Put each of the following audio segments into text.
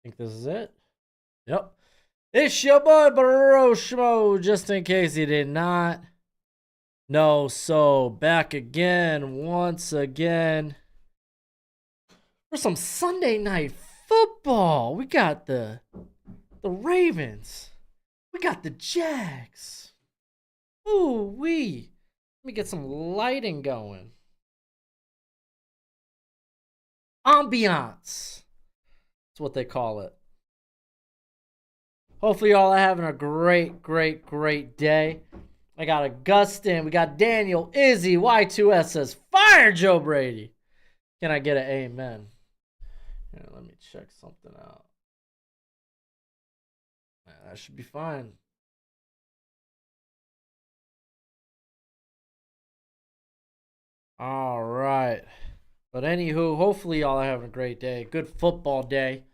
think this is it. Yep. It's your boy Broshmo, just in case you did not know. So, back again, once again, for some Sunday night football. We got the Ravens. We got the Jags. Ooh wee. Let me get some lighting going. Ambiance. That's what they call it. Hopefully y'all are having a great day. I got Augustin. We got Daniel, Izzy, Y2S says, fire Joe Brady. Can I get an amen? Here, let me check something out. That should be fine. All right. But anywho, hopefully y'all are having a great day. Good football day.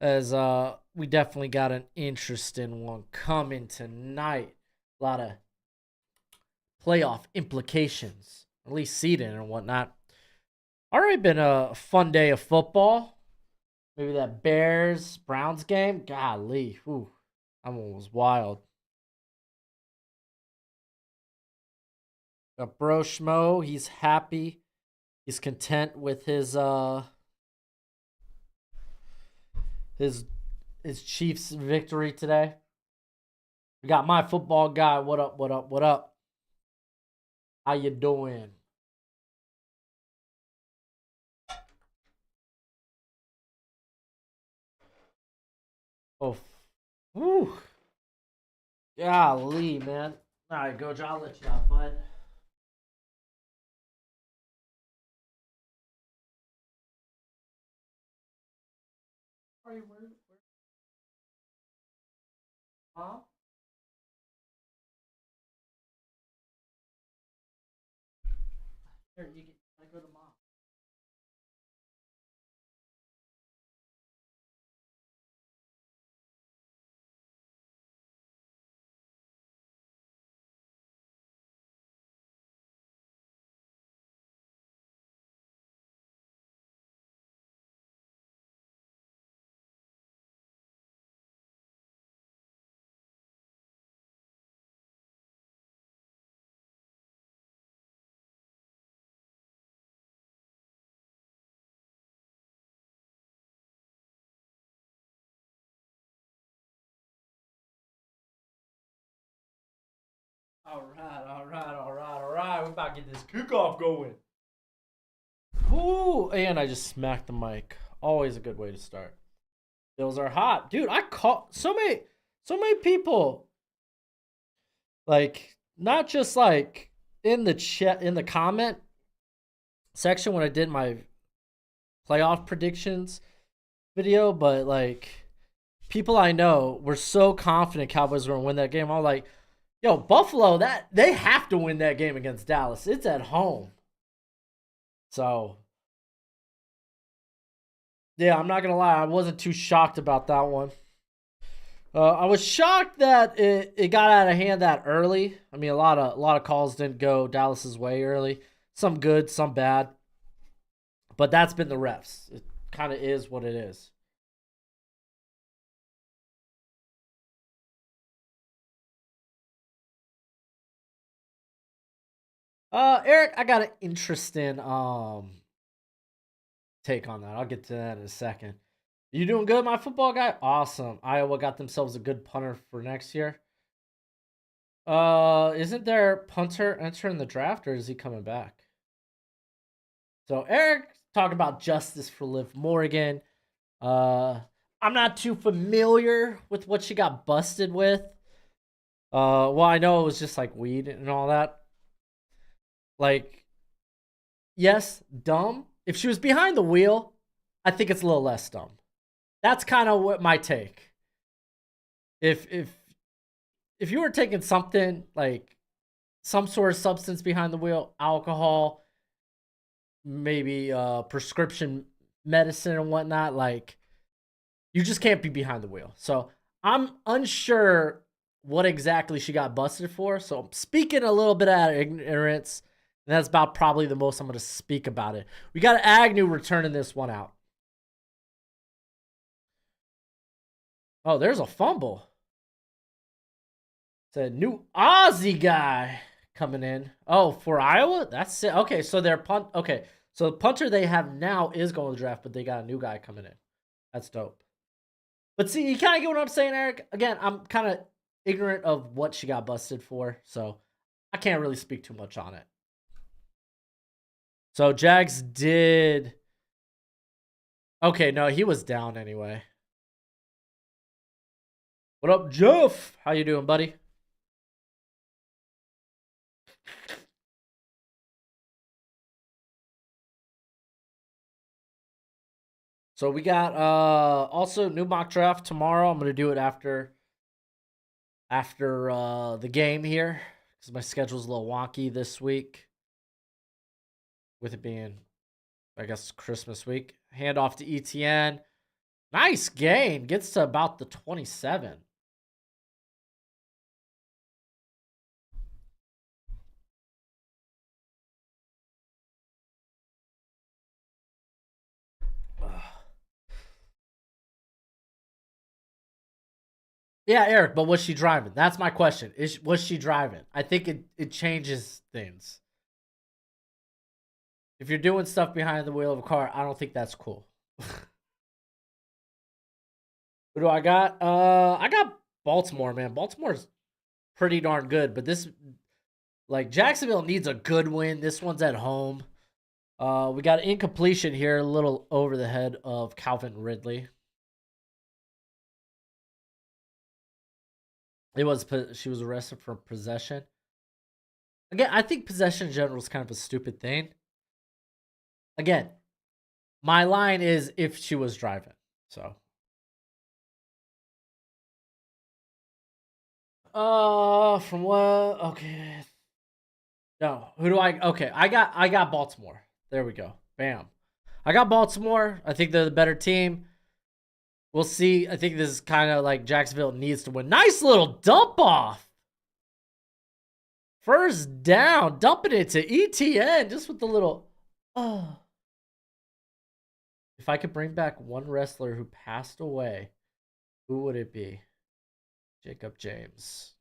As we definitely got an interesting one coming tonight. A lot of playoff implications, at least seeding and whatnot. Already been a fun day of football. Maybe that Bears-Browns game. Golly, ooh, that one was wild. Got Broshmo, he's happy. He's content with his Chiefs victory today. We got my football guy. What up? How you doing? Oh, woo. Golly, man. All right, Coach, I'll let you out, bud. Are you where? Huh? Here, I go to mom. All right. We're about to get this kickoff going. Ooh, and I just smacked the mic. Always a good way to start. Bills are hot, dude. I caught so many people, like, not just like in the chat, in the comment section when I did my playoff predictions video, but like people I know were so confident Cowboys were gonna win that game. I'm like, yo, Buffalo, that they have to win that game against Dallas. It's at home. So yeah, I'm not gonna lie, I wasn't too shocked about that one. I was shocked that it got out of hand that early. I mean, a lot of calls didn't go Dallas's way early. Some good, some bad. But that's been the refs. It kind of is what it is. Eric, I got an interesting take on that. I'll get to that in a second. You doing good, my football guy? Awesome. Iowa got themselves a good punter for next year. Isn't their punter entering the draft, or is he coming back? So Eric talking about justice for Liv Morgan. I'm not too familiar with what she got busted with. Well, I know it was just like weed and all that. Like, yes, dumb. If she was behind the wheel, I think it's a little less dumb. That's kind of what my take. If you were taking something like some sort of substance behind the wheel, alcohol, maybe prescription medicine and whatnot, like you just can't be behind the wheel. So I'm unsure what exactly she got busted for. So I'm speaking a little bit out of ignorance. And that's about probably the most I'm going to speak about it. We got Agnew returning this one out. Oh, there's a fumble. It's a new Aussie guy coming in. Oh, for Iowa? That's it. Okay, so their punt. Okay, so the punter they have now is going to the draft, but they got a new guy coming in. That's dope. But see, you kind of get what I'm saying, Eric. Again, I'm kind of ignorant of what she got busted for, so I can't really speak too much on it. So Jags did. Okay, no, he was down anyway. What up, Jeff? How you doing, buddy? So we got also new mock draft tomorrow. I'm gonna do it after the game here because my schedule's a little wonky this week with it being, I guess, Christmas week. Hand off to ETN. Nice gain. Gets to about the 27. Yeah, Eric, but was she driving? That's my question. Was she driving? I think it changes things. If you're doing stuff behind the wheel of a car, I don't think that's cool. Who do I got? I got Baltimore, man. Baltimore's pretty darn good, but this, like, Jacksonville needs a good win. This one's at home. We got incompletion here, a little over the head of Calvin Ridley. She was arrested for possession. Again, I think possession in general is kind of a stupid thing. Again, my line is if she was driving. So, from what? Okay. No, who do I? Okay, I got Baltimore. There we go. Bam. I got Baltimore. I think they're the better team. We'll see. I think this is kind of like Jacksonville needs to win. Nice little dump off. First down, dumping it to ETN just with the little. Oh. If I could bring back one wrestler who passed away, who would it be? Jacob James.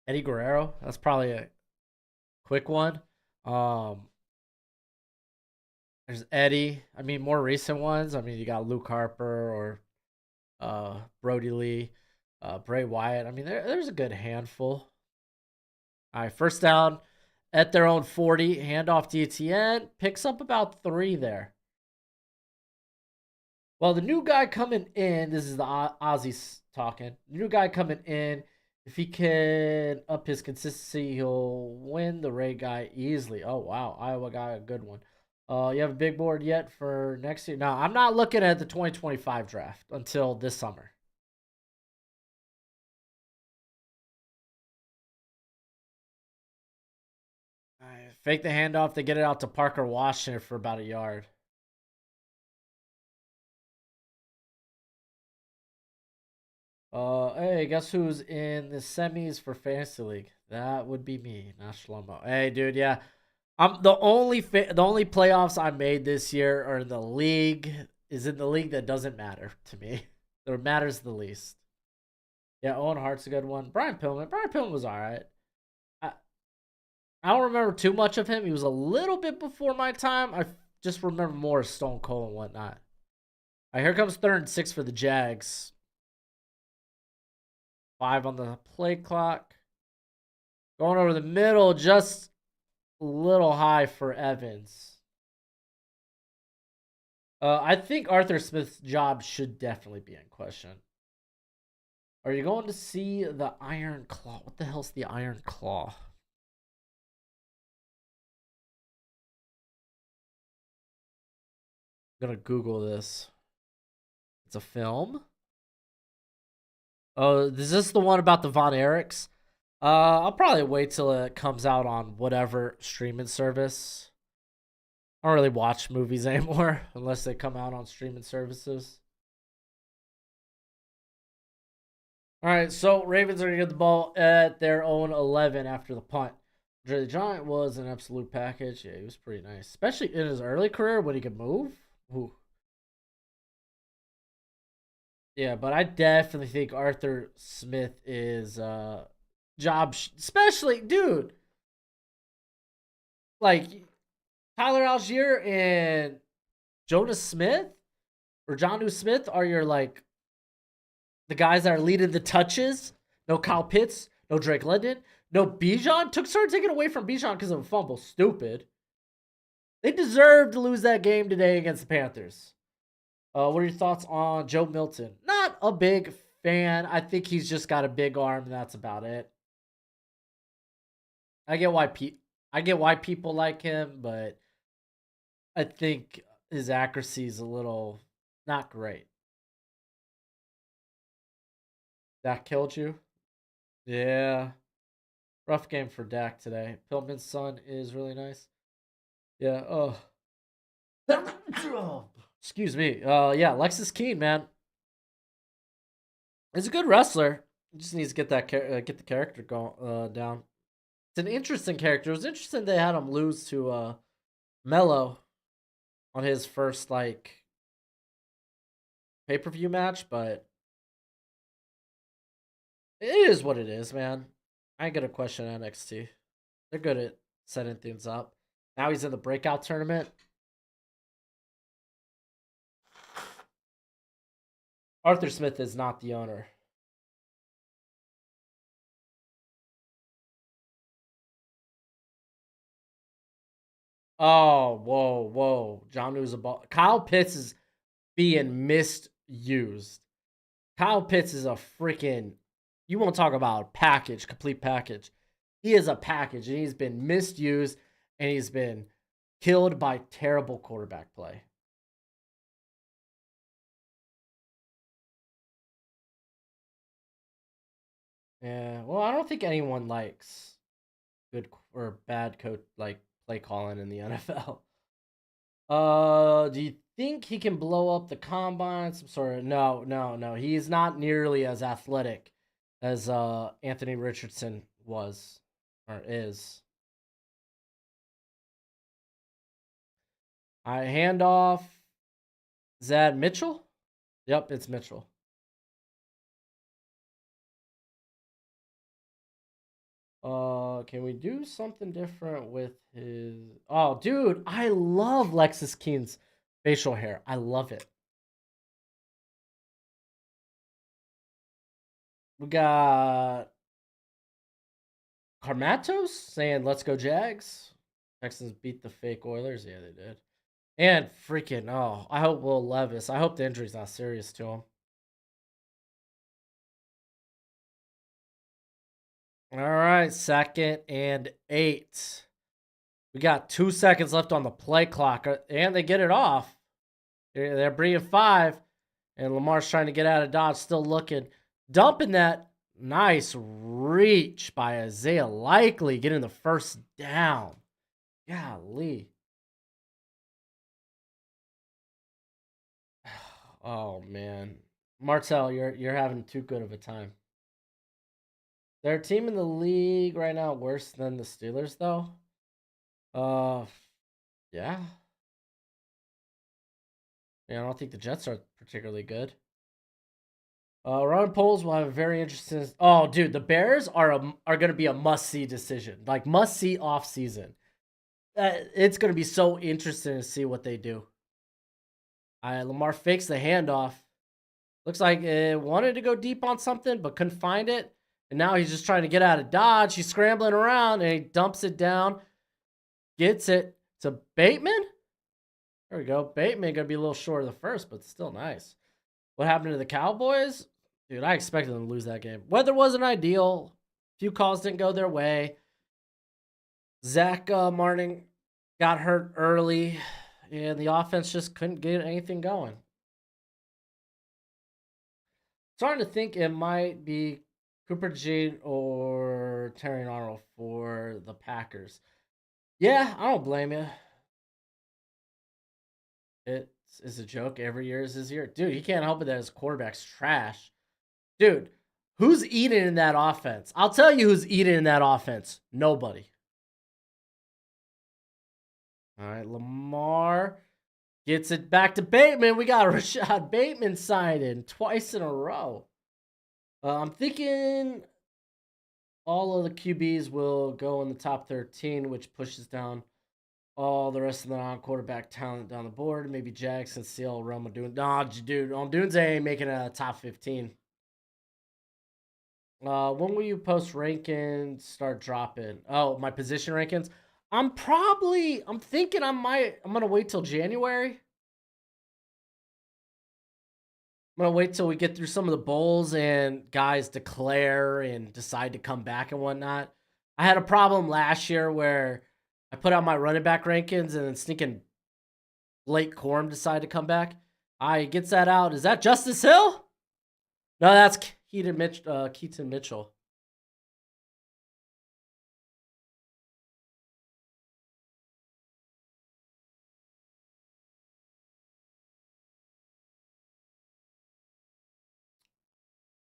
Eddie Guerrero. That's probably a quick one. There's Eddie. I mean, more recent ones. I mean, you got Luke Harper or Brody Lee, Bray Wyatt. I mean, there's a good handful. All right, first down at their own 40. Handoff to ETN. Picks up about 3 there. Well, the new guy coming in, this is the Aussies talking. The new guy coming in, if he can up his consistency, he'll win the Ray guy easily. Oh, wow. Iowa got a good one. You have a big board yet for next year? No, I'm not looking at the 2025 draft until this summer. Fake the handoff. They get it out to Parker Washington for about a yard. Hey, guess who's in the semis for Fantasy League? That would be me, not Shlomo. Hey, dude, yeah. I'm the only playoffs I made this year are in the league that doesn't matter to me. That matters the least. Yeah, Owen Hart's a good one. Brian Pillman was all right. I don't remember too much of him. He was a little bit before my time. I just remember more Stone Cold and whatnot. All right, here comes 3rd and 6 for the Jags. 5 on the play clock. Going over the middle, just a little high for Evans. I think Arthur Smith's job should definitely be in question. Are you going to see the Iron Claw? What the hell's the Iron Claw? I'm gonna Google this. It's a film. Oh, is this the one about the Von Erichs? I'll probably wait till it comes out on whatever streaming service. I don't really watch movies anymore unless they come out on streaming services. All right, so Ravens are gonna get the ball at their own 11 after the punt. Dre the Giant was an absolute package. Yeah, he was pretty nice, especially in his early career when he could move. Ooh. Yeah, but I definitely think Arthur Smith is especially dude, like Tyler Algier and Jonas Smith or Jonnu Smith are your like the guys that are leading the touches. No Kyle Pitts, no Drake London, no Bijan. Started taking away from Bijan because of a fumble. Stupid. They deserved to lose that game today against the Panthers. What are your thoughts on Joe Milton? Not a big fan. I think he's just got a big arm, and that's about it. I get why people like him, but I think his accuracy is a little not great. That killed you? Yeah. Rough game for Dak today. Pillman's son is really nice. Yeah. Oh. Excuse me. Yeah, Lexus Keen, man. He's a good wrestler. He just needs to get that get the character down. It's an interesting character. It was interesting they had him lose to Mello on his first like pay-per-view match, but it is what it is, man. I ain't gonna question NXT. They're good at setting things up. Now he's in the breakout tournament. Arthur Smith is not the owner. Oh, whoa. John ball. Kyle Pitts is being misused. Kyle Pitts is a freaking. You won't talk about a package, complete package. He is a package, and he's been misused, and he's been killed by terrible quarterback play. Yeah, well, I don't think anyone likes good or bad coach like play calling in the NFL. Do you think he can blow up the combine? Some sort of no. He's not nearly as athletic as Anthony Richardson was or is. I hand off. Is that Mitchell? Yep, it's Mitchell. Can we do something different with his? Oh, dude, I love Lexus Keen's facial hair. I love it. We got Carmatos saying, "Let's go Jags." Texans beat the fake Oilers. Yeah, they did. And freaking, oh, I hope Will Levis. I hope the injury's not serious to him. All right, 2nd and 8. We got 2 seconds left on the play clock, and they get it off. They're bringing 5, and Lamar's trying to get out of dodge, still looking. Dumping that nice reach by Isaiah Likely, getting the first down. Golly. Oh, man. Martell, you're having too good of a time. Their team in the league right now worse than the Steelers, though. Yeah. Yeah, I don't think the Jets are particularly good. Ron Poles will have a very interesting. Oh, dude, the Bears are going to be a must see decision, like must see off season. It's going to be so interesting to see what they do. Lamar fakes the handoff. Looks like it wanted to go deep on something, but couldn't find it. And now he's just trying to get out of dodge. He's scrambling around and he dumps it down. Gets it to Bateman. There we go. Bateman going to be a little short of the first, but still nice. What happened to the Cowboys? Dude, I expected them to lose that game. Weather wasn't ideal. A few calls didn't go their way. Zach Martin got hurt early, and the offense just couldn't get anything going. Starting to think it might be Cooper Jade or Terry Arnold for the Packers. Yeah, I don't blame you. It's a joke. Every year is his year. Dude, he can't help it that his quarterback's trash. Dude, who's eating in that offense? I'll tell you who's eating in that offense. Nobody. All right, Lamar Gets it back to Bateman. We got Rashad Bateman signing twice in a row. I'm thinking all of the QBs will go in the top 13, which pushes down all the rest of the non-quarterback talent down the board. Maybe Jackson, Seal, Roma doing. Nah, dude, on Dunze ain't making a top 15. When will you post rankings start dropping? Oh, my position rankings. I'm thinking I'm gonna wait till January. I'm gonna wait till we get through some of the bowls and guys declare and decide to come back and whatnot. I had a problem last year where I put out my running back rankings and then sneaking Blake Corum decided to come back. He gets that out. Is that Justice Hill? No, that's Keaton Mitchell.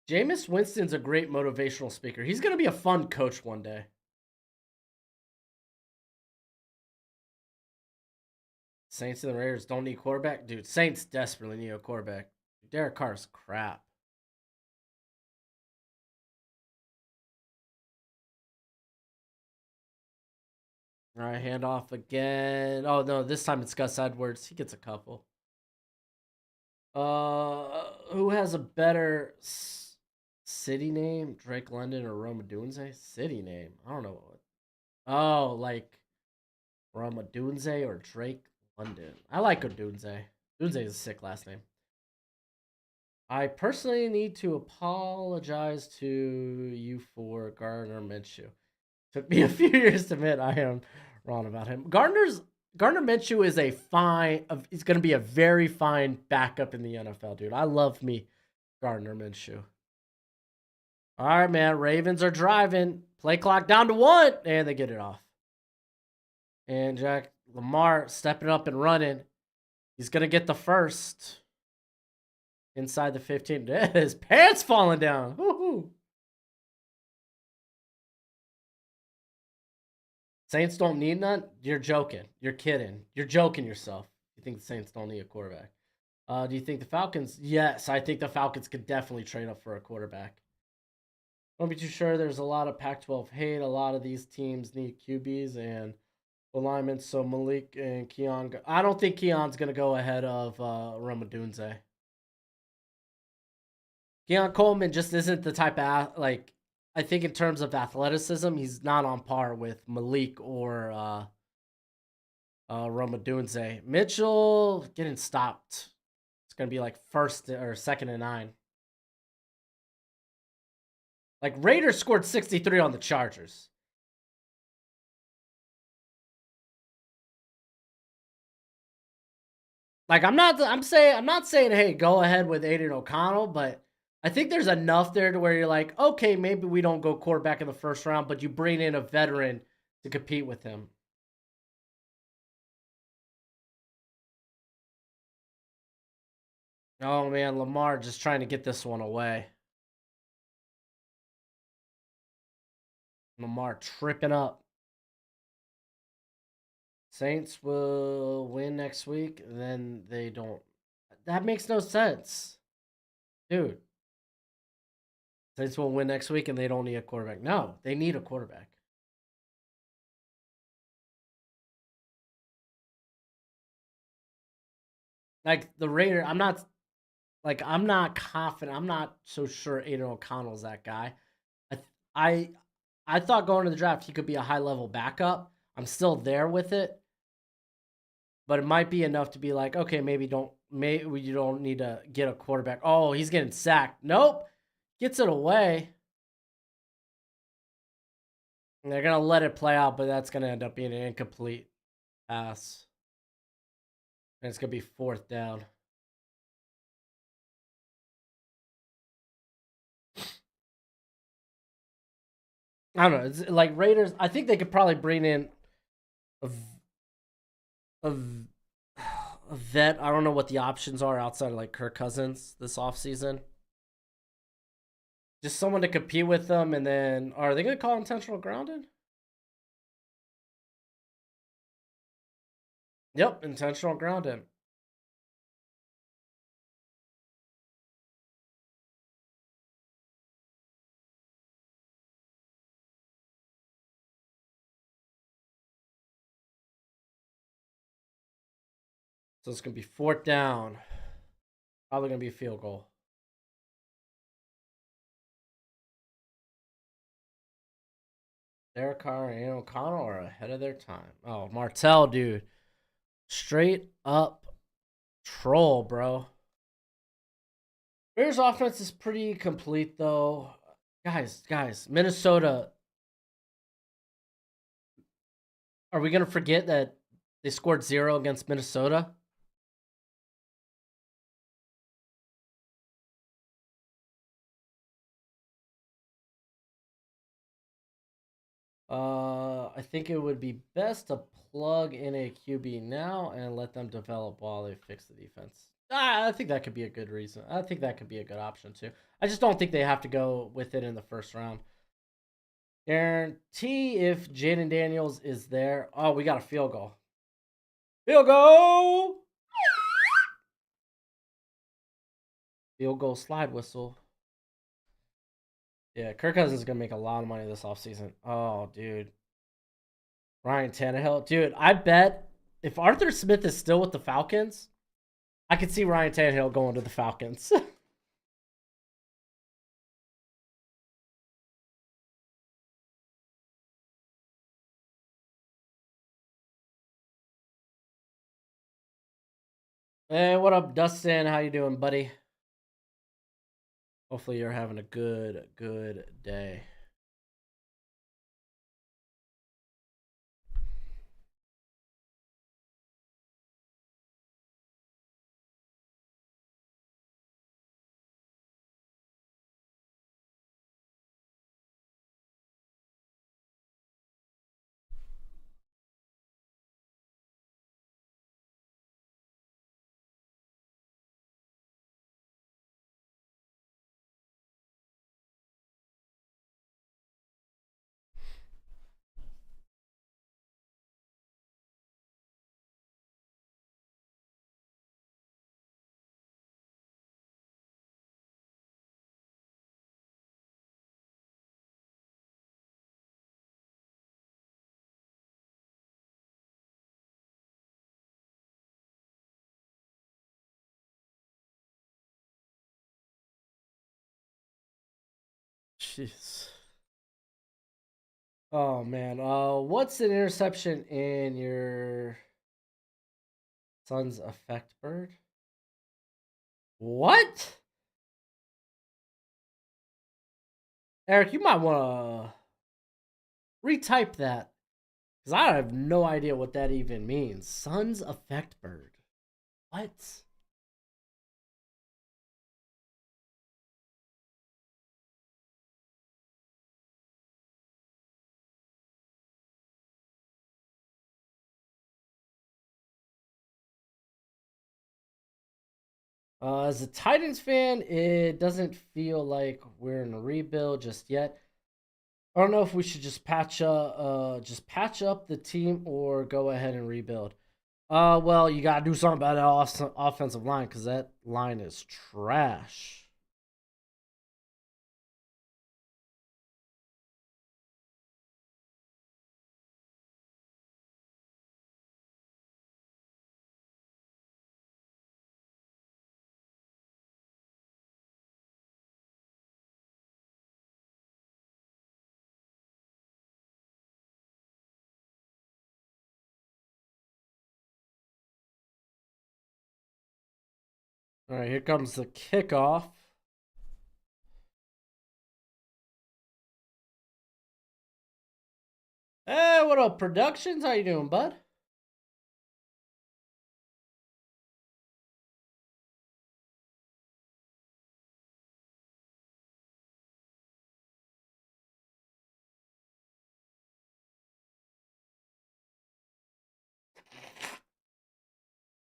Jameis Winston's a great motivational speaker. He's going to be a fun coach one day. Saints and the Raiders don't need quarterback? Dude, Saints desperately need a quarterback. Derek Carr's crap. All right, handoff again. Oh, no, this time it's Gus Edwards. He gets a couple. Who has a better city name? Drake London or Roma Dunze? City name? I don't know. Oh, like Roma Dunze or Drake London. I like Dunze. Dunze is a sick last name. I personally need to apologize to you for Gardner Minshew. Took me a few years to admit I am wrong about him. Gardner Minshew is he's going to be a very fine backup in the NFL, dude. I love me Gardner Minshew. All right, man. Ravens are driving. Play clock down to 1, and they get it off. And Lamar stepping up and running. He's going to get the first inside the 15. His pants falling down. Woo-hoo. Saints don't need none? You're joking. You're kidding. You're joking yourself. You think the Saints don't need a quarterback? Do you think the Falcons? Yes, I think the Falcons could definitely trade up for a quarterback. Don't be too sure. There's a lot of Pac-12 hate. A lot of these teams need QBs and alignments. So Malik and Keon. I don't think Keon's going to go ahead of Roma Dunze. Keon Coleman just isn't the type of, I think in terms of athleticism, he's not on par with Malik or Roma Dunze. Mitchell getting stopped. It's going to be like first or second and 9. Like Raiders scored 63 on the Chargers. Like I'm not saying hey, go ahead with Aiden O'Connell, but I think there's enough there to where you're like, okay, maybe we don't go quarterback in the first round, but you bring in a veteran to compete with him. Oh man, Lamar just trying to get this one away. Lamar tripping up. Saints will win next week, then they don't. That makes no sense. Dude. Saints will win next week and they don't need a quarterback. No, they need a quarterback. Like the Raider, I'm not confident. I'm not so sure Aiden O'Connell's that guy. I thought going to the draft he could be a high level backup. I'm still there with it, but it might be enough to be like, okay, maybe you don't need to get a quarterback. Oh, he's getting sacked. Nope, gets it away. And they're gonna let it play out, but that's gonna end up being an incomplete pass, and it's gonna be 4th down. I don't know. It's like Raiders. I think they could probably bring in a vet. I don't know what the options are outside of like Kirk Cousins this offseason. Just someone to compete with them, and then are they going to call intentional grounding? Yep, intentional grounding. So it's going to be 4th down. Probably going to be a field goal. Derek Carr and O'Connell are ahead of their time. Oh, Martell, dude. Straight up troll, bro. Bears offense is pretty complete, though. Guys, Minnesota. Are we going to forget that they scored 0 against Minnesota? I think it would be best to plug in a QB now and let them develop while they fix the defense. I think that could be a good reason. I think that could be a good option too. I just don't think they have to go with it in the first round. Guarantee if Jaden Daniels is there. Oh, we got a field goal. Field goal! Field goal slide whistle. Yeah, Kirk Cousins is going to make a lot of money this offseason. Oh, dude. Ryan Tannehill. Dude, I bet if Arthur Smith is still with the Falcons, I could see Ryan Tannehill going to the Falcons. Hey, what up, Dustin? How you doing, buddy? Hopefully you're having a good day. Jeez. Oh man. What's an interception in your son's effect bird? What? Eric, you might want to retype that. Because I have no idea what that even means. Sun's effect bird. What? As a Titans fan, it doesn't feel like we're in a rebuild just yet. I don't know if we should just patch up the team or go ahead and rebuild. Well, you gotta do something about that offensive line because that line is trash. All right, here comes the kickoff. Hey, what up, Productions? How you doing, bud?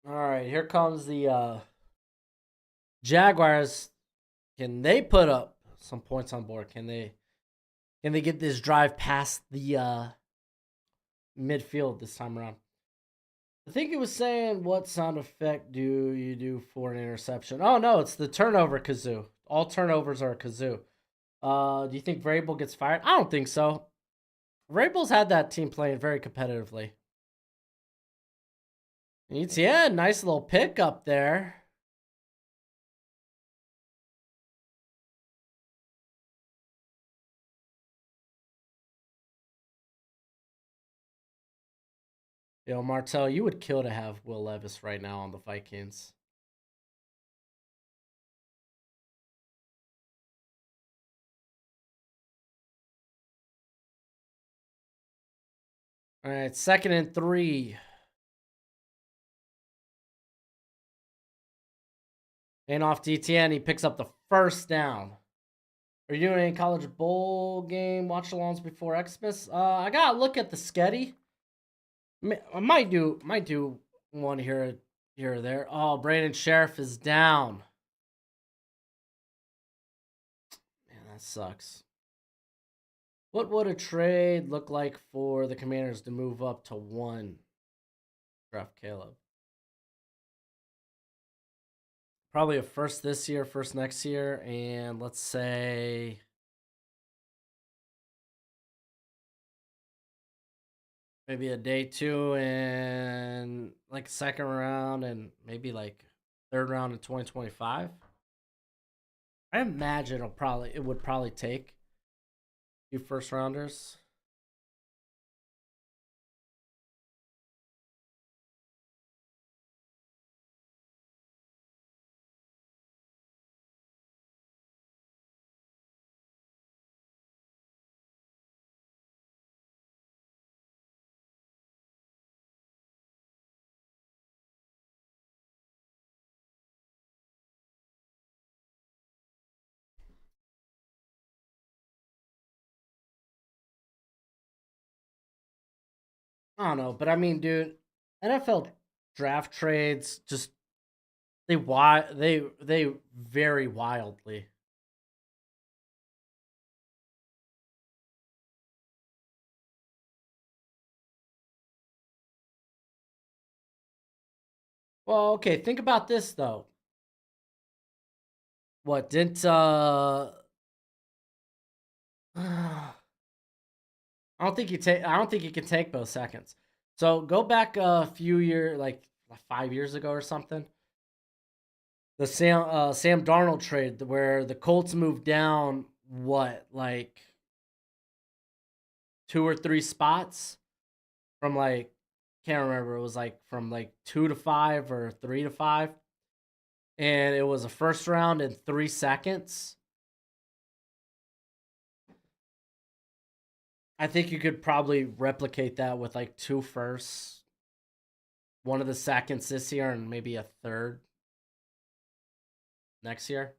All right, here comes the Jaguars. Can they put up some points on board? Can they get this drive past the midfield this time around? I think it was saying what sound effect do you do for an interception? Oh no, it's the turnover kazoo. All turnovers are a kazoo. Do you think Vrabel gets fired? I don't think so. Vrabel's had that team playing very competitively. Yeah, nice little pick up there. Yo, Martell, you would kill to have Will Levis right now on the Vikings. All right, 2nd and 3. And off DTN, he picks up the first down. Are you doing any college bowl game watch-alongs before Xmas? I gotta look at the schedule. I might do one here or there. Oh, Brandon Sheriff is down. Man, that sucks. What would a trade look like for the Commanders to move up to 1? Draft Caleb. Probably a first this year, first next year, and let's say maybe a day 2 and like 2nd round and maybe like 3rd round in 2025. I imagine it would probably take a few first rounders. I don't know, but I mean, dude, NFL draft trades just they vary wildly. Well, okay, think about this though. What didn't I I don't think you can take both seconds. So go back a few years, like 5 years ago or something. The Sam Darnold trade where the Colts moved down what, like 2 or 3 spots from like, can't remember, it was like from like 2 to 5 or 3 to 5, and it was a first round in 3 seconds. I think you could probably replicate that with like 2 firsts, one of the seconds this year, and maybe a third next year.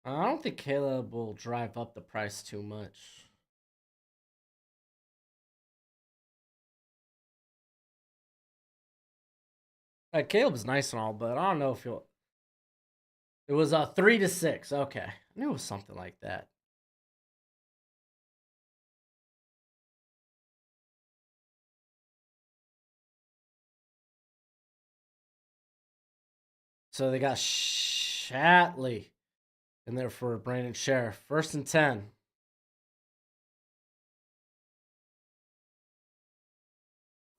I don't think Caleb will drive up the price too much. Caleb's nice and all, but I don't know if he'll. It was a 3 to 6. Okay, I knew it was something like that. So they got Shatley in there for Brandon Sheriff. 1st and 10.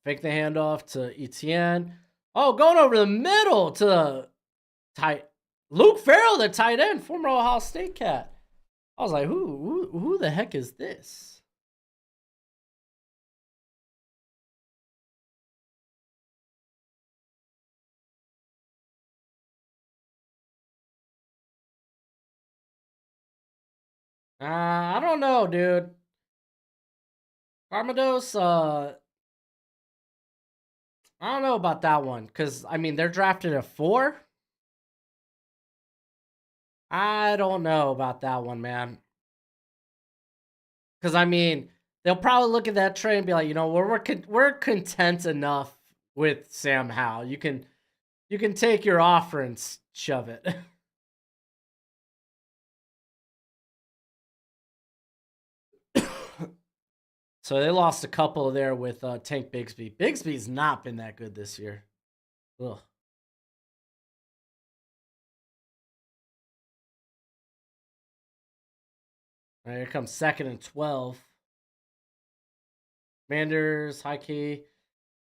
Fake the handoff to Etienne. Oh, going over the middle to the tight Luke Farrell, the tight end, former Ohio State cat. I was like, who the heck is this? I don't know, dude. Armados, I don't know about that one because I mean they're drafted at 4. I don't know about that one, man. Because I mean they'll probably look at that trade and be like, we're content enough with Sam Howell. You can take your offer and shove it. So they lost a couple there with Tank Bigsby. Bigsby's not been that good this year. Ugh. All right, here comes 2nd and 12. Commanders, high key.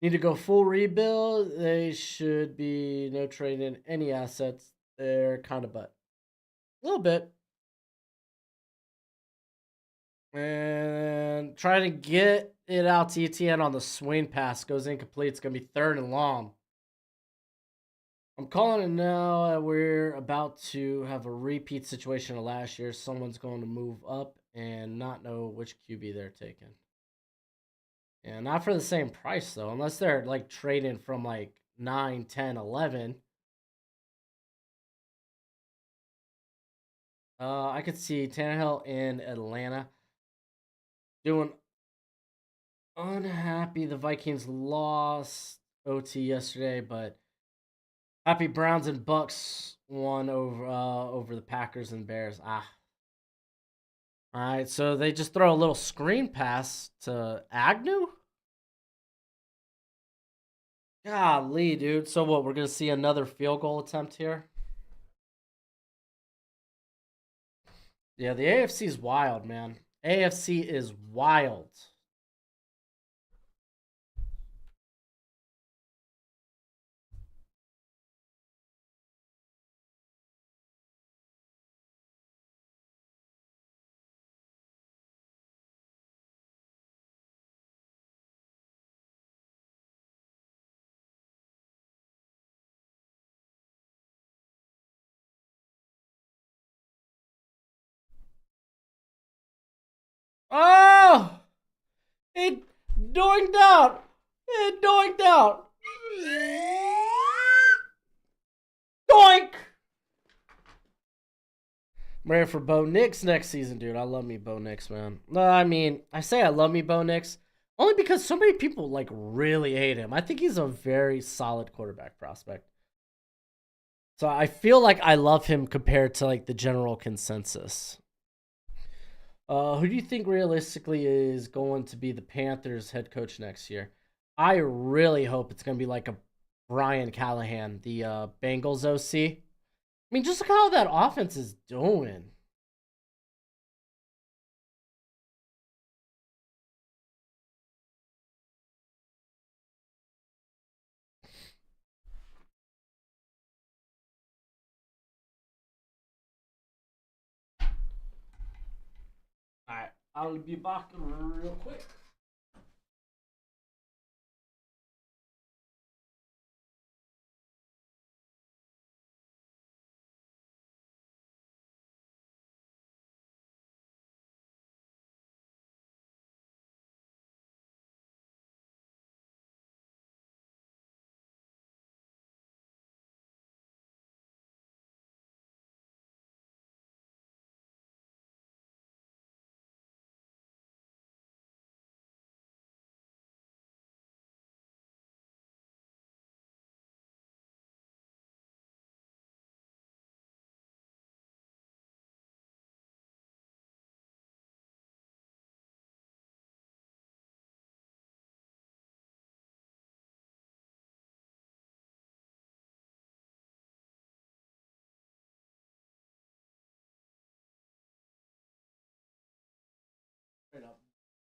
Need to go full rebuild. They should be no trading any assets. They're kind of butt. A little bit. And trying to get it out to ETN on the swing pass. Goes incomplete. It's going to be 3rd and long. I'm calling it now that we're about to have a repeat situation of last year. Someone's going to move up and not know which QB they're taking. Yeah, not for the same price, though. Unless they're, like, trading from, like, 9, 10, 11. I could see Tannehill in Atlanta. Doing unhappy. The Vikings lost OT yesterday, but happy Browns and Bucks won over the Packers and Bears. All right, so they just throw a little screen pass to Agnew? Golly, dude. So what, we're going to see another field goal attempt here? Yeah, the AFC is wild, man. AFC is wild. Oh! It doinked out. It doinked out. Doink! I'm ready for Bo Nix next season, dude. I love me Bo Nix, man. No, I mean, I say I love me Bo Nix only because so many people like really hate him. I think he's a very solid quarterback prospect. So I feel like I love him compared to like the general consensus. Who do you think realistically is going to be the Panthers head coach next year? I really hope it's going to be like a Brian Callahan, the Bengals OC. I mean, just look how that offense is doing. All right, I'll be back real quick.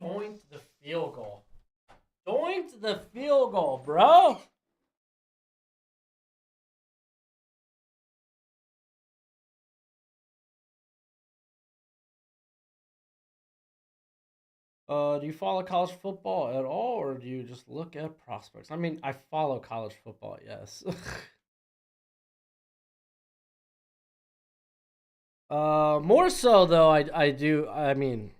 Doinked the field goal. Doinked the field goal, bro. Do you follow college football at all, or do you just look at prospects? I mean, I follow college football, yes. More so though, I do. I mean,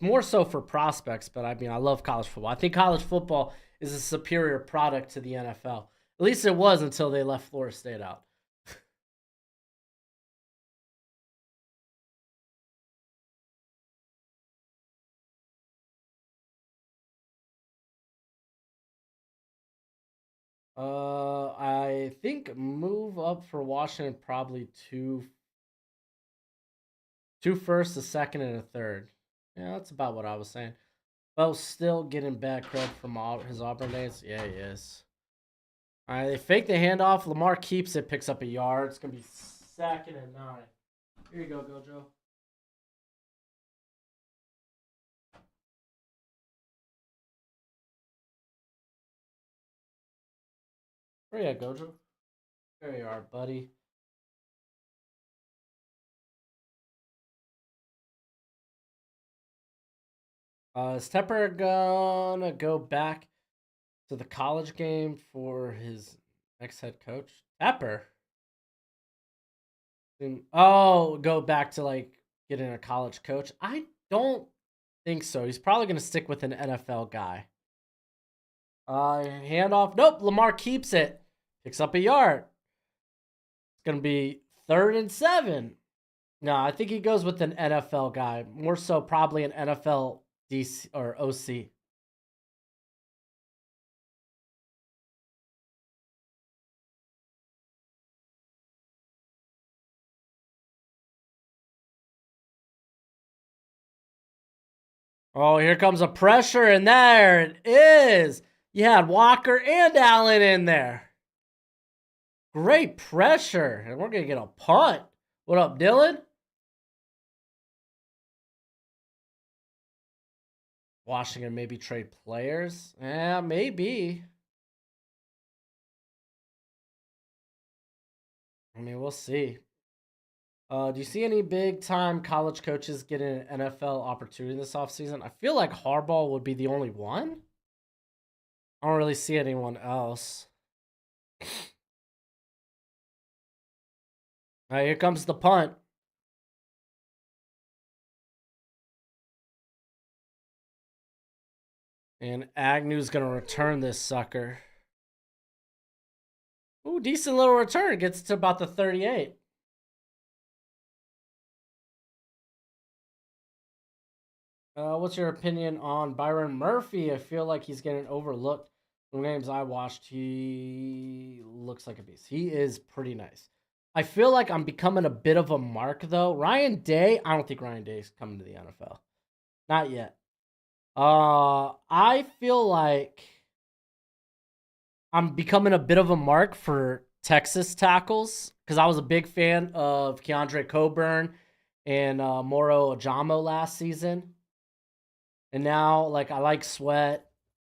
more so for prospects, but I mean, I love college football. I think college football is a superior product to the NFL. At least it was until they left Florida State out. I think move up for Washington probably two first, a second, and a third. Yeah, that's about what I was saying. But still getting bad credit from his Auburn days. Yeah, he is. All right, they fake the handoff. Lamar keeps it, picks up a yard. It's gonna be 2nd and 9. Here you go, Gojo. Where you at, Gojo? There you are, buddy. Is Tepper gonna go back to the college game for his next head coach? Tepper? Oh, go back to like getting a college coach? I don't think so. He's probably gonna stick with an NFL guy. Handoff. Nope. Lamar keeps it. Picks up a yard. It's gonna be 3rd and 7. No, I think he goes with an NFL guy. More so, probably an NFL DC or OC. Oh, here comes a pressure, and there it is. You had Walker and Allen in there. Great pressure, and we're going to get a punt. What up, Dylan? Washington maybe trade players? Yeah, maybe. I mean, we'll see. Do you see any big-time college coaches getting an NFL opportunity this offseason? I feel like Harbaugh would be the only one. I don't really see anyone else. All right, here comes the punt. And Agnew's going to return this sucker. Ooh, decent little return. Gets to about the 38. What's your opinion on Byron Murphy? I feel like he's getting overlooked. From games I watched, he looks like a beast. He is pretty nice. I feel like I'm becoming a bit of a mark, though. Ryan Day, I don't think Ryan Day is coming to the NFL. Not yet. I feel like I'm becoming a bit of a mark for Texas tackles because I was a big fan of Keandre Coburn and Moro Ajamo last season. And now, like, I like Sweat.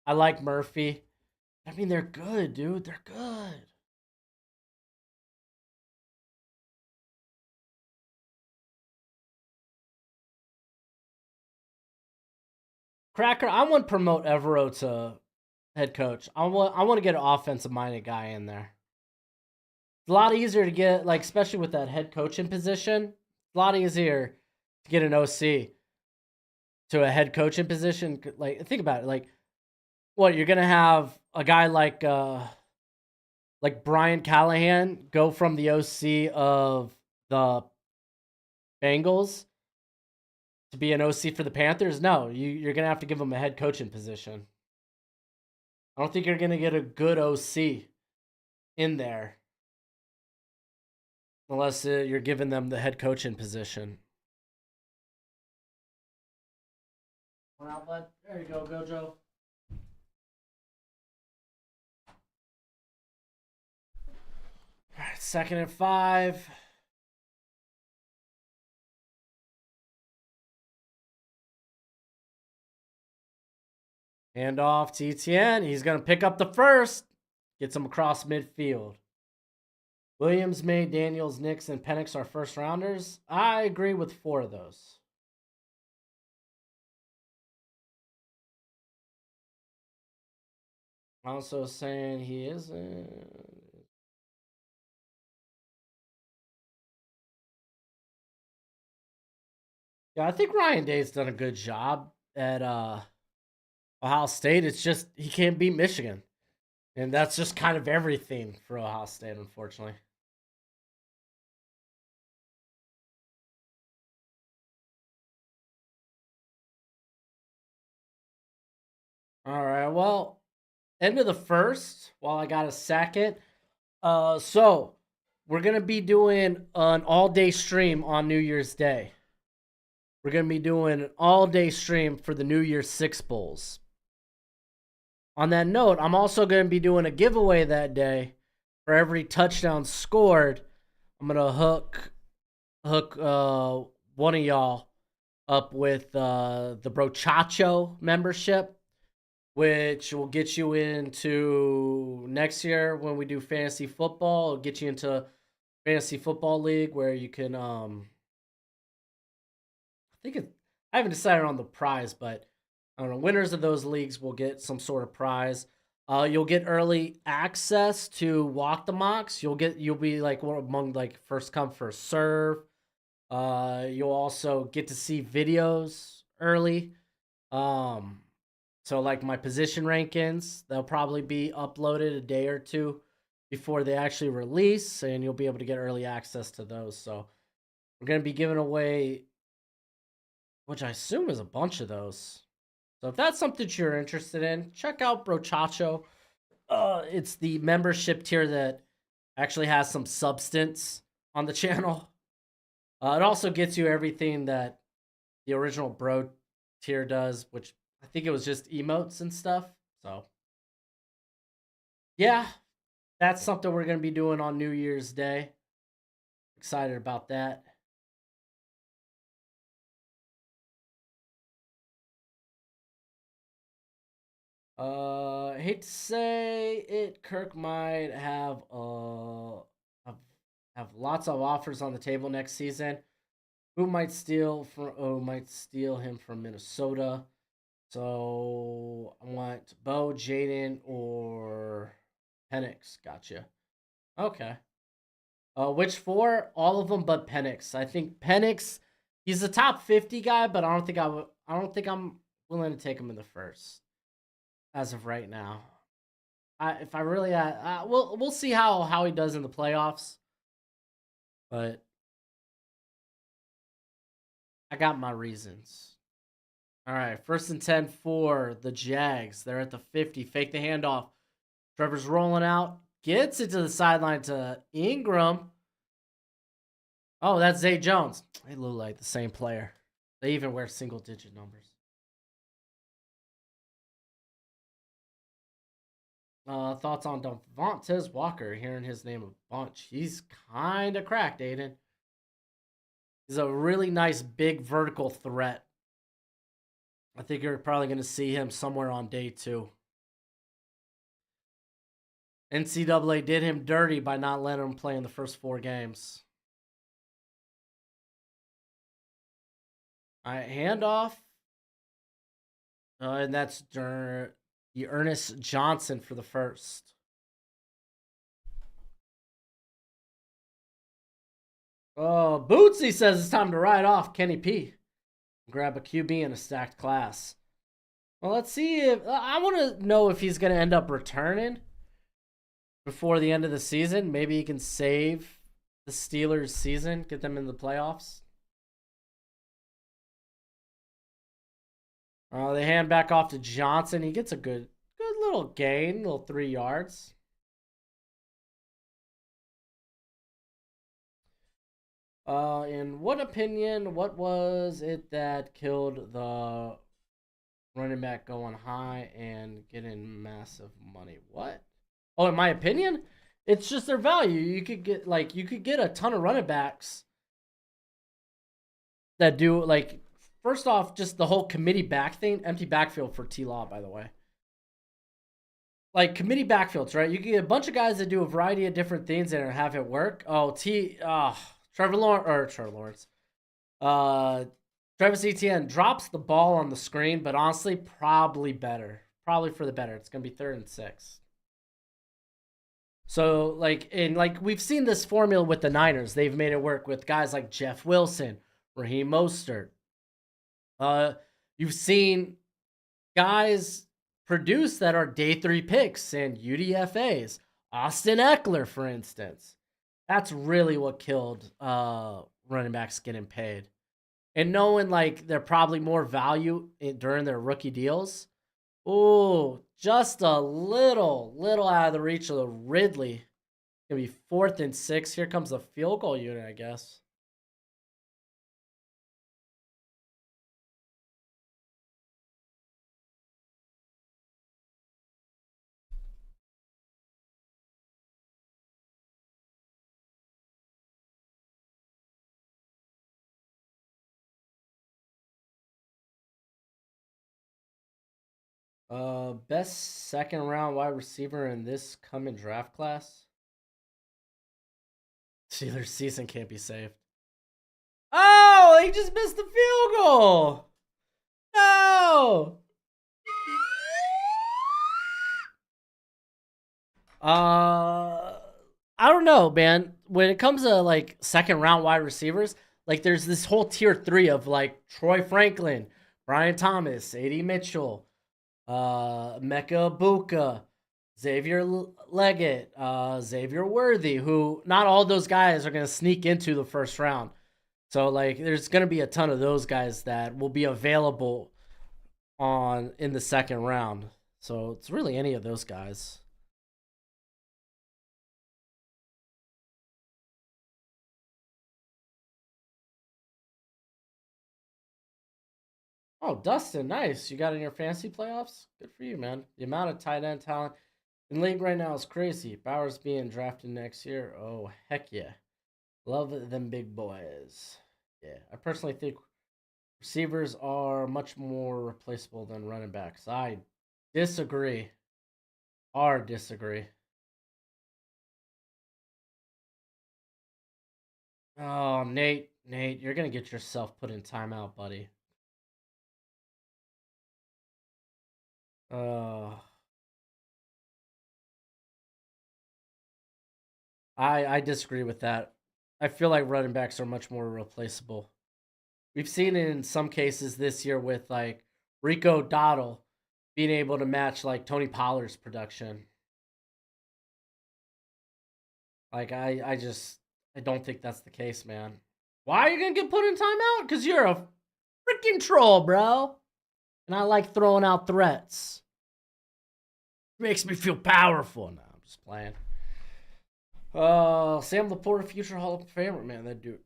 I like Murphy. I mean, they're good, dude. They're good. Cracker, I want to promote Evero to head coach. I want to get an offensive minded guy in there. It's a lot easier to get, like, especially with that head coaching position. It's a lot easier to get an OC to a head coaching position. Like, think about it. Like, what, you're gonna have a guy like Brian Callahan go from the OC of the Bengals to be an OC for the Panthers? No, you're gonna have to give him a head coaching position. I don't think you're gonna get a good OC in there unless you're giving them the head coaching position. One outlet. There you go, Gojo. All right, 2nd and 5. Hand off to Etienne. He's going to pick up the first. Gets him across midfield. Williams, May, Daniels, Nix, and Penix are first rounders. I agree with 4 of those. Also saying he isn't. Yeah, I think Ryan Day's done a good job at Ohio State. It's just he can't beat Michigan. And that's just kind of everything for Ohio State, unfortunately. All right, well, end of the first while I got a second. So we're gonna be doing an all-day stream on New Year's Day. We're gonna be doing an all-day stream for the New Year's Six Bowls. On that note, I'm also gonna be doing a giveaway that day. For every touchdown scored, I'm gonna hook one of y'all up with the Brochacho membership, which will get you into next year when we do fantasy football. It'll get you into fantasy football league where you can I haven't decided on the prize, but I don't know. Winners of those leagues will get some sort of prize. You'll get early access to walk the mocks. You'll be like among like first come first serve. You'll also get to see videos early. Um, so like my position rankings, they'll probably be uploaded a day or two before they actually release, and you'll be able to get early access to those. So we're gonna be giving away, which I assume is a bunch of those. So if that's something you're interested in, check out Brochacho. It's the membership tier that actually has some substance on the channel. It also gets you everything that the original Bro tier does, which I think it was just emotes and stuff. So yeah, that's something we're gonna be doing on New Year's Day. Excited about that. I hate to say it, Kirk might have lots of offers on the table next season. Who might steal from? Oh, might steal him from Minnesota. So I want Bo, Jaden, or Penix. Gotcha. Okay. Which four? All of them, but Penix. I think Penix. He's a top 50 guy, but I don't think I would. I don't think I'm willing to take him in the first as of right now. If I really, we'll see how he does in the playoffs, but I got my reasons. All right, 1st and 10 for the Jags. They're at the 50. Fake the handoff. Trevor's rolling out. Gets it to the sideline to Ingram. Oh, that's Zay Jones. They look like the same player. They even wear single-digit numbers. Thoughts on Devontae Walker? Hearing his name a bunch. He's kind of cracked, Aiden. He's a really nice big vertical threat. I think you're probably going to see him somewhere on day 2. NCAA did him dirty by not letting him play in the first 4 games. All right, handoff. And that's Ernest Johnson for the first. Bootsy says it's time to ride off Kenny P. Grab a QB in a stacked class. Well, let's see if I want to know if he's going to end up returning before the end of the season. Maybe he can save the Steelers' season, get them in the playoffs. They hand back off to Johnson. He gets a good little gain, little 3 yards. In what opinion, what was it that killed the running back going high and getting massive money? What? Oh, in my opinion, it's just their value. You could get a ton of running backs that do like, first off, just the whole committee back thing. Empty backfield for T Law, by the way. Like committee backfields, right? You can get a bunch of guys that do a variety of different things and have it work. Trevor Lawrence. Travis Etienne drops the ball on the screen, but honestly, probably better. Probably for the better. It's gonna be 3rd and 6. So like we've seen this formula with the Niners. They've made it work with guys like Jeff Wilson, Raheem Mostert. You've seen guys produce that are day 3 picks and UDFAs. Austin Eckler, for instance. That's really what killed running backs getting paid. And knowing like they're probably more value during their rookie deals. Oh, just a little out of the reach of the Ridley. Gonna be 4th and 6. Here comes the field goal unit, I guess. Best second round wide receiver in this coming draft class. Steelers season can't be saved. Oh, he just missed the field goal. No. I don't know, man. When it comes to like second round wide receivers, like there's this whole tier 3 of like Troy Franklin, Brian Thomas, A.D. Mitchell, Mecca Buka, Xavier Leggett, Xavier Worthy, who not all those guys are going to sneak into the first round. So like there's going to be a ton of those guys that will be available on in the second round. So it's really any of those guys. Oh, Dustin, nice. You got in your fantasy playoffs? Good for you, man. The amount of tight end talent in the league right now is crazy. Bowers being drafted next year. Oh, heck yeah. Love them big boys. Yeah, I personally think receivers are much more replaceable than running backs. I disagree. Or disagree. Oh, Nate, you're gonna get yourself put in timeout, buddy. Uh, I disagree with that. I feel like running backs are much more replaceable. We've seen it in some cases this year with like Rico Dottle being able to match like Tony Pollard's production. Like I don't think that's the case, man. Why are you gonna get put in timeout? Because you're a freaking troll, bro. And I like throwing out threats. Makes me feel powerful. No, I'm just playing. Sam Laporta, future Hall of Famer, man. That dude,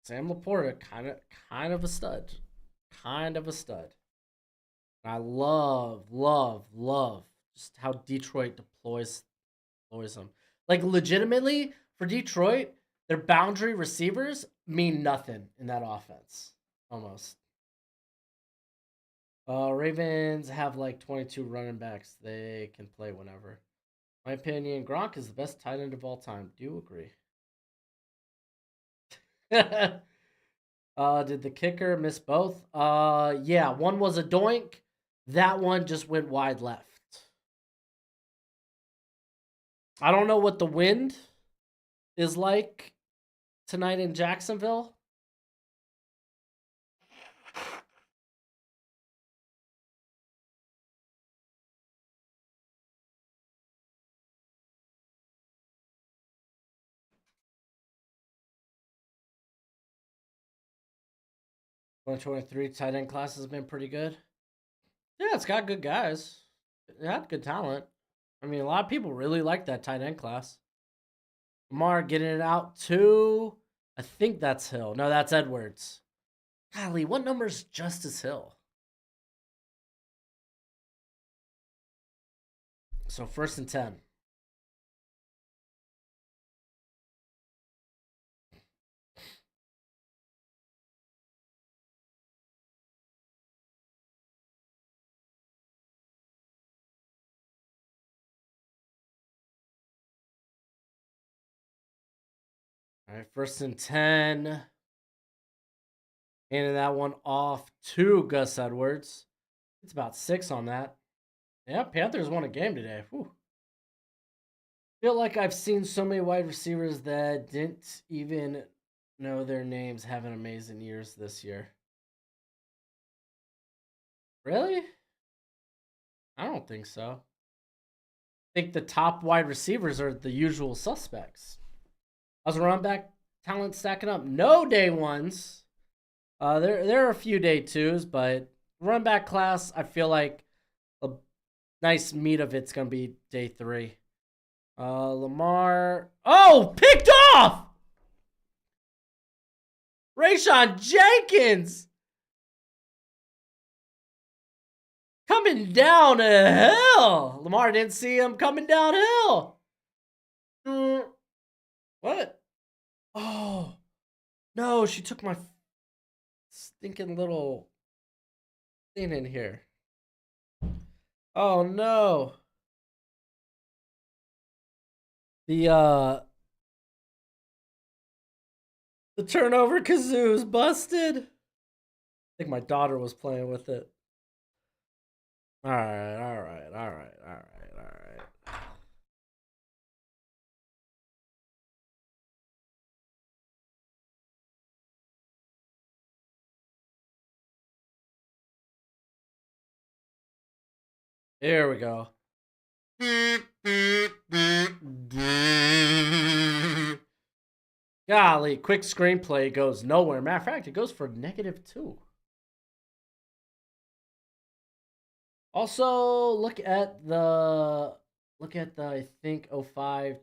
Sam Laporta, kind of a stud, kind of a stud. I love just how Detroit deploys them. Like legitimately for Detroit, their boundary receivers mean nothing in that offense. Almost. Ravens have like 22 running backs. They can play whenever. My opinion, Gronk is the best tight end of all time. Do you agree? Did the kicker miss both? Yeah, one was a doink. That one just went wide left. I don't know what the wind is like tonight in Jacksonville. One 23 tight end class has been pretty good. Yeah, it's got good guys. It had good talent. I mean, a lot of people really like that tight end class. Lamar getting it out to, I think that's Hill. No, that's Edwards. Golly, what number is Justice Hill? So 1st and 10. All right, 1st and 10. Handing that one off to Gus Edwards. It's about 6 on that. Yeah, Panthers won a game today. Whew. Feel like I've seen so many wide receivers that didn't even know their names having amazing years this year. Really? I don't think so. I think the top wide receivers are the usual suspects. How's run back talent stacking up? No day ones. There are a few day twos, but run back class, I feel like a nice meat of it's gonna be day 3. Lamar. Oh, picked off! Rayshon Jenkins coming down a hill. Lamar didn't see him coming downhill. What? Oh, no, she took my stinking little thing in here. Oh no. The the turnover kazoo is busted. I think my daughter was playing with it. All right, all right, all right, all right, all right. Here we go. Golly, quick screenplay goes nowhere. Matter of fact, it goes for -2. Also, look at the I think '05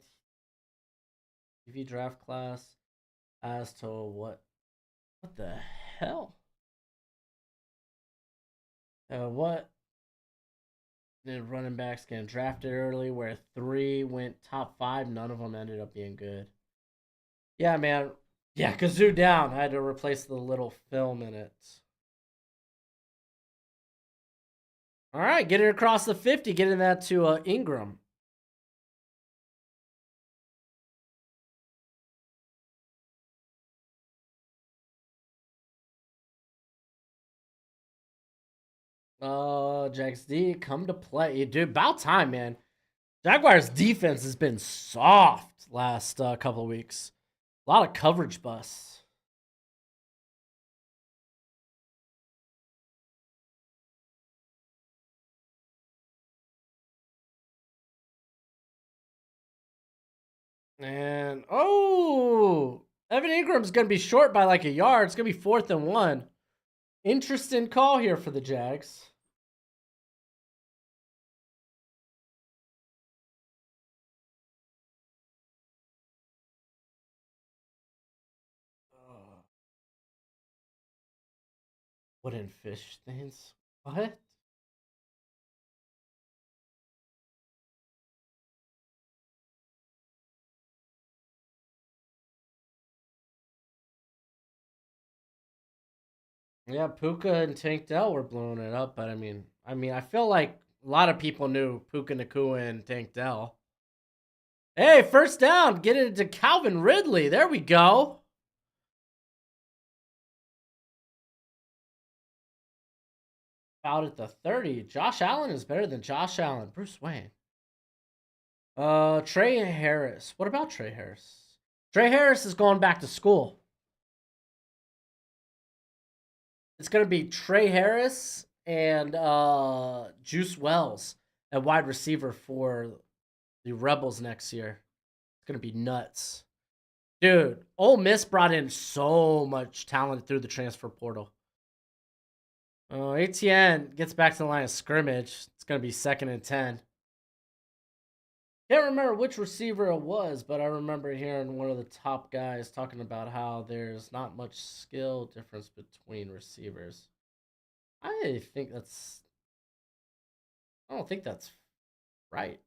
TV draft class as to what the hell? What did running backs getting drafted early where 3 went top 5, none of them ended up being good. Yeah, man. Yeah, kazoo down. I had to replace the little film in it. All right, get it across the 50, getting that to Ingram. Jax D, come to play. Dude, about time, man. Jaguars defense has been soft last couple of weeks. A lot of coverage busts. And Evan Ingram's gonna be short by like a yard. It's gonna be 4th and 1. Interesting call here for the Jags. Wooden fish things. What? Yeah, Puka and Tank Dell were blowing it up, but I feel like a lot of people knew Puka Nakua and Tank Dell. Hey, first down, get it to Calvin Ridley. There we go. Out at the 30. Josh Allen is better than Josh Allen. Bruce Wayne. Trey Harris. What about Trey Harris? Trey Harris is going back to school. It's gonna be Trey Harris and Juice Wells at wide receiver for the Rebels next year. It's gonna be nuts. Dude, Ole Miss brought in so much talent through the transfer portal. ATN gets back to the line of scrimmage. It's gonna be 2nd and 10. Can't remember which receiver it was, but I remember hearing one of the top guys talking about how there's not much skill difference between receivers. I think that's. I don't think that's right.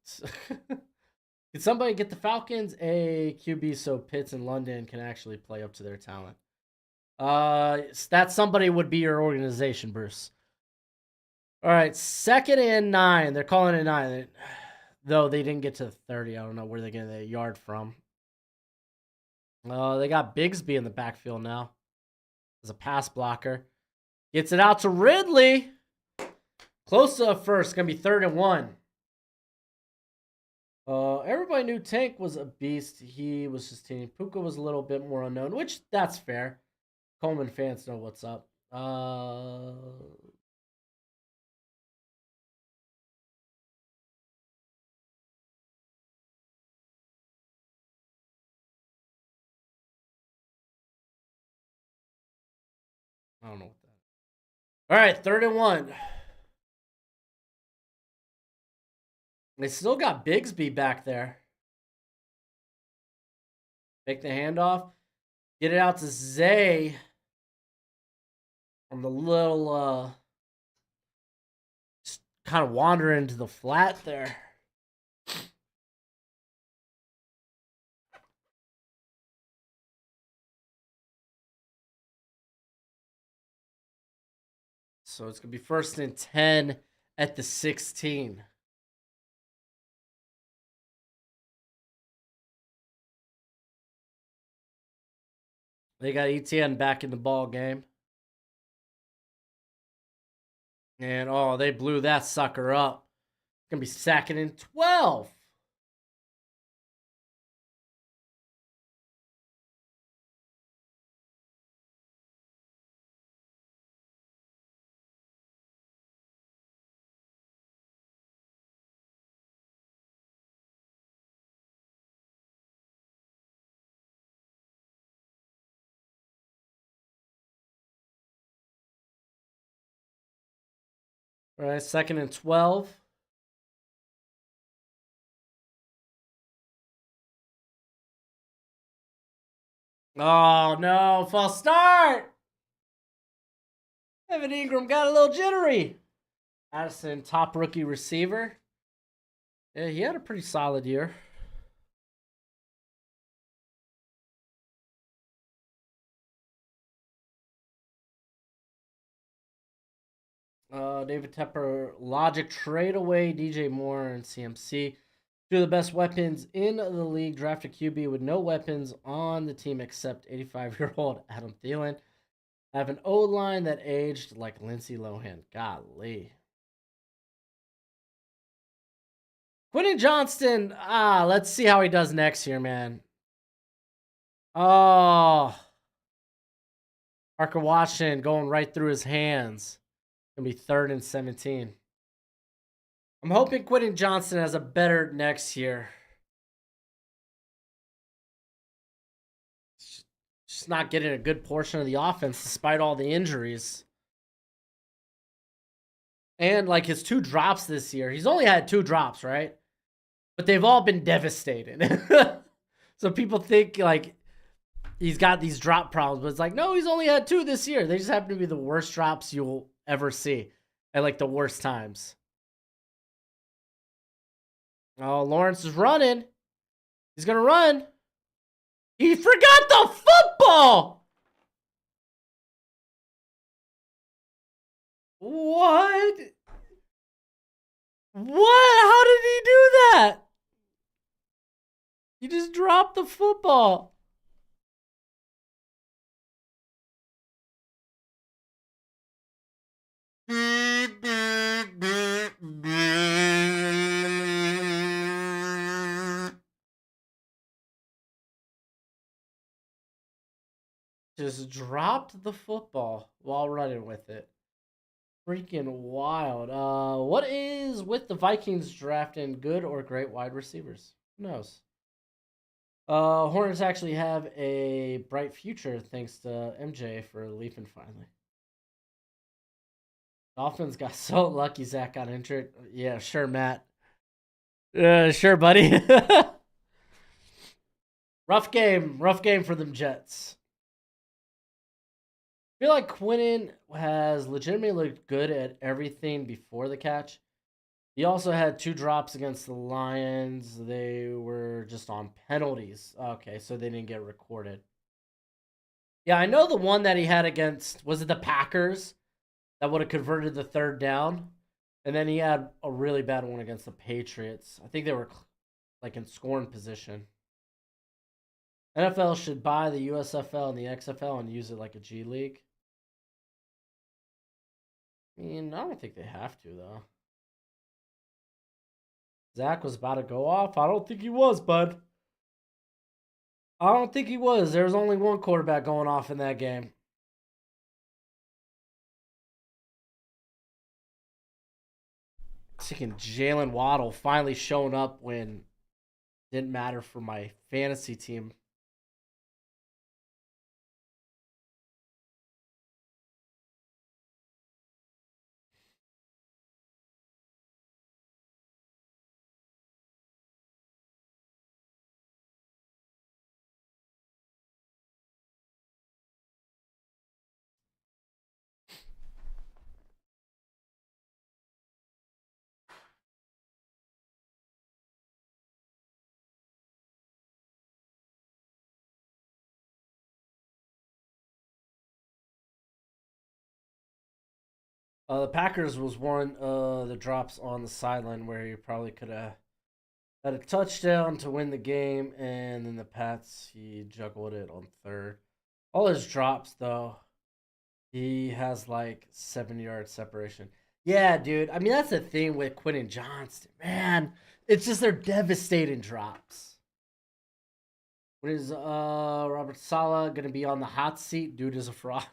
Can somebody get the Falcons a QB so Pitts and London can actually play up to their talent? That somebody would be your organization, Bruce. All right, 2nd and 9. They're calling it 9. Though they didn't get to 30. I don't know where they're getting that yard from. They got Bigsby in the backfield now as a pass blocker. Gets it out to Ridley. Close to first. Going to be 3rd and 1. Everybody knew Tank was a beast. He was just team. Puka was a little bit more unknown, which that's fair. Coleman fans know what's up. I don't know what that. All right, 3rd and 1. They still got Bigsby back there. Make the handoff. Get it out to Zay. On the little, just kind of wandering into the flat there. So it's going to be 1st and 10 at the 16. They got ETN back in the ball game. And, oh, they blew that sucker up. Going to be second and 12. All right, second and 12. Oh, no. False start. Evan Ingram got a little jittery. Addison, top rookie receiver. Yeah, he had a pretty solid year. David Tepper, Logic, trade away DJ Moore and CMC. Two of the best weapons in the league. Drafted QB with no weapons on the team except 85-year-old Adam Thielen. Have an O-line that aged like Lindsay Lohan. Golly. Quentin Johnston, let's see how he does next year, man. Oh. Parker Washington going right through his hands. Gonna be 3rd and 17. I'm hoping Quentin Johnston has a better next year. Just not getting a good portion of the offense despite all the injuries. And like his 2 drops this year. He's only had 2 drops, right? But they've all been devastating. So people think like he's got these drop problems, but it's like, no, he's only had 2 this year. They just happen to be the worst drops you'll ever see at like the worst times. Oh, Lawrence is running. He's going to run. He forgot the football. What? What? How did he do that? He just dropped the football. Just dropped the football while running with it. Freaking wild. What is with the Vikings drafting good or great wide receivers? Who knows? Hornets actually have a bright future thanks to MJ for leaping finally. Dolphins got so lucky Zach got injured. Yeah, sure, Matt. Sure, buddy. Rough game for them Jets. I feel like Quinnen has legitimately looked good at everything before the catch. He also had 2 drops against the Lions. They were just on penalties. Okay, so they didn't get recorded. Yeah, I know the one that he had against, was it the Packers? That would have converted the 3rd down. And then he had a really bad one against the Patriots. I think they were like in scoring position. NFL should buy the USFL and the XFL and use it like a G League. I mean, I don't think they have to, though. Zach was about to go off. I don't think he was, bud. I don't think he was. There's only one quarterback going off in that game. Thinking Jalen Waddle finally showing up when it didn't matter for my fantasy team. The Packers was one of the drops on the sideline where he probably could have had a touchdown to win the game, and then the Pats, he juggled it on third. All his drops, though, he has like 7 yard separation. Yeah, dude. I mean, that's the thing with Quinn and Johnston, man. It's just they're devastating drops. When is Robert Saleh gonna be on the hot seat? Dude is a fraud.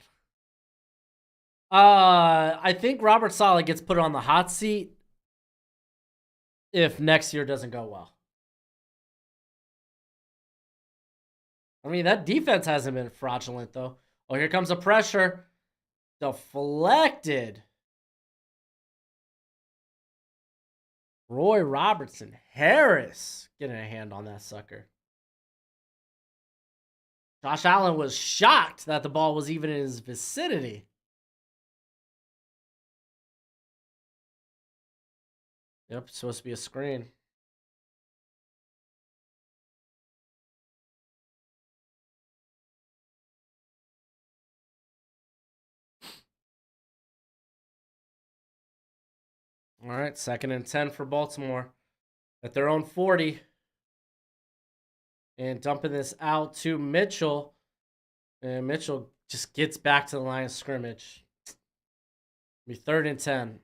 I think Robert Saleh gets put on the hot seat if next year doesn't go well. I mean, that defense hasn't been fraudulent, though. Oh, here comes a pressure. Deflected. Roy Robertson Harris getting a hand on that sucker. Josh Allen was shocked that the ball was even in his vicinity. Yep, it's supposed to be a screen. All right, 2nd and 10 for Baltimore at their own 40. And dumping this out to Mitchell. And Mitchell just gets back to the line of scrimmage. It'll be 3rd and 10.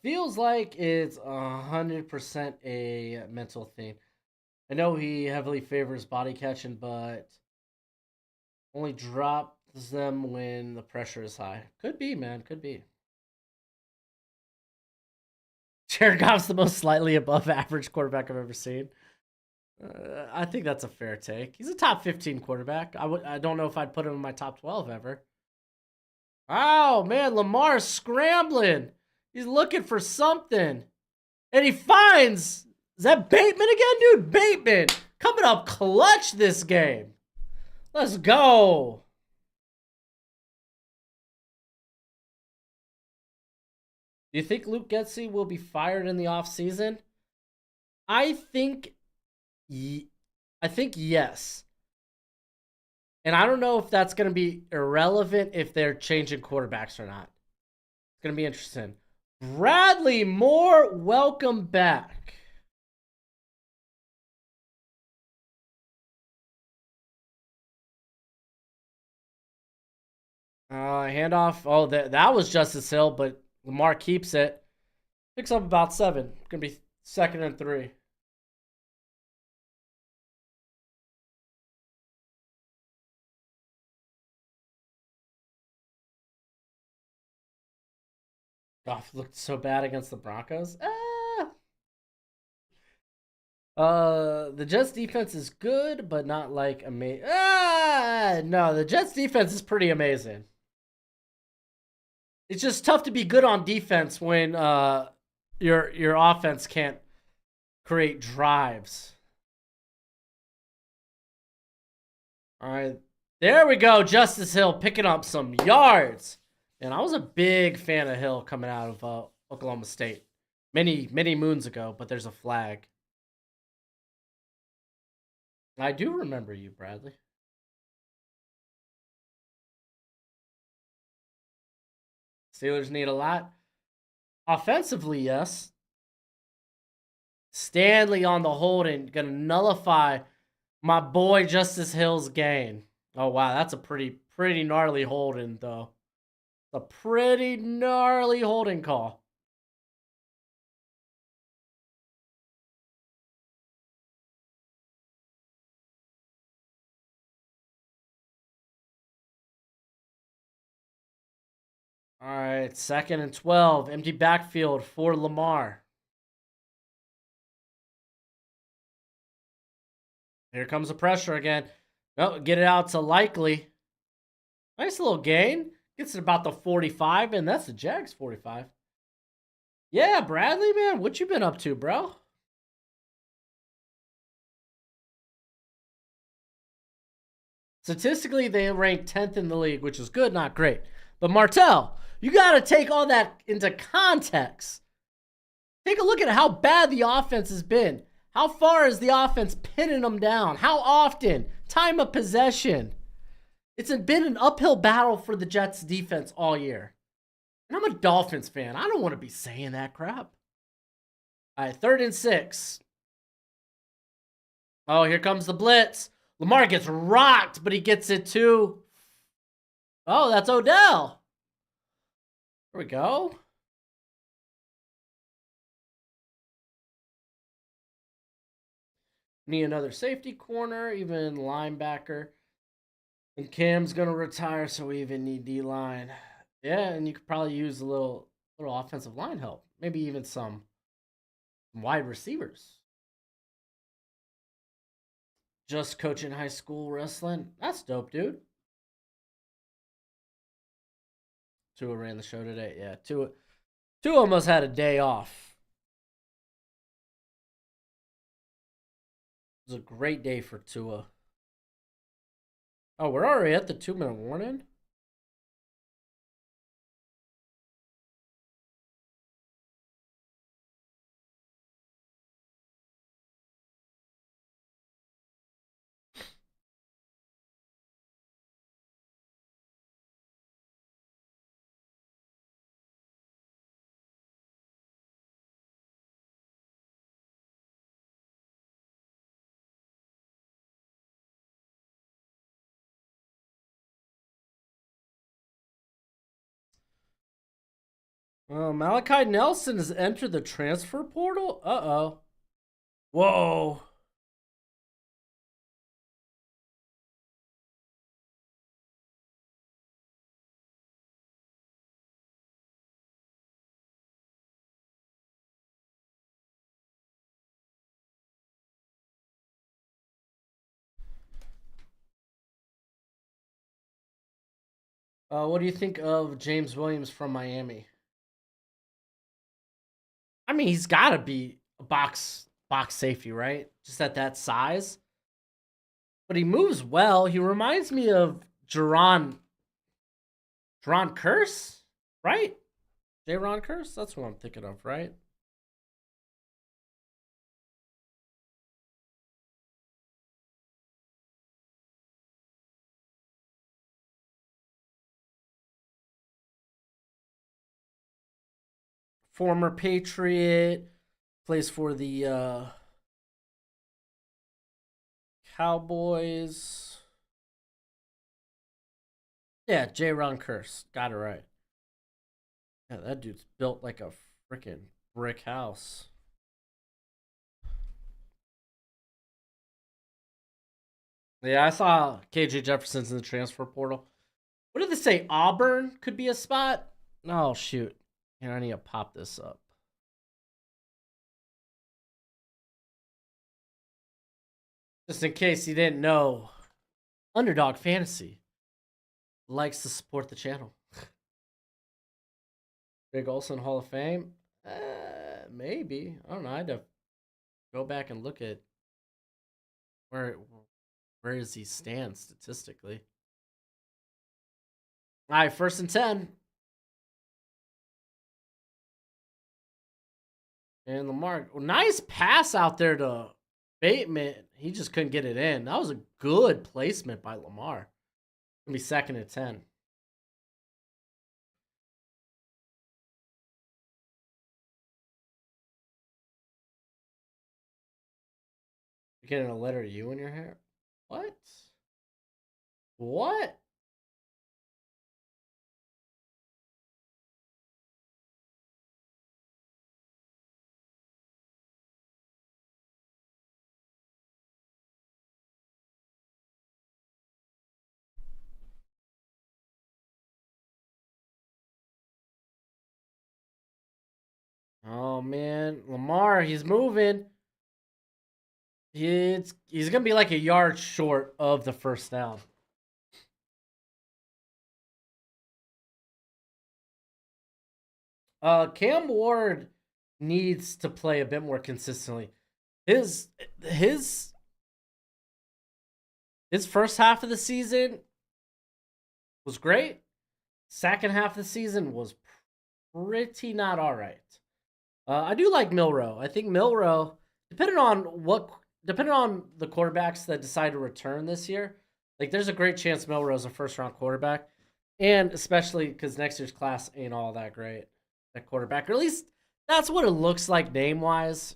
Feels like it's 100% a mental thing. I know he heavily favors body catching, but only drops them when the pressure is high. Could be, man. Could be. Jared Goff's the most slightly above average quarterback I've ever seen. I think that's a fair take. He's a top 15 quarterback. I don't know if I'd put him in my top 12 ever. Oh, man, Lamar's scrambling. He's looking for something. And he finds... Is that Bateman again, dude? Bateman coming up clutch this game. Let's go. Do you think Luke Getsy will be fired in the offseason? I think yes. And I don't know if that's going to be irrelevant if they're changing quarterbacks or not. It's going to be interesting. Bradley Moore, welcome back. Handoff. Oh, that was Justice Hill, but Lamar keeps it. Picks up about 7. Going to be 2nd and 3. Goff looked so bad against the Broncos. The Jets defense is good, but not like amazing. No, the Jets defense is pretty amazing. It's just tough to be good on defense when your offense can't create drives. All right, there we go. Justice Hill picking up some yards. And I was a big fan of Hill coming out of Oklahoma State many moons ago, but there's a flag. I do remember you, Bradley. Steelers need a lot. Offensively, yes. Stanley on the holding, gonna nullify my boy Justice Hill's gain. Oh wow, that's a pretty gnarly holding though. A pretty gnarly holding call. All right, 2nd and 12. Empty backfield for Lamar. Here comes the pressure again. Oh, get it out to Likely. Nice little gain. Gets it about the 45, and that's the Jags 45. Yeah, Bradley, man, what you been up to, bro? Statistically, they rank 10th in the league, which is good, not great. But Martell, you got to take all that into context. Take a look at how bad the offense has been. How far is the offense pinning them down? How often? time of possession. It's been an uphill battle for the Jets defense all year. And I'm a Dolphins fan. I don't want to be saying that crap. All right, 3rd and 6. Oh, here comes the blitz. Lamar gets rocked, but he gets it too. Oh, that's Odell. There we go. Need another safety corner, even linebacker. And Cam's going to retire, so we even need D-line. Yeah, and you could probably use a little offensive line help. Maybe even some wide receivers. Just coaching high school wrestling. That's dope, dude. Tua ran the show today. Yeah, Tua almost had a day off. It was a great day for Tua. Oh, we're already at the 2-minute warning? Malachi Nelson has entered the transfer portal? Uh-oh. Whoa. What do you think of James Williams from Miami? I mean, he's got to be a box safety, right? Just at that size. But he moves well. He reminds me of Jaron Curse, right? Jaron Curse? That's what I'm thinking of, right? Former Patriot, plays for the Cowboys. Yeah, Jaron Curse. Got it right. Yeah, that dude's built like a freaking brick house. Yeah, I saw KJ Jefferson's in the transfer portal. What did they say? Auburn could be a spot? Oh, shoot. Here, I need to pop this up. Just in case you didn't know, Underdog Fantasy likes to support the channel. Big Olsen Hall of Fame? Maybe. I don't know. I had to go back and look at where does he stand statistically. All right, 1st and 10. And Lamar, nice pass out there to Bateman. He just couldn't get it in. That was a good placement by Lamar. Gonna be 2nd and 10. You're getting a letter U in your hair? What? What? Oh man, Lamar, he's moving. He's gonna be like a yard short of the 1st down. Cam Ward needs to play a bit more consistently. His first half of the season was great. Second half of the season was pretty not all right. I do like Milrow. I think Milrow, depending on what depending on the quarterbacks that decide to return this year, like there's a great chance Milroe's a first round quarterback, and especially because next year's class ain't all that great at quarterback, or at least that's what it looks like name wise.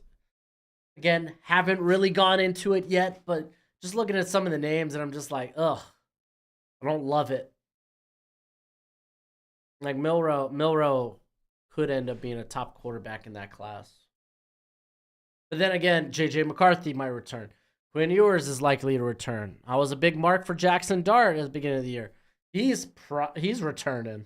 Again, haven't really gone into it yet, but just looking at some of the names, and I'm just like, ugh, I don't love it. Like Milroe could end up being a top quarterback in that class. But then again, JJ McCarthy might return. Quinn Ewers is likely to return. I was a big mark for Jackson Dart at the beginning of the year. He's returning.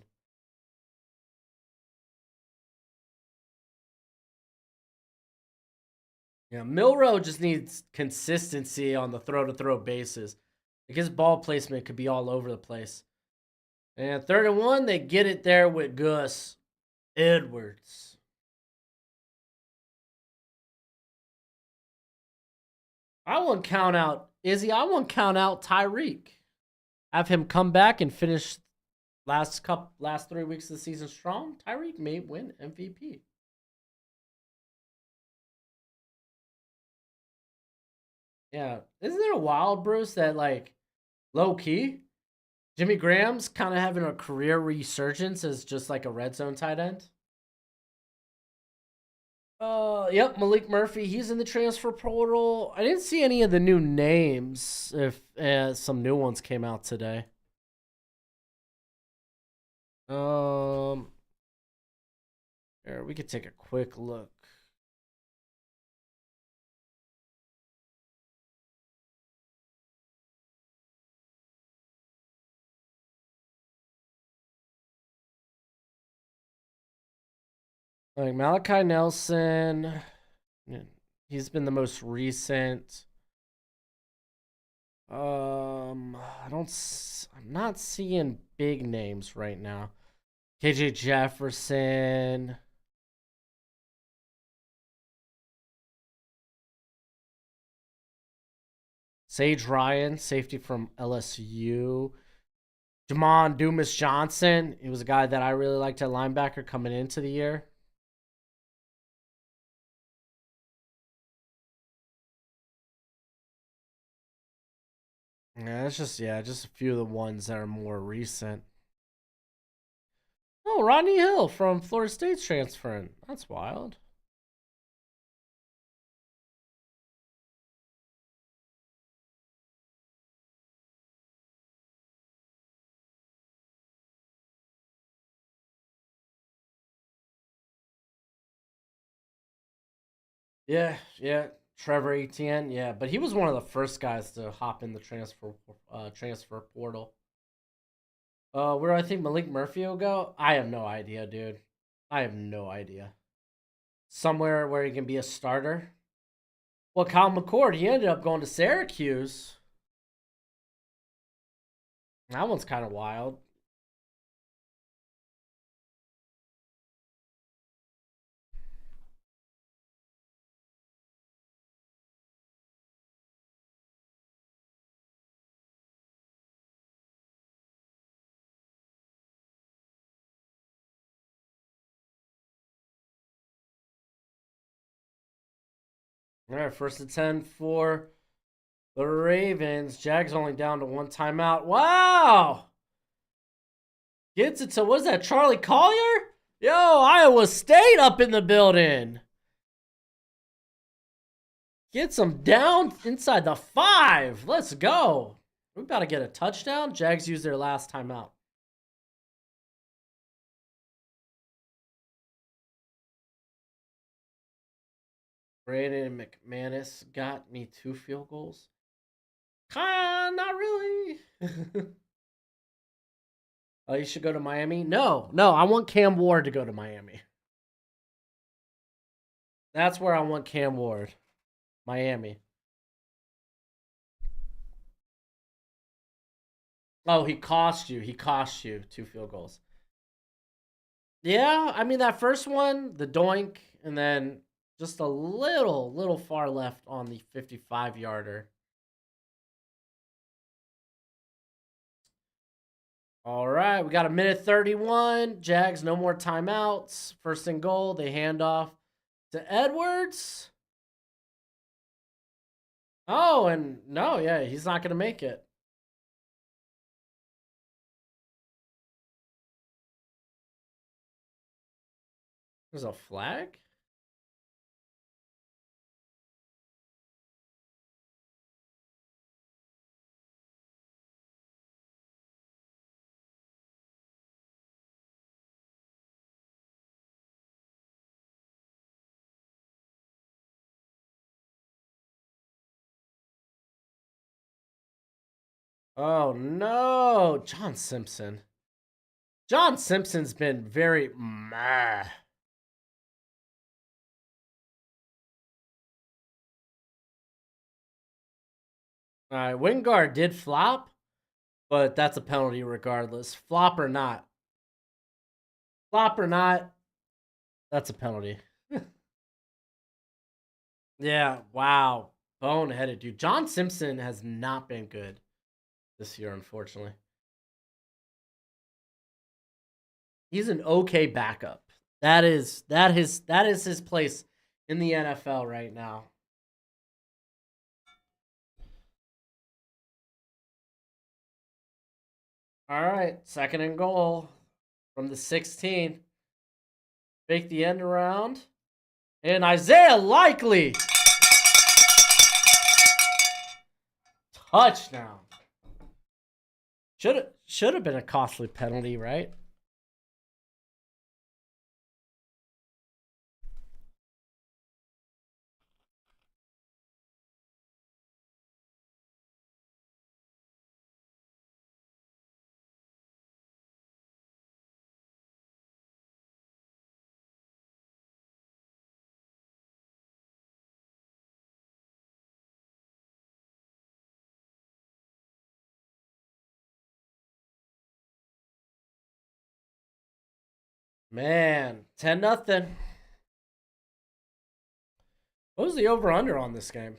Yeah, Milroe just needs consistency on the throw-to-throw bases. Like his ball placement could be all over the place. And 3rd and 1, they get it there with Gus Edwards. I won't count out Izzy. I won't count out Tyreek. Have him come back and finish last 3 weeks of the season strong. Tyreek may win MVP. Yeah, isn't it wild, Bruce? That like low key, Jimmy Graham's kind of having a career resurgence as just like a red zone tight end. Yep, Malik Murphy. He's in the transfer portal. I didn't see any of the new names. If some new ones came out today. Here we could take a quick look. Like Malachi Nelson, he's been the most recent. I'm not seeing big names right now. KJ Jefferson. Sage Ryan, safety from LSU. Jamon Dumas Johnson. He was a guy that I really liked at linebacker coming into the year. Yeah, it's just a few of the ones that are more recent. Oh, Rodney Hill from Florida State's transferring. That's wild. Yeah. Trevor Etienne, yeah, but he was one of the first guys to hop in the transfer portal. Where I think Malik Murphy will go, I have no idea, dude. I have no idea. Somewhere where he can be a starter. Well, Kyle McCord, he ended up going to Syracuse. That one's kind of wild. All right, 1st and 10 for the Ravens. Jags only down to 1 timeout. Wow! Gets it to, what is that, Charlie Collier? Yo, Iowa State up in the building. Gets them down inside the 5. Let's go. We about to get a touchdown. Jags use their last timeout. Brandon McManus got me 2 field goals. Not really. Oh, you should go to Miami? No, I want Cam Ward to go to Miami. That's where I want Cam Ward. Miami. Oh, he cost you. 2 field goals. Yeah, I mean that first one, the doink, and then just a little far left on the 55-yarder. All right, we got 1:31. Jags, no more timeouts. 1st and goal. They hand off to Edwards. Oh, and no, yeah, he's not gonna make it. There's a flag? Oh no, John Simpson. John Simpson's been very meh. All right, Wingard did flop, but that's a penalty regardless. Flop or not, that's a penalty. Yeah, wow. Boneheaded, dude. John Simpson has not been good this year, unfortunately. He's an okay backup. That is his place in the NFL right now. All right, second and goal from the 16. Fake the end around. And Isaiah Likely. Touchdown. Should have been a costly penalty, right? Man, 10-0. What was the over under on this game?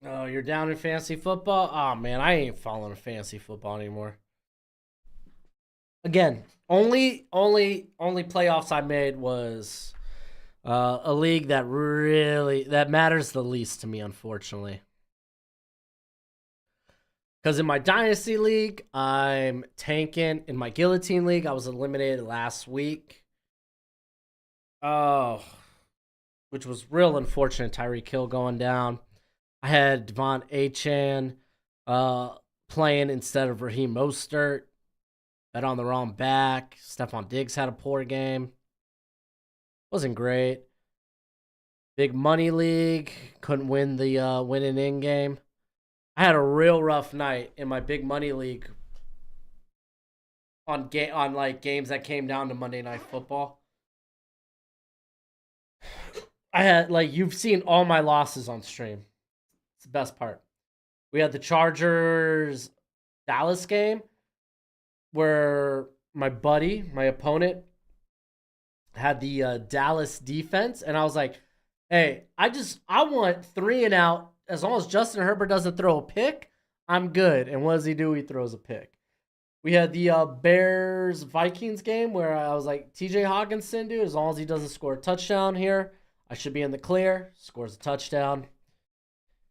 Oh, you're down in fantasy football? Oh man, I ain't following fantasy football anymore. Again, only playoffs I made was a league that matters the least to me, unfortunately. Because in my dynasty league, I'm tanking. In my guillotine league, I was eliminated last week. Oh, which was real unfortunate. Tyreek Hill going down. I had Devon Achan playing instead of Raheem Mostert. Bet on the wrong back. Stephon Diggs had a poor game. Wasn't great. Big money league. Couldn't win the winning in game. I had a real rough night in my big money league on like games that came down to Monday Night Football. I had like you've seen all my losses on stream. It's the best part. We had the Chargers Dallas game where my buddy, my opponent, had the Dallas defense, and I was like, "Hey, I want 3 and out. As long as Justin Herbert doesn't throw a pick, I'm good." And what does he do? He throws a pick. We had the Bears Vikings game where I was like, TJ Hawkinson, dude, as long as he doesn't score a touchdown here, I should be in the clear. Scores a touchdown.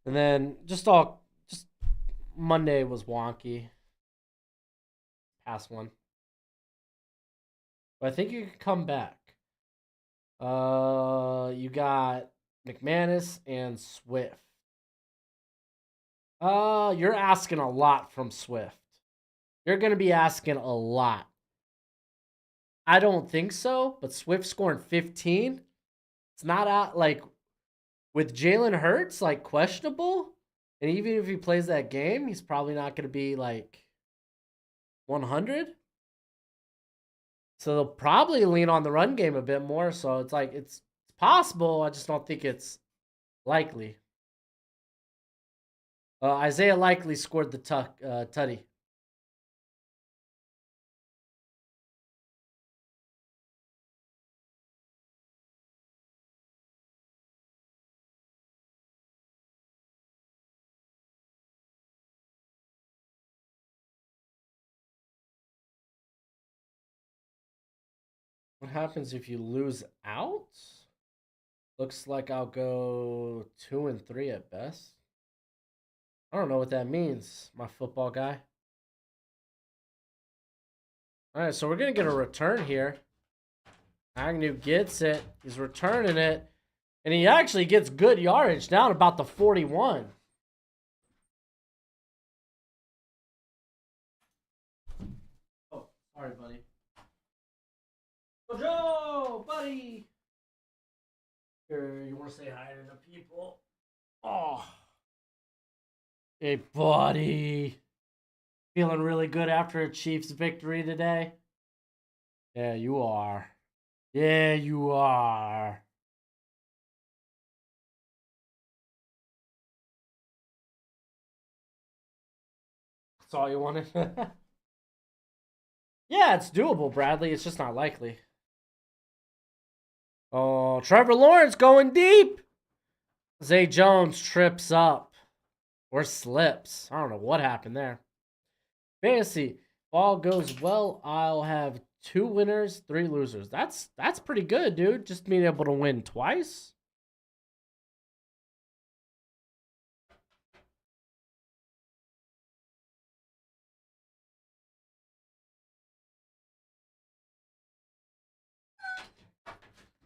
And then just Monday was wonky. Past one. But I think you can come back. You got McManus and Swift. You're asking a lot from Swift. You're going to be asking a lot. I don't think so, but Swift scoring 15. It's not out like with Jalen Hurts like questionable, and even if he plays that game, he's probably not going to be like 100. So they'll probably lean on the run game a bit more. So it's like it's possible. I just don't think it's likely. Isaiah Likely scored the tutty. What happens if you lose out? Looks like I'll go 2-3 at best. I don't know what that means, my football guy. All right, so we're going to get a return here. Agnew gets it. He's returning it. And he actually gets good yardage down about the 41. Oh, sorry, buddy. Oh, Joe, buddy. Here, you want to say hi to the people? Oh. Hey, buddy. Feeling really good after a Chiefs victory today? Yeah, you are. Yeah, you are. That's all you wanted? Yeah, it's doable, Bradley. It's just not likely. Oh, Trevor Lawrence going deep. Zay Jones trips up or slips. I don't know what happened there. Fantasy. All goes well. I'll have 2 winners, 3 losers. That's pretty good, dude. Just being able to win twice.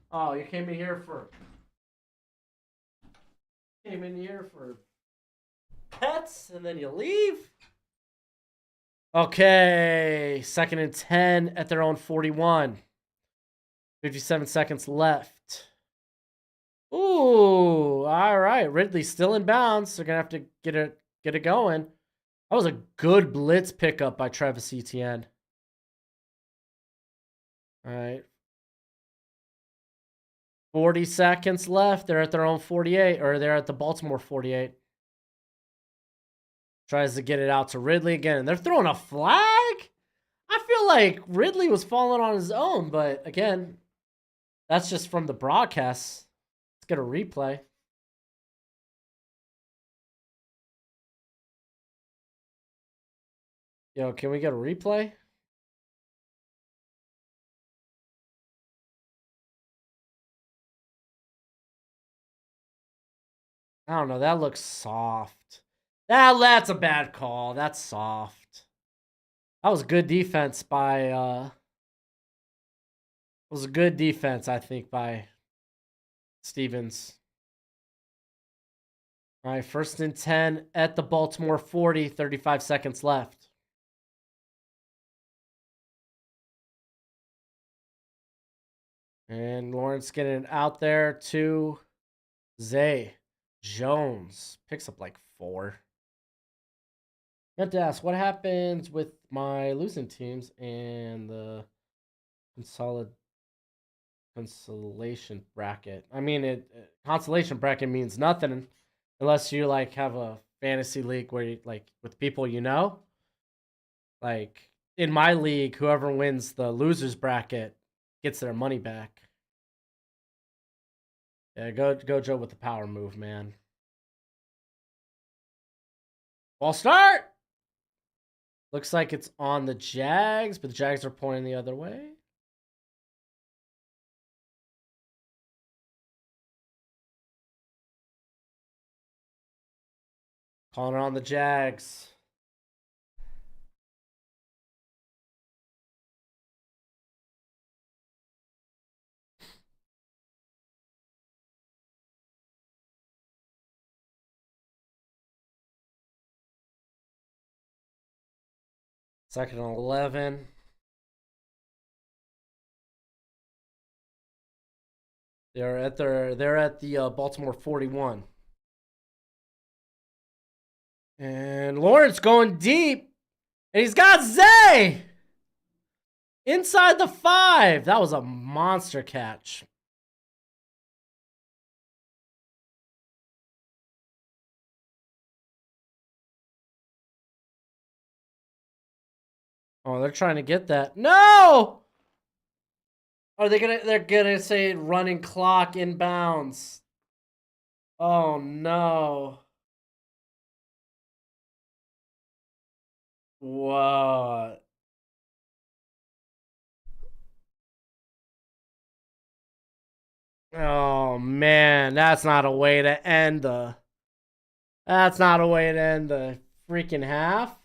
Oh, you came in here for pets and then you leave? Okay, 2nd and 10 at their own 41. 57 seconds left. Ooh, all right. Ridley's still in bounds. They're gonna have to get it going. That was a good blitz pickup by Travis Etienne. All right. 40 seconds left. They're at their own 48, or they're at the Baltimore 48. Tries to get it out to Ridley again. And they're throwing a flag? I feel like Ridley was falling on his own, but again, that's just from the broadcast. Let's get a replay. Yo, can we get a replay? I don't know. That looks soft. That's a bad call. That's soft. That was good defense by it was a good defense, I think, by Stevens. All right, 1st and 10 at the Baltimore 40, 35 seconds left. And Lawrence getting it out there to Zay Jones. Picks up like 4. I meant to ask, what happens with my losing teams and the consolation bracket? I mean, consolation bracket means nothing unless you like have a fantasy league where you like with people you know. Like in my league, whoever wins the losers bracket gets their money back. Yeah, go Joe with the power move, man. Ball start. Looks like it's on the Jags, but the Jags are pointing the other way. Calling it on the Jags. Second and 11. They're at the Baltimore 41. And Lawrence going deep. And he's got Zay inside the 5. That was a monster catch. Oh, they're trying to get that. No! Are they gonna? They're gonna say running clock inbounds. Oh no! What? Oh man, that's not a way to end the. That's not a way to end the freaking half.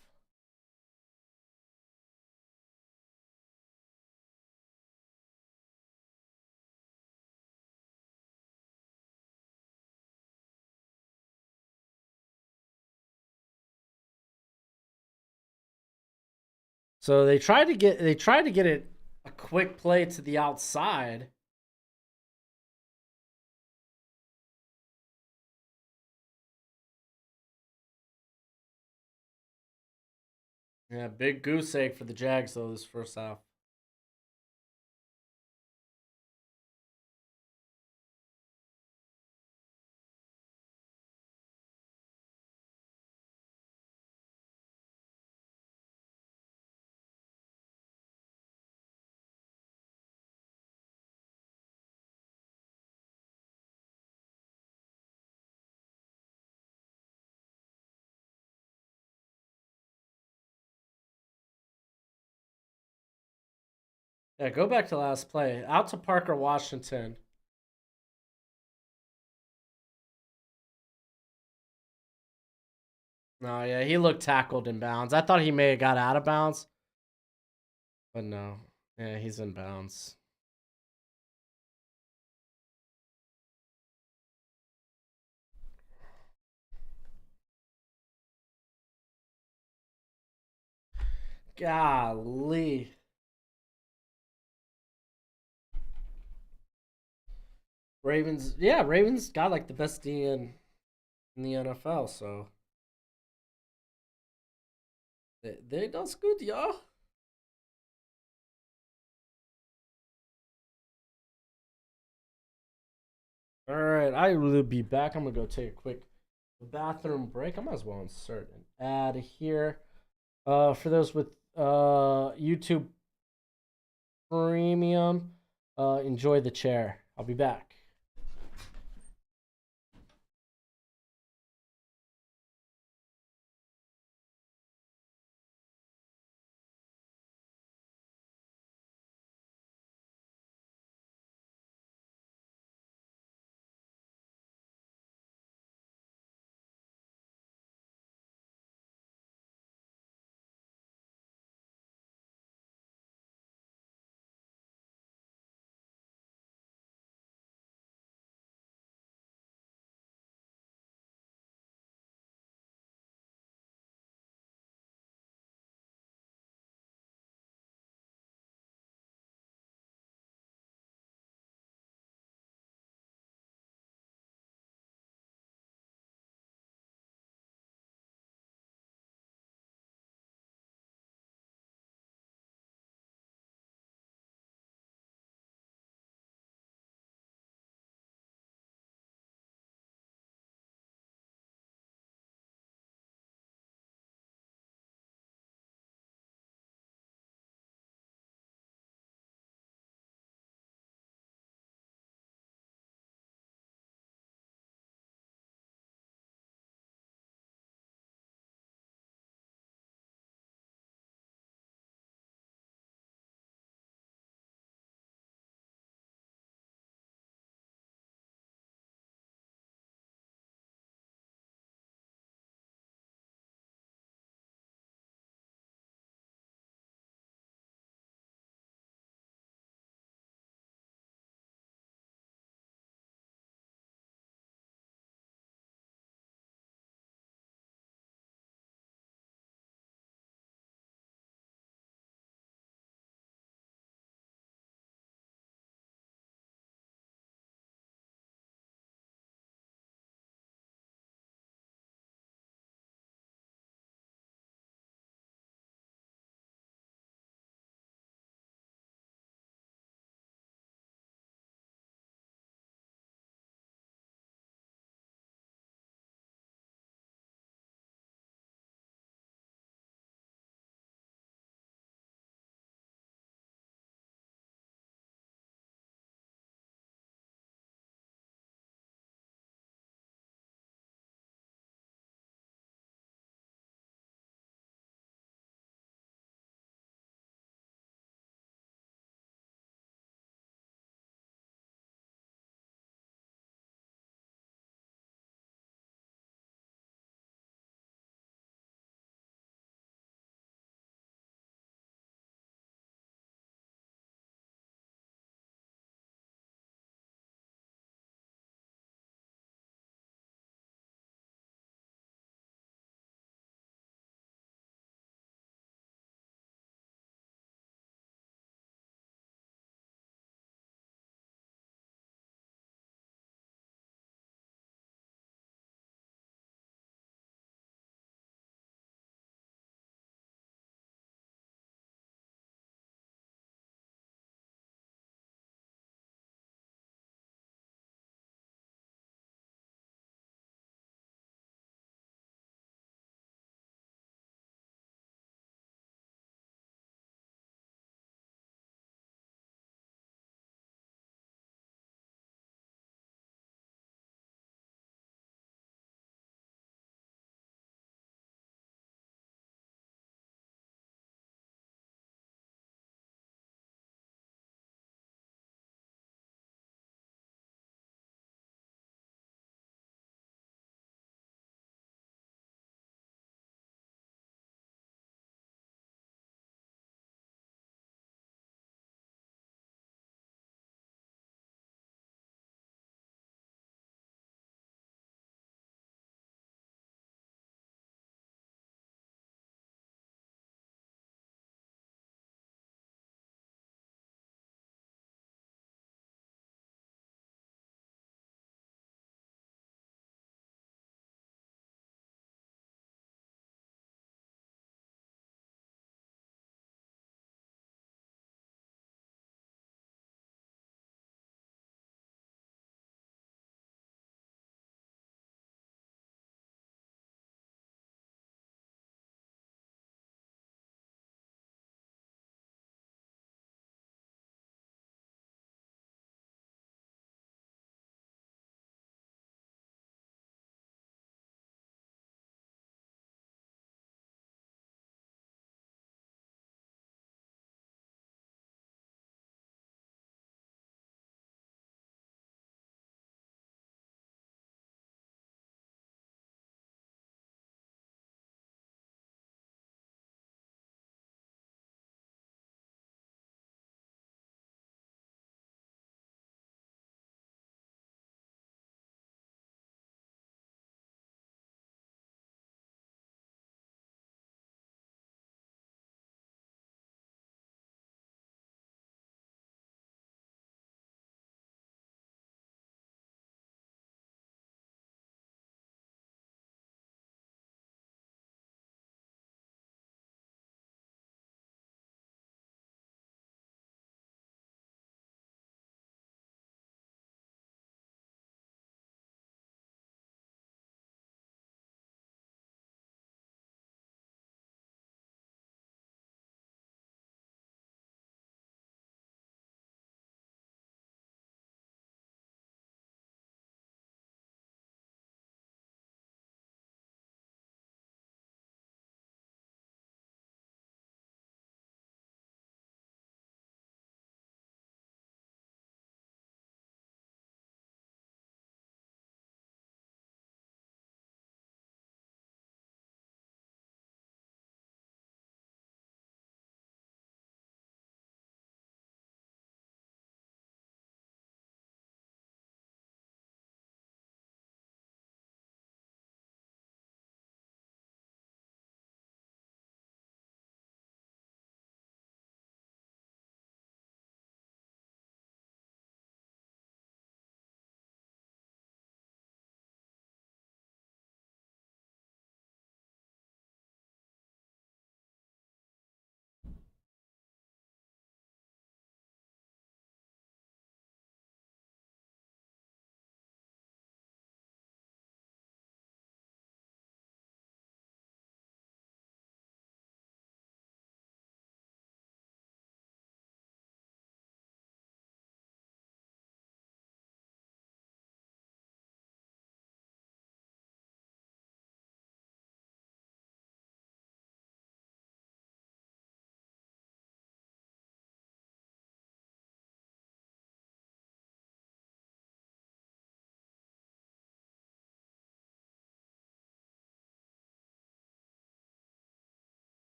So they tried to get it a quick play to the outside. Yeah, big goose egg for the Jags though this first half. Yeah, go back to last play. Out to Parker Washington. No, yeah, he looked tackled in bounds. I thought he may have got out of bounds, but no. Yeah, he's in bounds. Golly. Ravens, yeah, Ravens got like the best D in the NFL, so they does good, y'all. All right, I will be back. I'm gonna go take a quick bathroom break. I might as well insert an ad here. For those with YouTube Premium, enjoy the chair. I'll be back.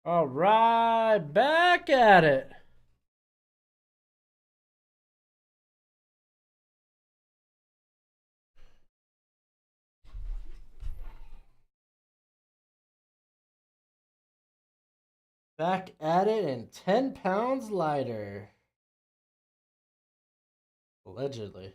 All right, back at it. Back at it and 10 pounds lighter. Allegedly.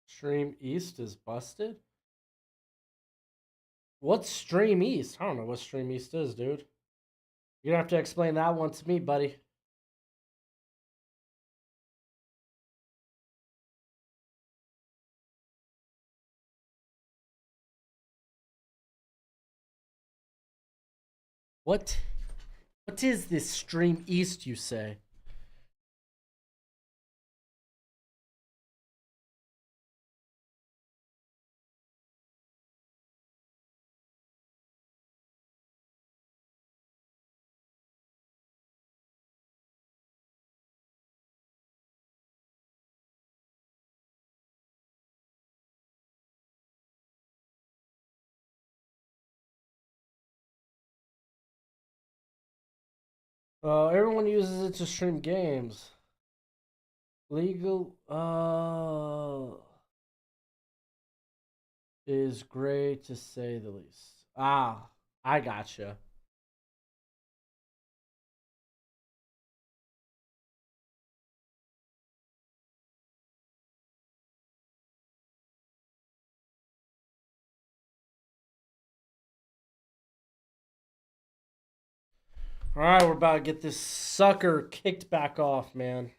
Stream East is busted? What's Stream East? I don't know what Stream East is, dude. You're gonna have to explain that one to me, buddy. What is this Stream East, you say? Everyone uses it to stream games. Legal is great to say the least. Ah, I gotcha. All right, we're about to get this sucker kicked back off, man.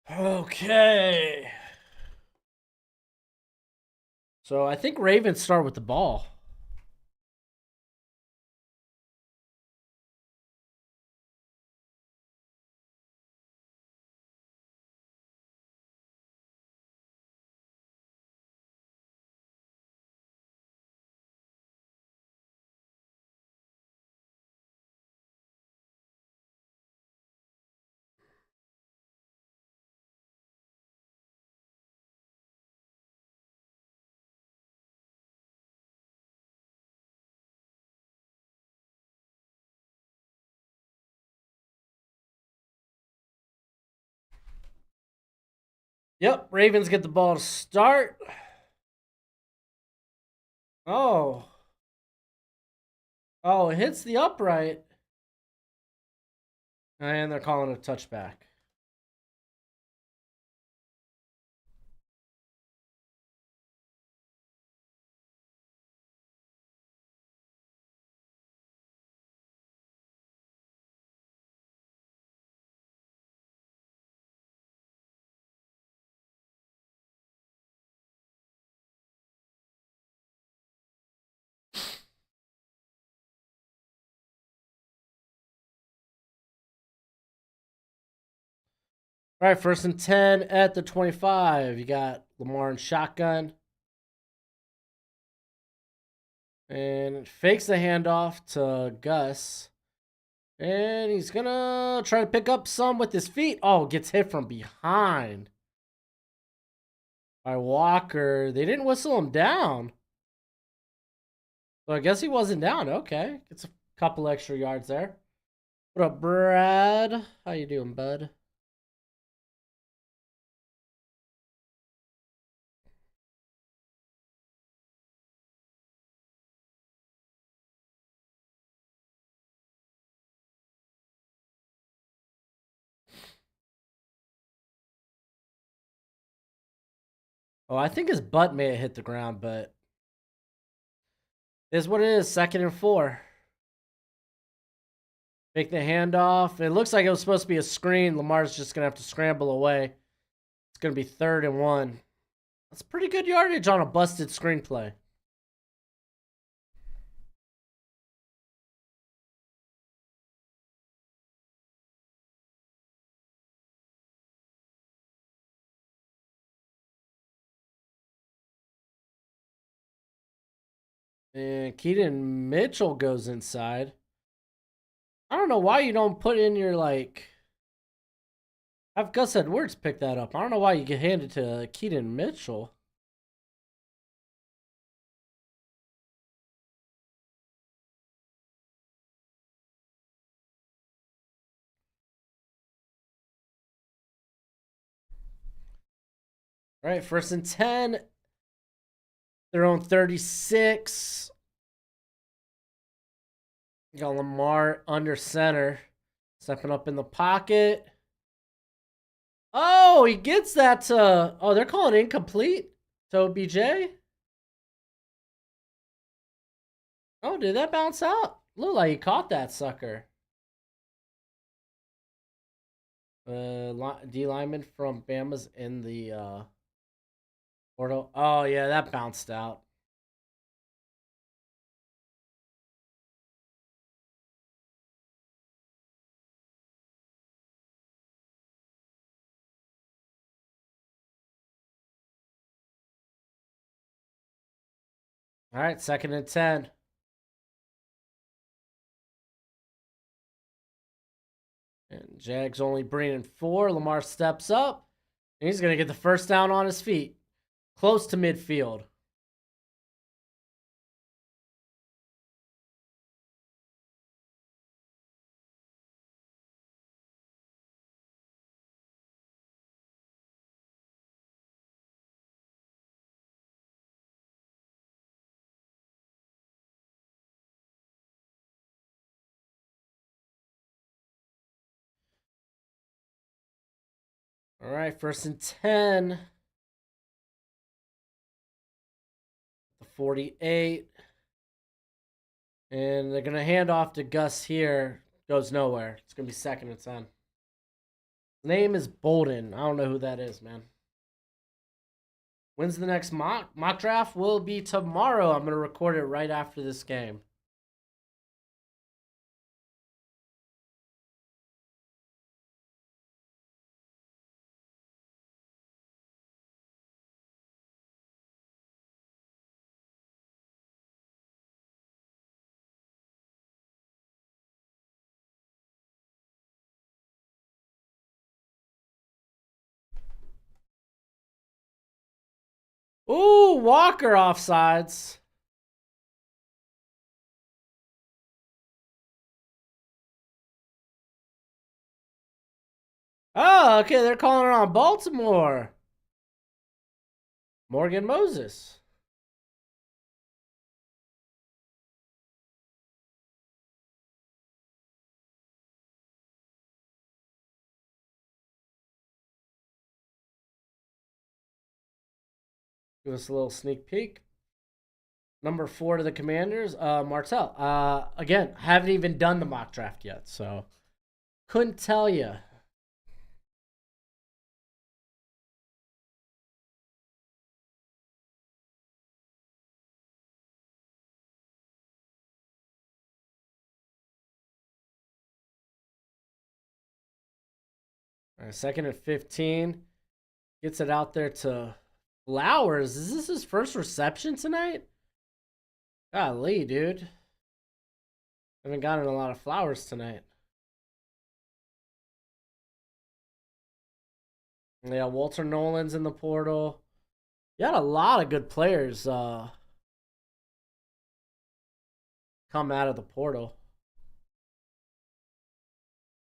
Okay. So I think Ravens start with the ball. Yep, Ravens get the ball to start. Oh. Oh, it hits the upright. And they're calling a touchback. All right, 1st and 10 at the 25. You got Lamar in shotgun. And fakes the handoff to Gus. And he's going to try to pick up some with his feet. Oh, gets hit from behind by Walker. They didn't whistle him down. So I guess he wasn't down. Okay. Gets a couple extra yards there. What up, Brad? How you doing, bud? Oh, I think his butt may have hit the ground, but it's what it is. 2nd and 4. Take the handoff. It looks like it was supposed to be a screen. Lamar's just going to have to scramble away. It's going to be 3rd and 1. That's pretty good yardage on a busted screenplay. And Keaton Mitchell goes inside. I don't know why you don't put in your, like... Have Gus Edwards pick that up. I don't know why you get handed to Keaton Mitchell. All right, 1st and 10. Their own 36. You got Lamar under center. Stepping up in the pocket. Oh, he gets that to... Oh, they're calling incomplete to OBJ? Oh, did that bounce out? Looked like he caught that sucker. D lineman from Bama's in the portal. Oh, yeah, that bounced out. All right, 2nd and 10. And Jags only bringing 4. Lamar steps up. And he's going to get the 1st down on his feet. Close to midfield. All right, 1st and 10. The 48. And they're going to hand off to Gus here. Goes nowhere. It's going to be 2nd and 10. His name is Bolden. I don't know who that is, man. When's the next mock? Mock draft will be tomorrow. I'm going to record it right after this game. Ooh, Walker offsides. Oh, okay, they're calling it on Baltimore. Morgan Moses. Give us a little sneak peek. Number 4 to the Commanders, Martell. Again, haven't even done the mock draft yet, so couldn't tell you. All right, 2nd and 15. Gets it out there to Flowers. Is this his first reception tonight? Golly, dude. Haven't gotten a lot of Flowers tonight. Yeah, Walter Nolan's in the portal. You had a lot of good players come out of the portal.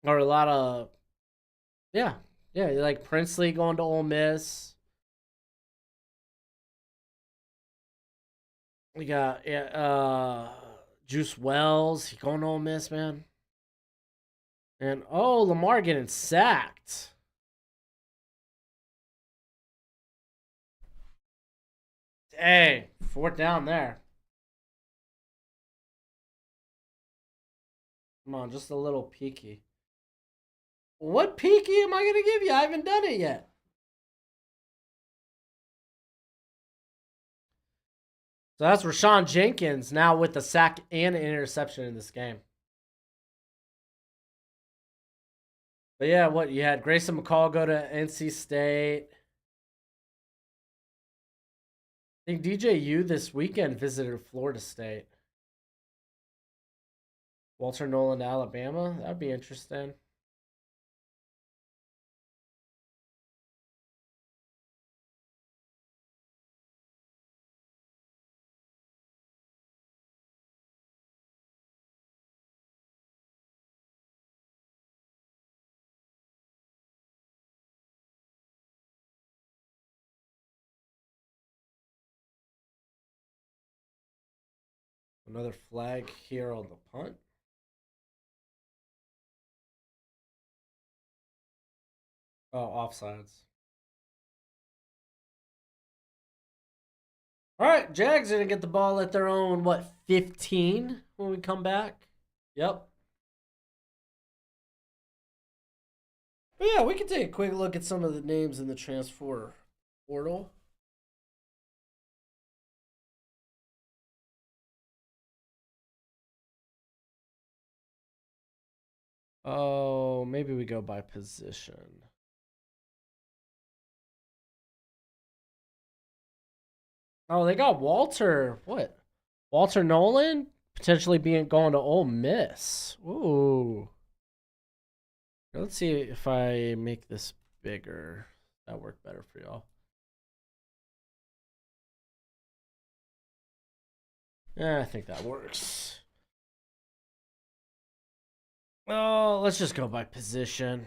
Or a lot of... Yeah, like Princely going to Ole Miss. We got Juice Wells. He going to Ole Miss, man. And oh, Lamar getting sacked. Hey, 4th down there. Come on, just a little peeky. What peeky am I gonna give you? I haven't done it yet. So that's Rashawn Jenkins now with a sack and an interception in this game. But yeah, what you had Grayson McCall go to NC State. I think DJU this weekend visited Florida State. Walter Nolan, Alabama. That'd be interesting. Another flag here on the punt. Oh, offsides. All right, Jags are gonna get the ball at their own 15 when we come back. Yep. But yeah, we can take a quick look at some of the names in the transfer portal. Oh, maybe we go by position. Oh, they got Walter. What? Walter Nolan potentially going to Ole Miss. Ooh. Let's see if I make this bigger. That work better for y'all. Yeah, I think that works. Oh, let's just go by position.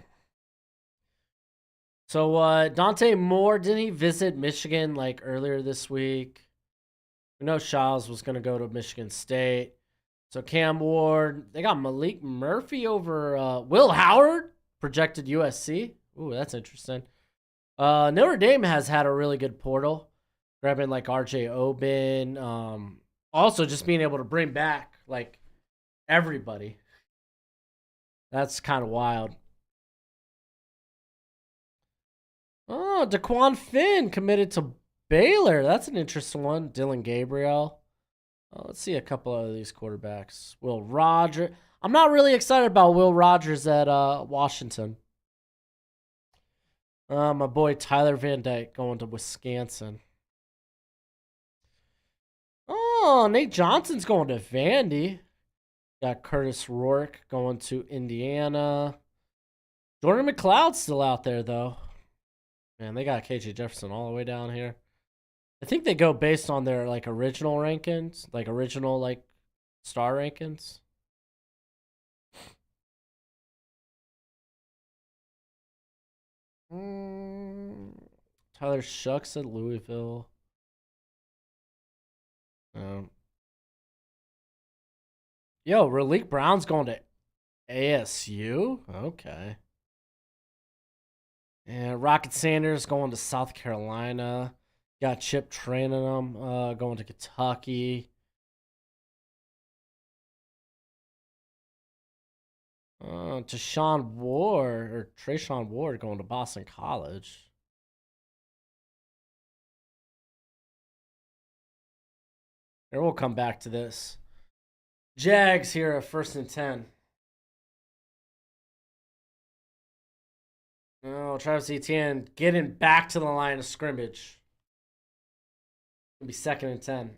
So Dante Moore, didn't he visit Michigan like earlier this week? We know Shiles was gonna go to Michigan State. So Cam Ward, they got Malik Murphy over Will Howard, projected USC. Ooh, that's interesting. Notre Dame has had a really good portal, grabbing like RJ Oben. Also just being able to bring back like everybody. That's kind of wild. Oh, DeQuan Finn committed to Baylor. That's an interesting one. Dylan Gabriel. Let's see a couple of these quarterbacks. Will Rogers. I'm not really excited about Will Rogers at Washington. My boy Tyler Van Dyke going to Wisconsin. Oh, Nate Johnson's going to Vandy. Got Curtis Rourke going to Indiana. Jordan McLeod's still out there, though. Man, they got KJ Jefferson all the way down here. I think they go based on their like original rankings, like original like star rankings. Tyler Shucks at Louisville. Yo, Raleek Brown's going to ASU? Okay. And Rocket Sanders going to South Carolina. Got Chip training them, going to Kentucky. Treshawn Ward going to Boston College. Here, we'll come back to this. Jags here at 1st and 10. Oh, Travis Etienne getting back to the line of scrimmage. It'll be 2nd and 10.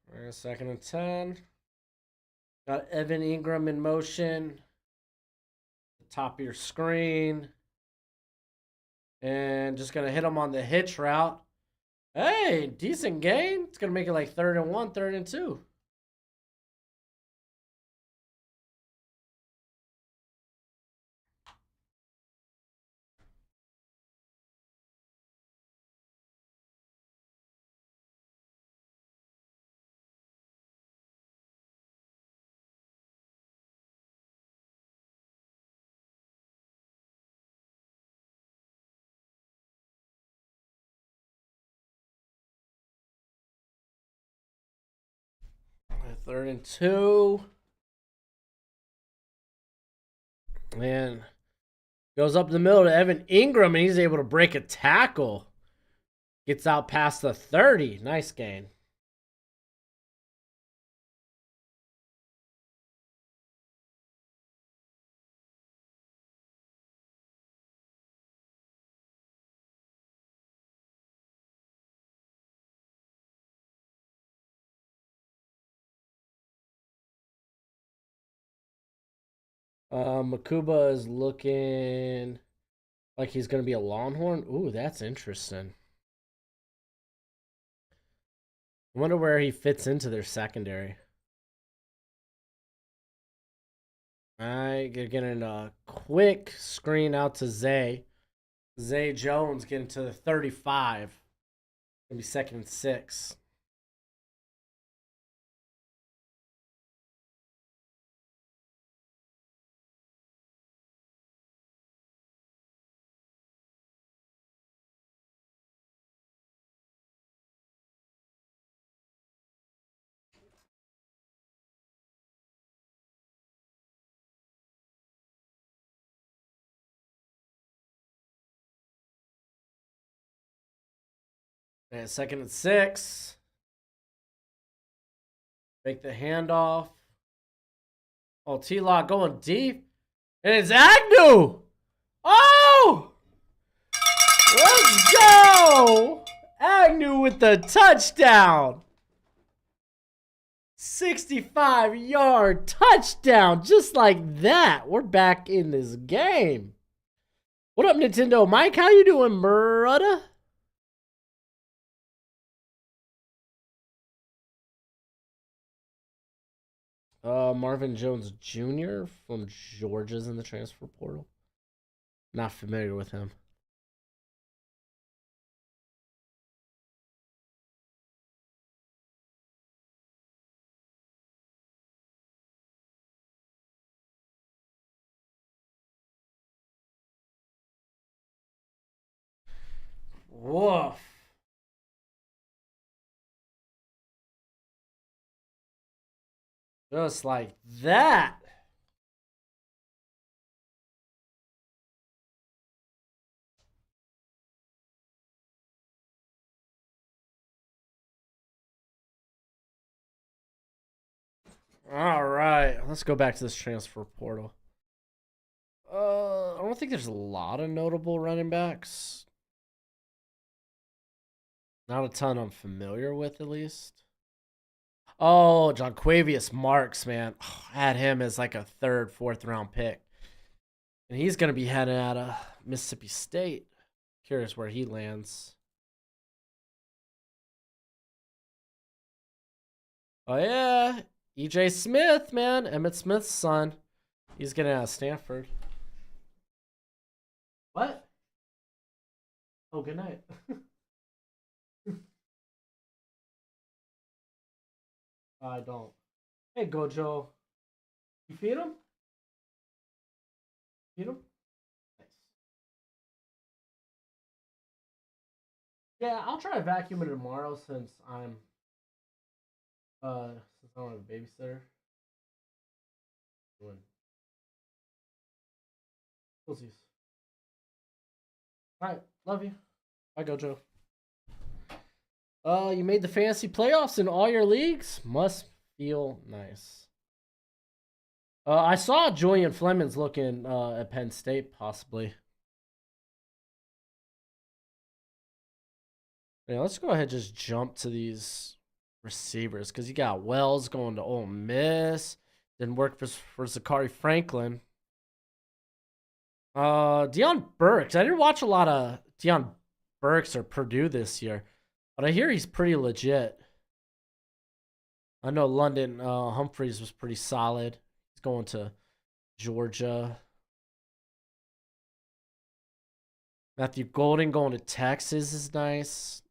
We're 2nd and 10. Got Evan Ingram in motion. The top of your screen. And just going to hit him on the hitch route. Hey, decent gain. It's going to make it like 3rd and 1, 3rd and 2. 3rd and 2. And goes up the middle to Evan Ingram, and he's able to break a tackle. Gets out past the 30. Nice gain. Makuba is looking like he's going to be a Longhorn. Ooh, that's interesting. I wonder where he fits into their secondary. All right, getting a quick screen out to Zay. Zay Jones getting to the 35. Gonna be 2nd and 6. And 2nd and 6. Make the handoff. Oh, T-Lock going deep. And it's Agnew! Oh! Let's go! Agnew with the touchdown. 65-yard touchdown. Just like that. We're back in this game. What up, Nintendo? Mike, how you doing, brother? Marvin Jones Jr. from Georgia's in the transfer portal. Not familiar with him. Woof. Just like that. All right, let's go back to this transfer portal. I don't think there's a lot of notable running backs. Not a ton I'm familiar with, at least. Oh, Jonquavius Marks, man. Oh, I had him as like a 3rd, 4th round pick. And he's going to be heading out of Mississippi State. Curious where he lands. Oh, yeah. E.J. Smith, man. Emmitt Smith's son. He's getting out of Stanford. What? Oh, good night. I don't. Hey, Gojo. You feed him? Feed him? Nice. Yeah, I'll try vacuuming tomorrow since I don't have a babysitter. Pussies. Alright, love you. Bye, Gojo. You made the fantasy playoffs in all your leagues? Must feel nice. I saw Julian Fleming's looking at Penn State, possibly. Yeah, let's go ahead and just jump to these receivers, because you got Wells going to Ole Miss. Didn't work for Zachary Franklin. Deion Burks. I didn't watch a lot of Deion Burks or Purdue this year, but I hear he's pretty legit. I know London Humphreys was pretty solid. He's going to Georgia. Matthew Golden going to Texas is nice.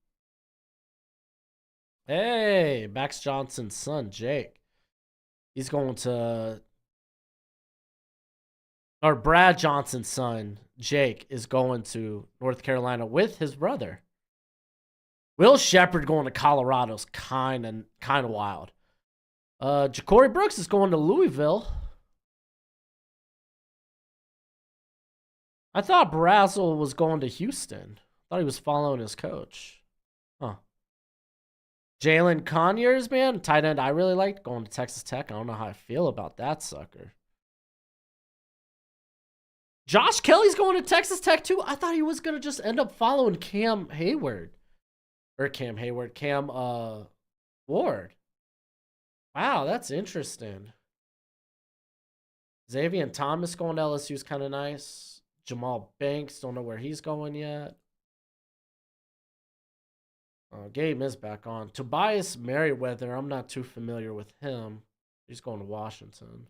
Hey, Max Johnson's son, Jake. He's going to... Or Brad Johnson's son, Jake, is going to North Carolina with his brother. Will Shepard going to Colorado is kind of wild. Ja'Cory Brooks is going to Louisville. I thought Brazzell was going to Houston. I thought he was following his coach. Huh. Jalen Conyers, man, tight end I really liked, going to Texas Tech. I don't know how I feel about that sucker. Josh Kelly's going to Texas Tech too. I thought he was going to just end up following Cam Ward. Wow, that's interesting. Xavier Thomas going to LSU is kind of nice. Jamal Banks, don't know where he's going yet. Gabe is back on. Tobias Merriweather, I'm not too familiar with him. He's going to Washington.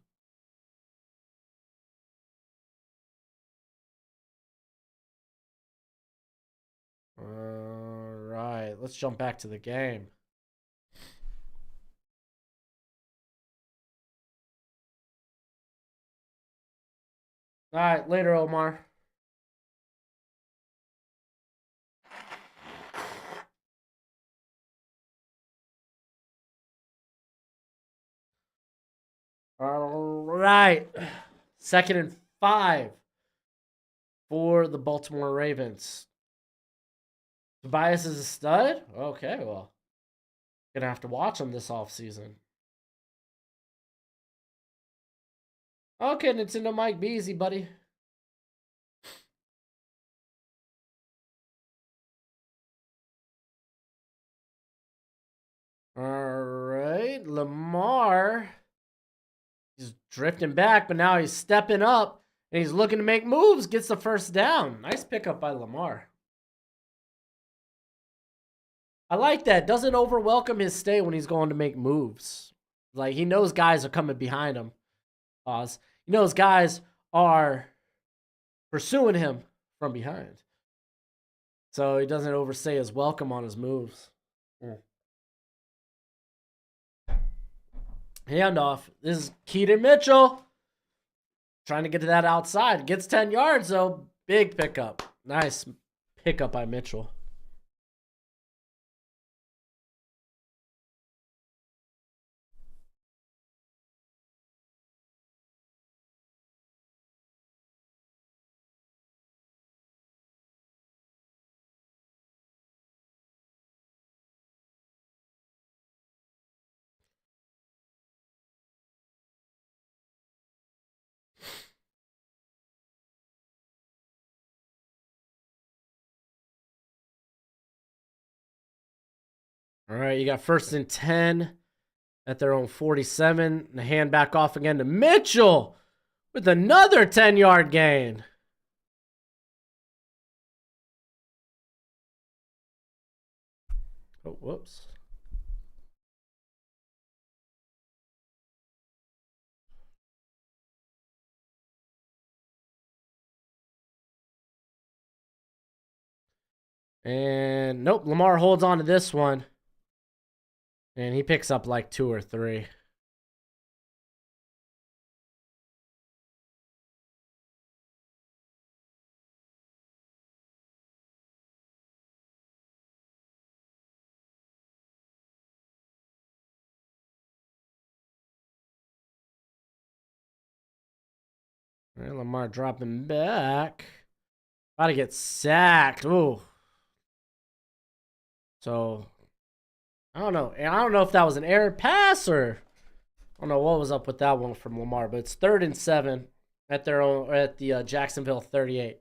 All right, let's jump back to the game. All right, later, Omar. All right. 2nd and 5 for the Baltimore Ravens. Tobias is a stud? Okay, well, gonna have to watch him this offseason. Okay, Nintendo Mike, be easy, buddy. All right, Lamar. He's drifting back, but now he's stepping up and he's looking to make moves. Gets the first down. Nice pickup by Lamar. I like that. Doesn't overwhelm his stay when he's going to make moves. Like, he knows guys are coming behind him. Pause. He knows guys are pursuing him from behind. So he doesn't overstay his welcome on his moves. Handoff. This is Keaton Mitchell. Trying to get to that outside. Gets 10 yards, though. Big pickup. Nice pickup by Mitchell. All right, you got 1st and 10 at their own 47. And the hand back off again to Mitchell with another 10-yard gain. Oh, whoops. And nope, Lamar holds on to this one. And he picks up like 2 or 3. All right, Lamar dropping back. About to get sacked. Ooh. So, I don't know. I don't know if that was an errant pass or I don't know what was up with that one from Lamar, but it's 3rd and 7 at their own at the Jacksonville 38.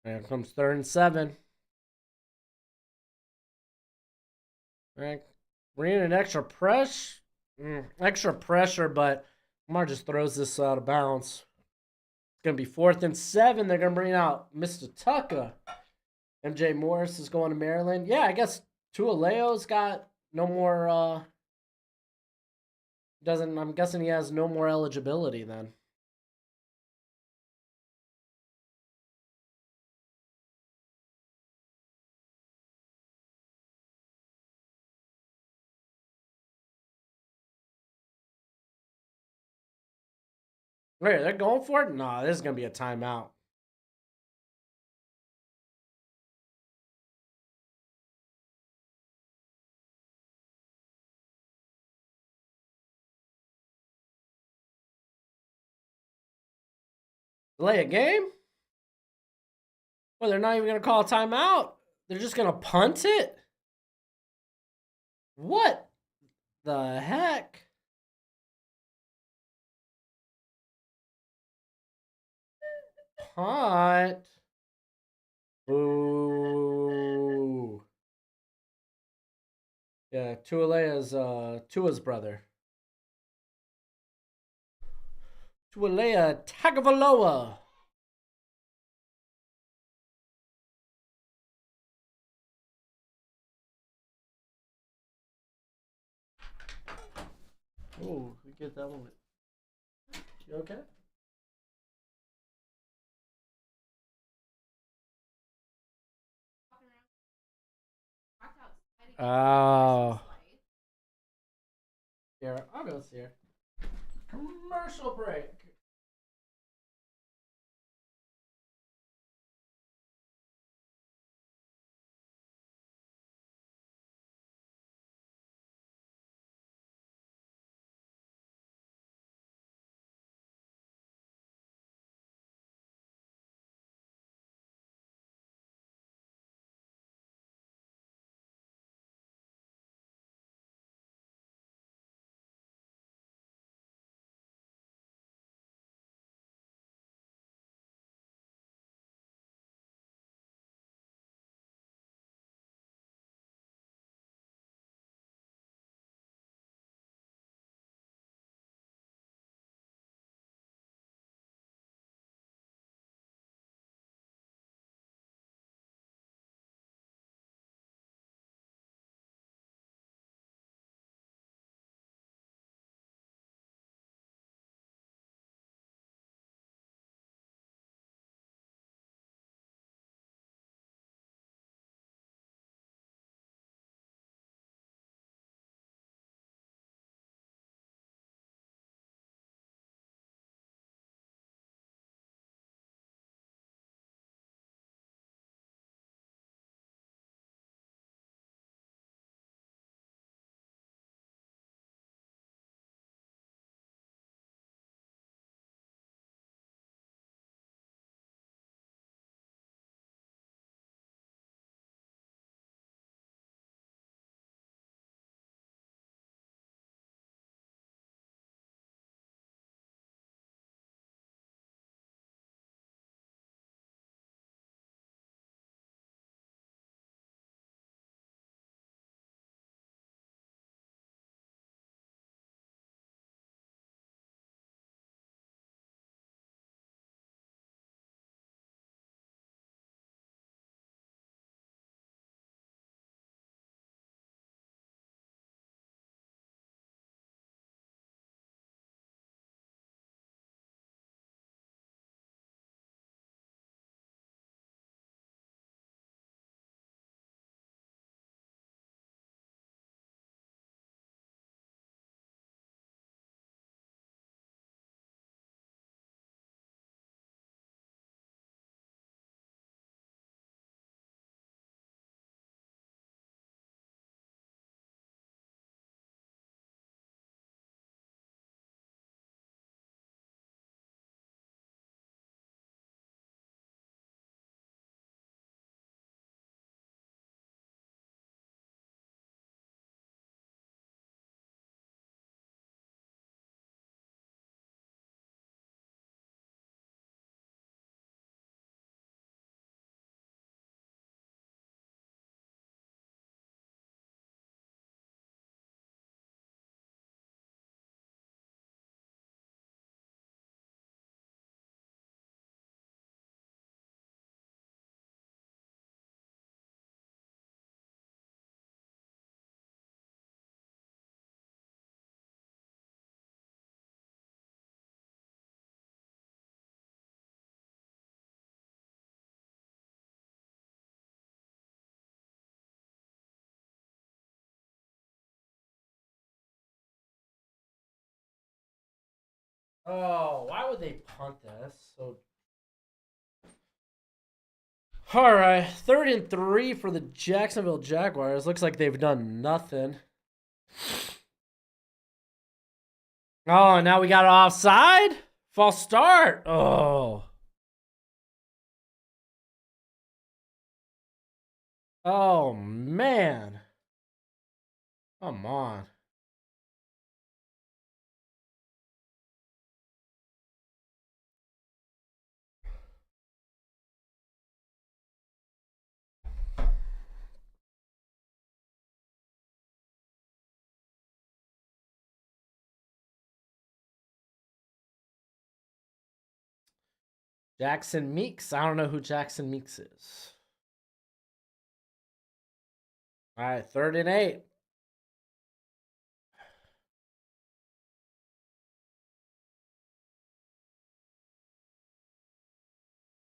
And comes 3rd and 7. All right, bringing an extra pressure, but Lamar just throws this out of bounds. It's gonna be 4th and 7. They're gonna bring out Mr. Tucker. MJ Morris is going to Maryland. Yeah, I guess Tualeo's got no more. I'm guessing he has no more eligibility then. Wait, they're going for it? Nah, this is gonna be a timeout. Delay a game? Well, they're not even gonna call a timeout. They're just gonna punt it? What the heck? Punt. Ooh. Yeah, Tua's brother. Tualea Tagovailoa. Ooh, we get that one. You okay? Oh. Here, I'll go see her. Commercial break. Oh, why would they punt this? So, all right, 3rd and 3 for the Jacksonville Jaguars. Looks like they've done nothing. Oh, now we got it offside. False start. Oh. Oh man. Come on. Jackson Meeks. I don't know who Jackson Meeks is. All right, 3rd and 8.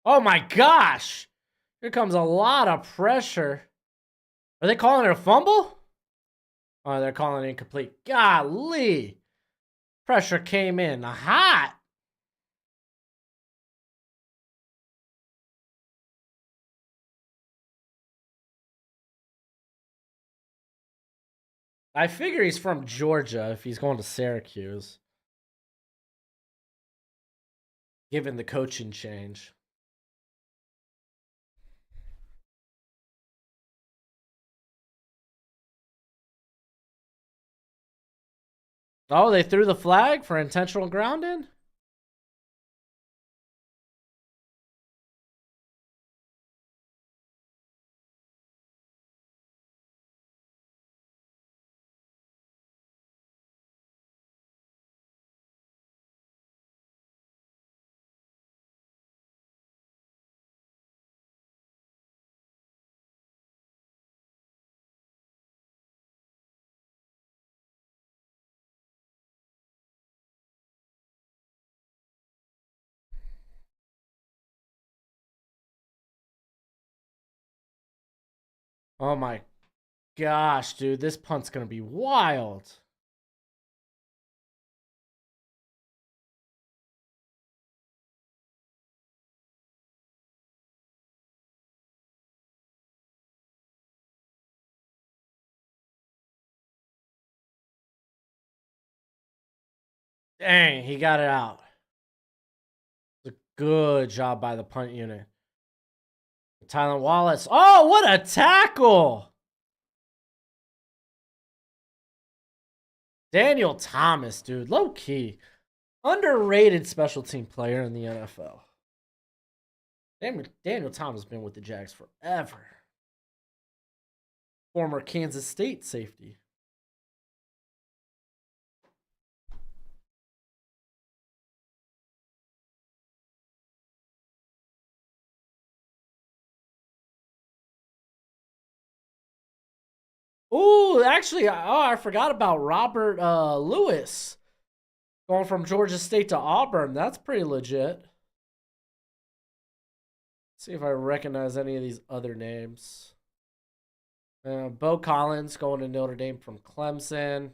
Oh my gosh. Here comes a lot of pressure. Are they calling it a fumble? Oh, they're calling it incomplete. Golly. Pressure came in hot. I figure he's from Georgia if he's going to Syracuse, given the coaching change. Oh, they threw the flag for intentional grounding? Oh my gosh, dude. This punt's going to be wild. Dang, he got it out. Good job by the punt unit. Tylan Wallace. Oh, what a tackle! Daniel Thomas, dude. Low key. Underrated special team player in the NFL. Daniel Thomas has been with the Jags forever. Former Kansas State safety. Ooh, actually, I forgot about Robert Lewis going from Georgia State to Auburn. That's pretty legit. Let's see if I recognize any of these other names. Bo Collins going to Notre Dame from Clemson.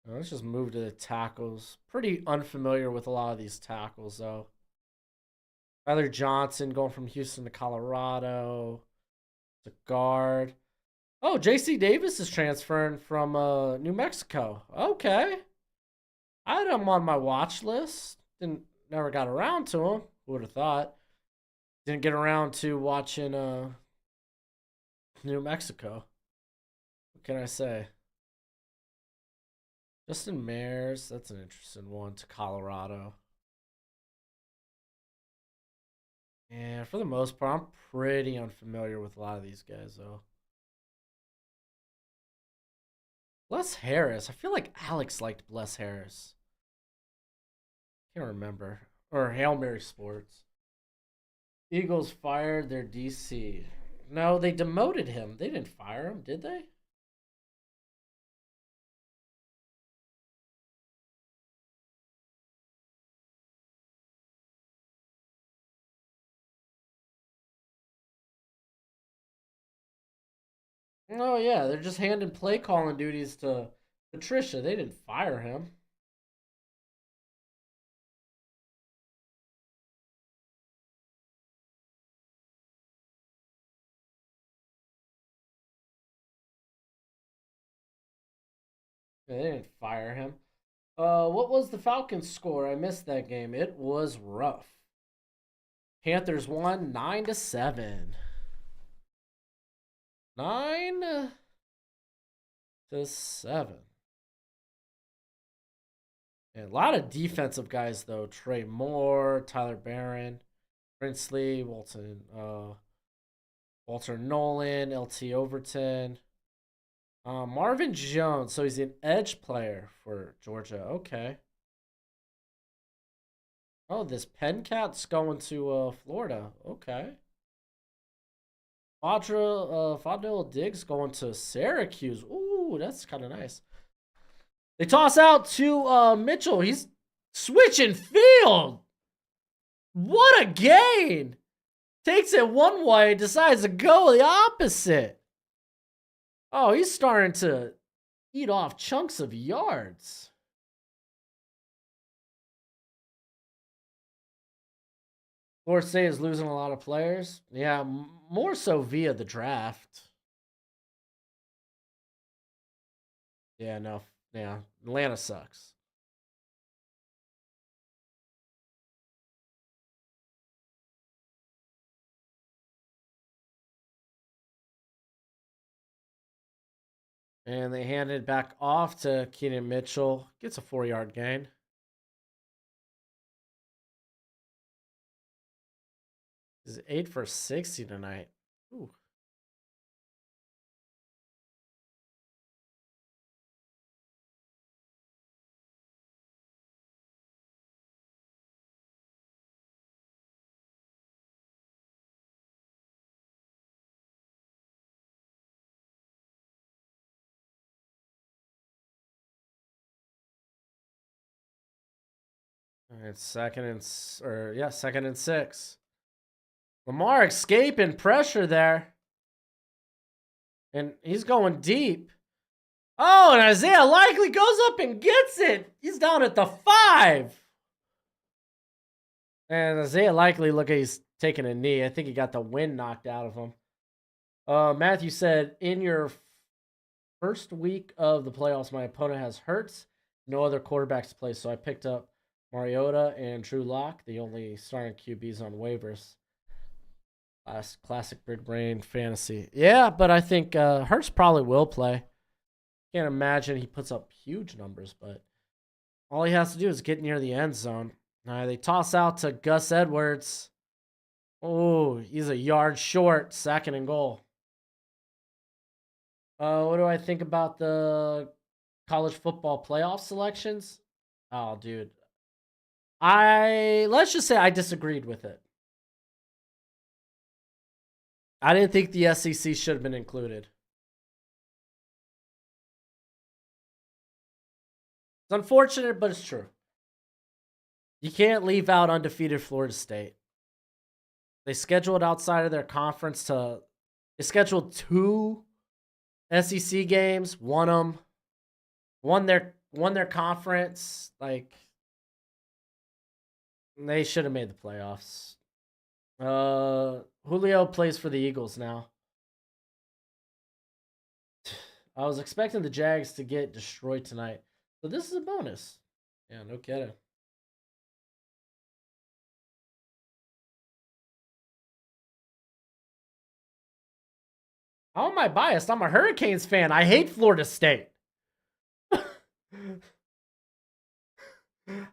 Let's just move to the tackles. Pretty unfamiliar with a lot of these tackles, though. Tyler Johnson going from Houston to Colorado. The guard. Oh, J.C. Davis is transferring from New Mexico. Okay. I had him on my watch list. Never got around to him. Who would have thought? Didn't get around to watching New Mexico. What can I say? Justin Mares, that's an interesting one, to Colorado. And for the most part, I'm pretty unfamiliar with a lot of these guys, though. Bless Harris. I feel like Alex liked Bless Harris. Can't remember. Or Hail Mary Sports. Eagles fired their DC. No, they demoted him. They didn't fire him, did they? Oh yeah, they're just handing play calling duties to Patricia. They didn't fire him. They didn't fire him. What was the Falcons' score? I missed that game. It was rough. Panthers won 9-7. 9-7. And a lot of defensive guys though. Trey Moore, Tyler Barron, Princely, Walter Nolan, LT Overton, Marvin Jones. So he's an edge player for Georgia. Okay. Oh, this Pencat's going to Florida. Okay. Fadil Diggs going to Syracuse. Ooh, that's kind of nice. They toss out to Mitchell. He's switching field. What a gain. Takes it one way, decides to go the opposite. Oh, he's starting to eat off chunks of yards. Florida State is losing a lot of players. Yeah, more so via the draft. Yeah, no. Yeah, Atlanta sucks. And they hand it back off to Keenan Mitchell. Gets a 4-yard gain. He's 8 for 60 tonight. Ooh. It's second and 6. Lamar escaping pressure there. And he's going deep. Oh, and Isaiah Likely goes up and gets it. He's down at the 5. And Isaiah Likely, look, he's taking a knee. I think he got the wind knocked out of him. Matthew said, in your first week of the playoffs, my opponent has Hurts, no other quarterbacks to play, so I picked up Mariota and Drew Lock, the only starting QBs on waivers. Classic big brain fantasy. Yeah, but I think Hurts probably will play. Can't imagine he puts up huge numbers, but all he has to do is get near the end zone. They toss out to Gus Edwards. Oh, he's a yard short. 2nd and goal. What do I think about the college football playoff selections? Oh, dude. Let's just say I disagreed with it. I didn't think the SEC should have been included. It's unfortunate, but it's true. You can't leave out undefeated Florida State. They scheduled outside of their conference they scheduled 2 SEC games, won them, won their conference. Like, they should have made the playoffs. Julio plays for the Eagles now. I was expecting the Jags to get destroyed tonight. So this is a bonus. Yeah, no kidding. How am I biased? I'm a Hurricanes fan. I hate Florida State.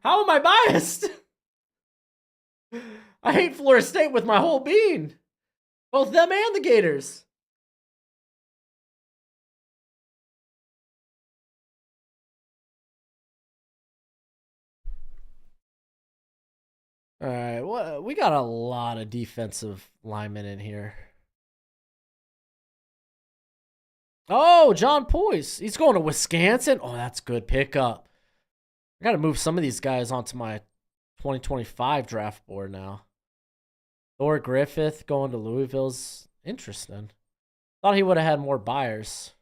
How am I biased? I hate Florida State with my whole being. Both them and the Gators. All right, well, we got a lot of defensive linemen in here. Oh, John Poise. He's going to Wisconsin. Oh, that's good pickup. I got to move some of these guys onto my 2025 draft board now. Thor Griffith going to Louisville's interesting. Thought he would have had more buyers.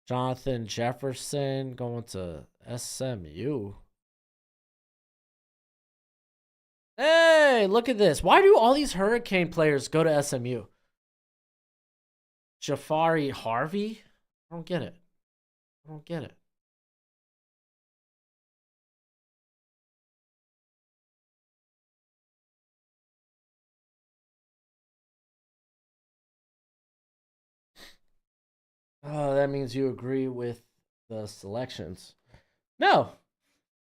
Jonathan Jefferson going to SMU. Hey, look at this. Why do all these Hurricane players go to SMU? Jafari Harvey? I don't get it. I don't get it. Oh, that means you agree with the selections. No,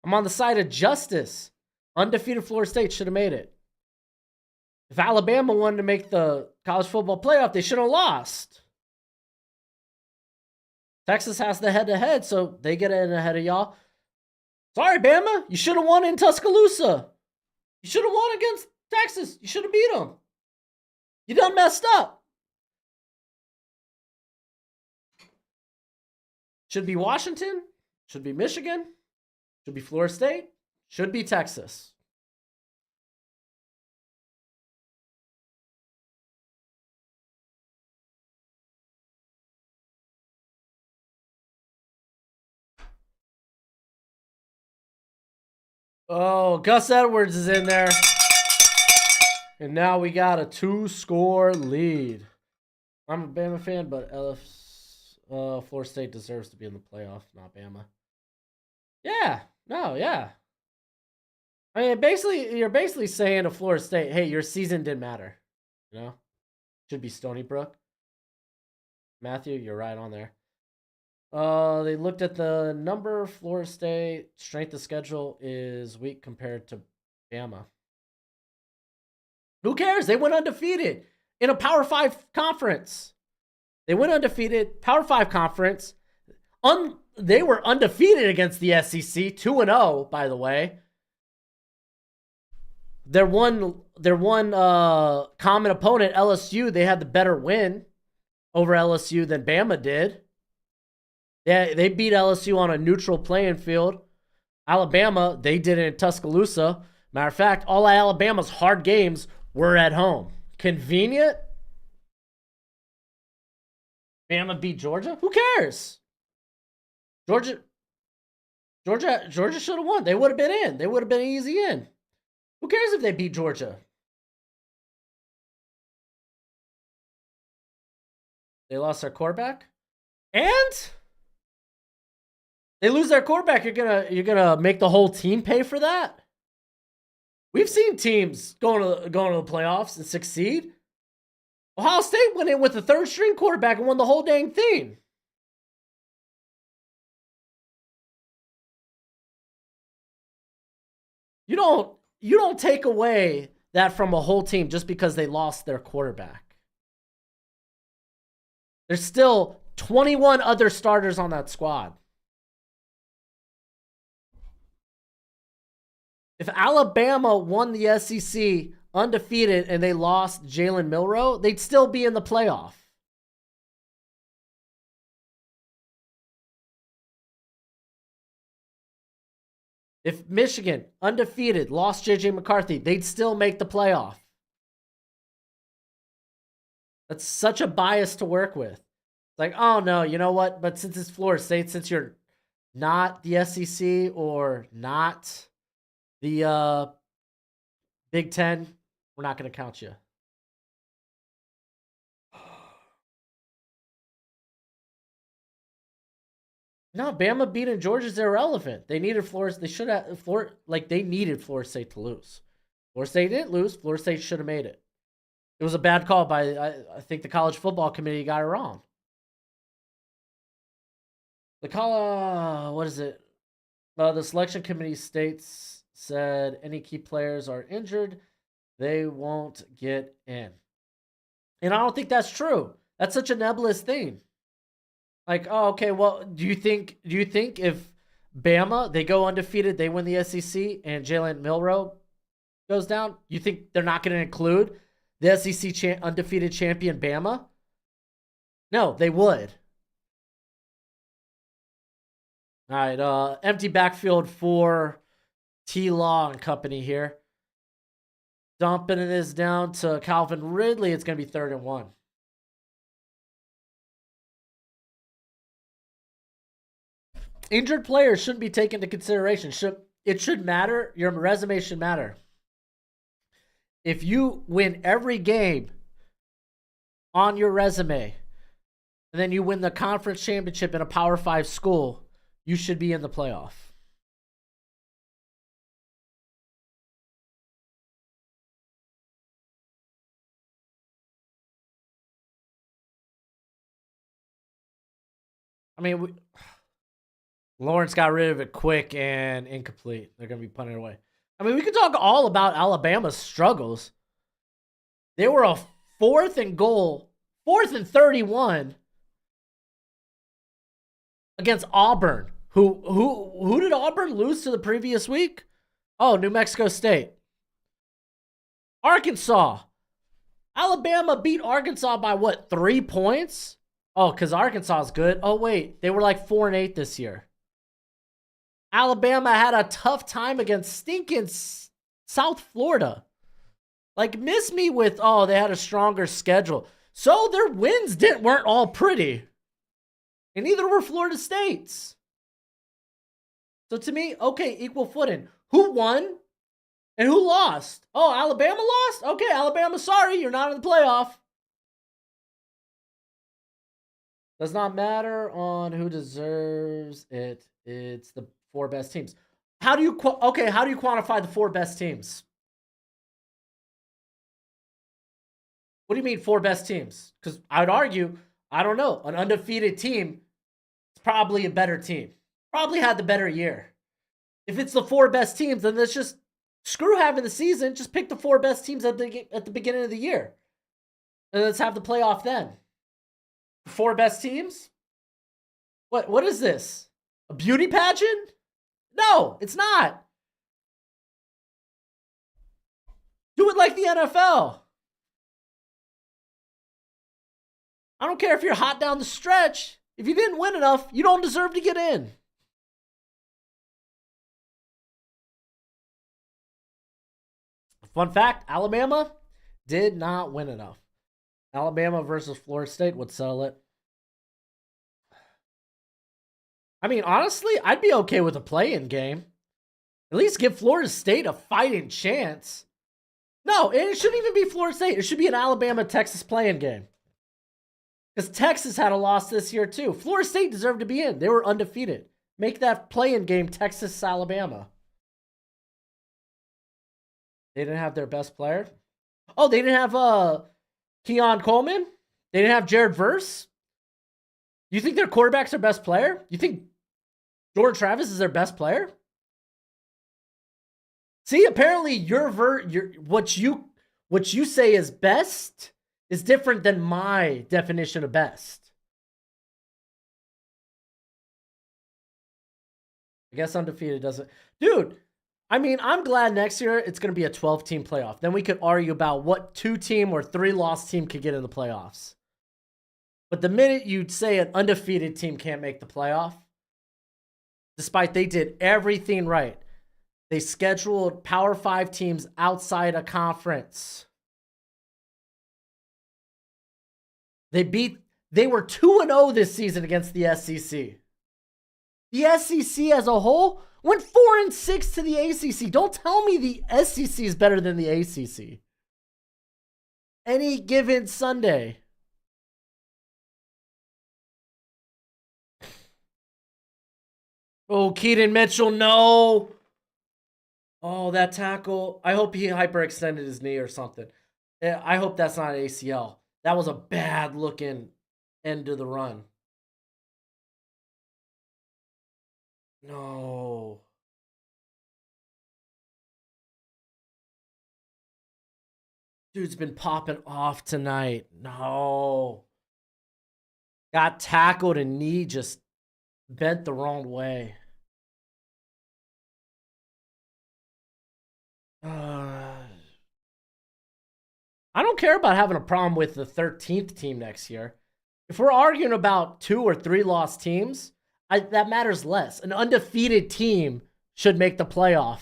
I'm on the side of justice. Undefeated Florida State should have made it. If Alabama wanted to make the college football playoff, they should have lost. Texas has the head-to-head, so they get in ahead of y'all. Sorry, Bama. You should have won in Tuscaloosa. You should have won against Texas. You should have beat them. You done messed up. Should be Washington. Should be Michigan. Should be Florida State. Should be Texas. Oh, Gus Edwards is in there. And now we got a 2-score lead. I'm a Bama fan, but Florida State deserves to be in the playoff, not Bama. Yeah. No, yeah. I mean, basically, you're basically saying to Florida State, hey, your season didn't matter. You know? Should be Stony Brook. Matthew, you're right on there. They looked at the number. Florida State strength of schedule is weak compared to Bama. Who cares? They went undefeated in a Power 5 conference. They went undefeated, Power 5 conference. They were undefeated against the SEC, 2-0, by the way. Their one common opponent, LSU, they had the better win over LSU than Bama did. They beat LSU on a neutral playing field. Alabama, they did it in Tuscaloosa. Matter of fact, all Alabama's hard games were at home. Convenient? Bama beat Georgia? Who cares? Georgia should have won. They would have been in. They would have been easy in. Who cares if they beat Georgia? They lost their quarterback? And they lose their quarterback. You're gonna make the whole team pay for that? We've seen teams going to the playoffs and succeed. Ohio State went in with the third string quarterback and won the whole dang thing. You don't take away that from a whole team just because they lost their quarterback. There's still 21 other starters on that squad. If Alabama won the SEC undefeated and they lost Jalen Milroe, they'd still be in the playoff. If Michigan, undefeated, lost J.J. McCarthy, they'd still make the playoff. That's such a bias to work with. It's like, oh no, you know what? But since it's Florida State, since you're not the SEC or not the Big Ten, we're not going to count you. No, Bama beating Georgia's irrelevant. They needed Florida. They should have they needed Florida State to lose. Florida State didn't lose. Florida State should have made it. It was a bad call by I think the college football committee got it wrong. The what is it? The selection committee said any key players are injured, they won't get in. And I don't think that's true. That's such a nebulous thing. Like, oh, okay, well, do you think if Bama, they go undefeated, they win the SEC, and Jalen Milroe goes down, you think they're not going to include the SEC undefeated champion Bama? No, they would. All right, empty backfield for T-Law and company here. Dumping this down to Calvin Ridley. It's going to be 3rd and 1. Injured players shouldn't be taken into consideration. It should matter. Your resume should matter. If you win every game on your resume, and then you win the conference championship in a Power 5 school, you should be in the playoff. I mean, Lawrence got rid of it quick and incomplete. They're going to be punting it away. I mean, we could talk all about Alabama's struggles. They were a 4th and 31 against Auburn. Who did Auburn lose to the previous week? Oh, New Mexico State. Arkansas. Alabama beat Arkansas by what, 3 points? Oh, because Arkansas is good. Oh, wait. They were like 4-8 this year. Alabama had a tough time against stinking South Florida. Like, miss me with, oh, they had a stronger schedule. So their wins weren't all pretty. And neither were Florida State's. So to me, okay, equal footing. Who won and who lost? Oh, Alabama lost? Okay, Alabama, sorry, you're not in the playoff. Does not matter on who deserves it. It's the 4 best teams. How do you quantify the 4 best teams? What do you mean 4 best teams? Because I would argue, I don't know, an undefeated team is probably a better team. Probably had the better year. If it's the 4 best teams, then let's just screw having the season. Just pick the 4 best teams at the beginning of the year. And let's have the playoff then. 4 best teams? What is this? A beauty pageant? No, it's not. Do it like the NFL. I don't care if you're hot down the stretch. If you didn't win enough, you don't deserve to get in. Fun fact, Alabama did not win enough. Alabama versus Florida State would settle it. I mean, honestly, I'd be okay with a play-in game. At least give Florida State a fighting chance. No, it shouldn't even be Florida State. It should be an Alabama-Texas play-in game. Because Texas had a loss this year, too. Florida State deserved to be in. They were undefeated. Make that play-in game Texas-Alabama. They didn't have their best player. Oh, they didn't have Keon Coleman? They didn't have Jared Verse? You think their quarterback's their best player? You think Jordan Travis is their best player? See, apparently what you say is best is different than my definition of best. I guess undefeated doesn't. Dude, I mean, I'm glad next year it's going to be a 12-team playoff. Then we could argue about what 2-team or 3-loss team could get in the playoffs. But the minute you'd say an undefeated team can't make the playoff, despite they did everything right, they scheduled Power 5 teams outside a conference. They were 2-0 this season against the SEC. The SEC as a whole went 4-6 to the ACC. Don't tell me the SEC is better than the ACC. Any given Sunday. Oh, Keaton Mitchell, no. Oh, that tackle. I hope he hyperextended his knee or something. I hope that's not ACL. That was a bad looking end to the run. No. Dude's been popping off tonight. No. Got tackled and knee just bent the wrong way. I don't care about having a problem with the 13th team next year. If we're arguing about 2 or 3 lost teams, that matters less. An undefeated team should make the playoff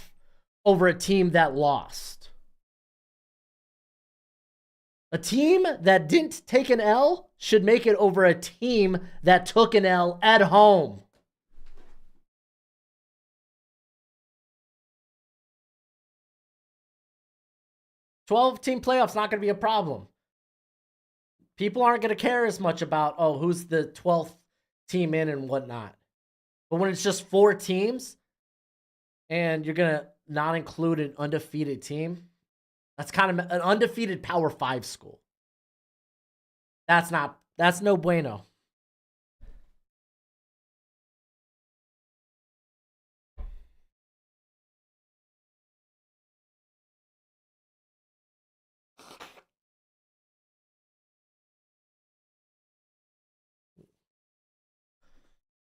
over a team that lost. A team that didn't take an L should make it over a team that took an L at home. $12-team playoffs not going to be a problem. people aren't going to care as much about, oh, who's the 12th team in and whatnot. But when it's just 4 teams and you're going to not include an undefeated team, that's kind of an undefeated Power 5 school. That's no bueno.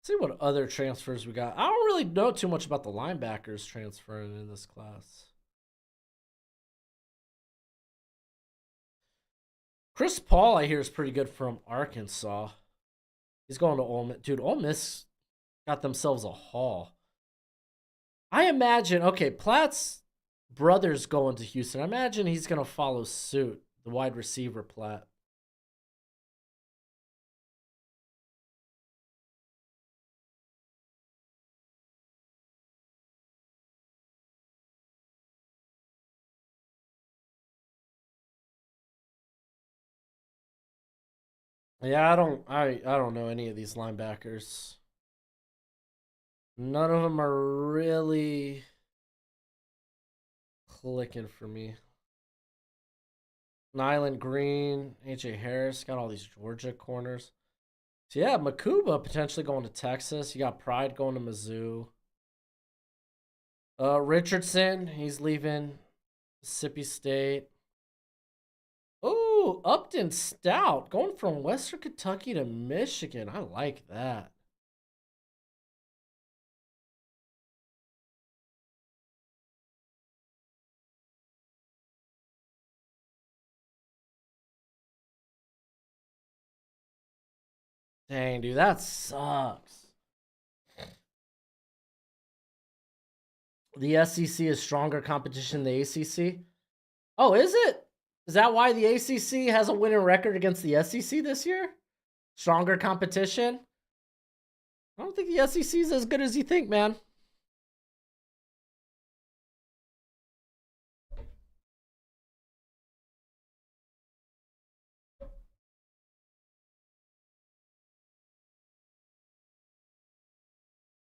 See what other transfers we got. I don't really know too much about the linebackers transferring in this class. Chris Paul, I hear, is pretty good from Arkansas. He's going to Ole Miss. Dude, Ole Miss got themselves a haul. I imagine, okay, Platt's brother's going to Houston. I imagine he's going to follow suit, the wide receiver Platt. Yeah, I don't know any of these linebackers. None of them are really clicking for me. Nyland Green, AJ Harris, got all these Georgia corners. So yeah, Makuba potentially going to Texas. You got Pride going to Mizzou. Richardson, he's leaving Mississippi State. Oh, Upton Stout going from Western Kentucky to Michigan. I like that. Dang, dude, that sucks. The SEC is stronger competition than the ACC. Oh, is it? Is that why the ACC has a winning record against the SEC this year? Stronger competition? I don't think the SEC is as good as you think, man.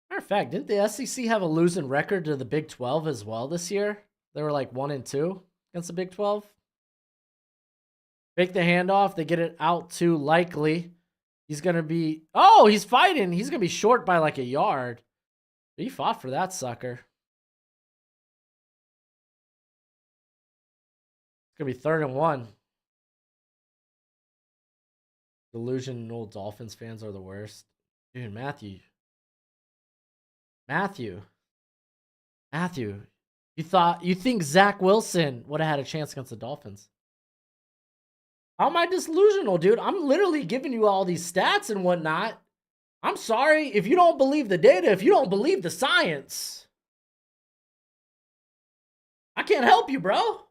Matter of fact, didn't the SEC have a losing record to the Big 12 as well this year? They were like 1-2 against the Big 12. Fake the handoff. They get it out to Likely. He's going to be... Oh, he's fighting. He's going to be short by like a yard. He fought for that sucker. It's going to be 3rd and 1. Delusional Dolphins fans are the worst. Dude, Matthew. You think Zach Wilson would have had a chance against the Dolphins? How am I disillusional, dude? I'm literally giving you all these stats and whatnot. I'm sorry if you don't believe the data, if you don't believe the science. I can't help you, bro.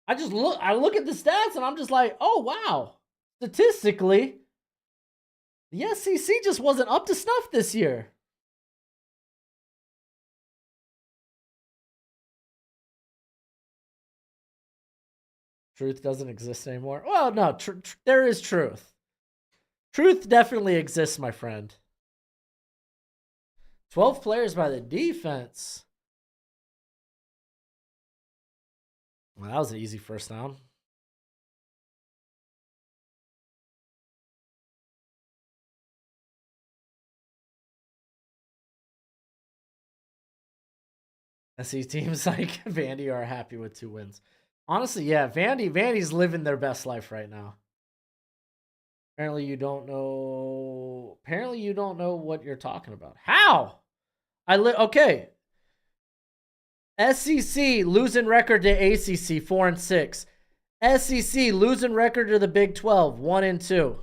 I look at the stats and I'm just like, oh wow. Statistically, the SEC just wasn't up to snuff this year. Truth doesn't exist anymore. Well, no, there is truth. Truth definitely exists, my friend. 12 players by the defense. Well, that was an easy first down. SC teams like Vandy are happy with 2 wins. Honestly, yeah, Vandy's living their best life right now. Apparently you don't know what you're talking about. How? Okay. SEC losing record to ACC 4-6. SEC losing record to the Big 12 1-2.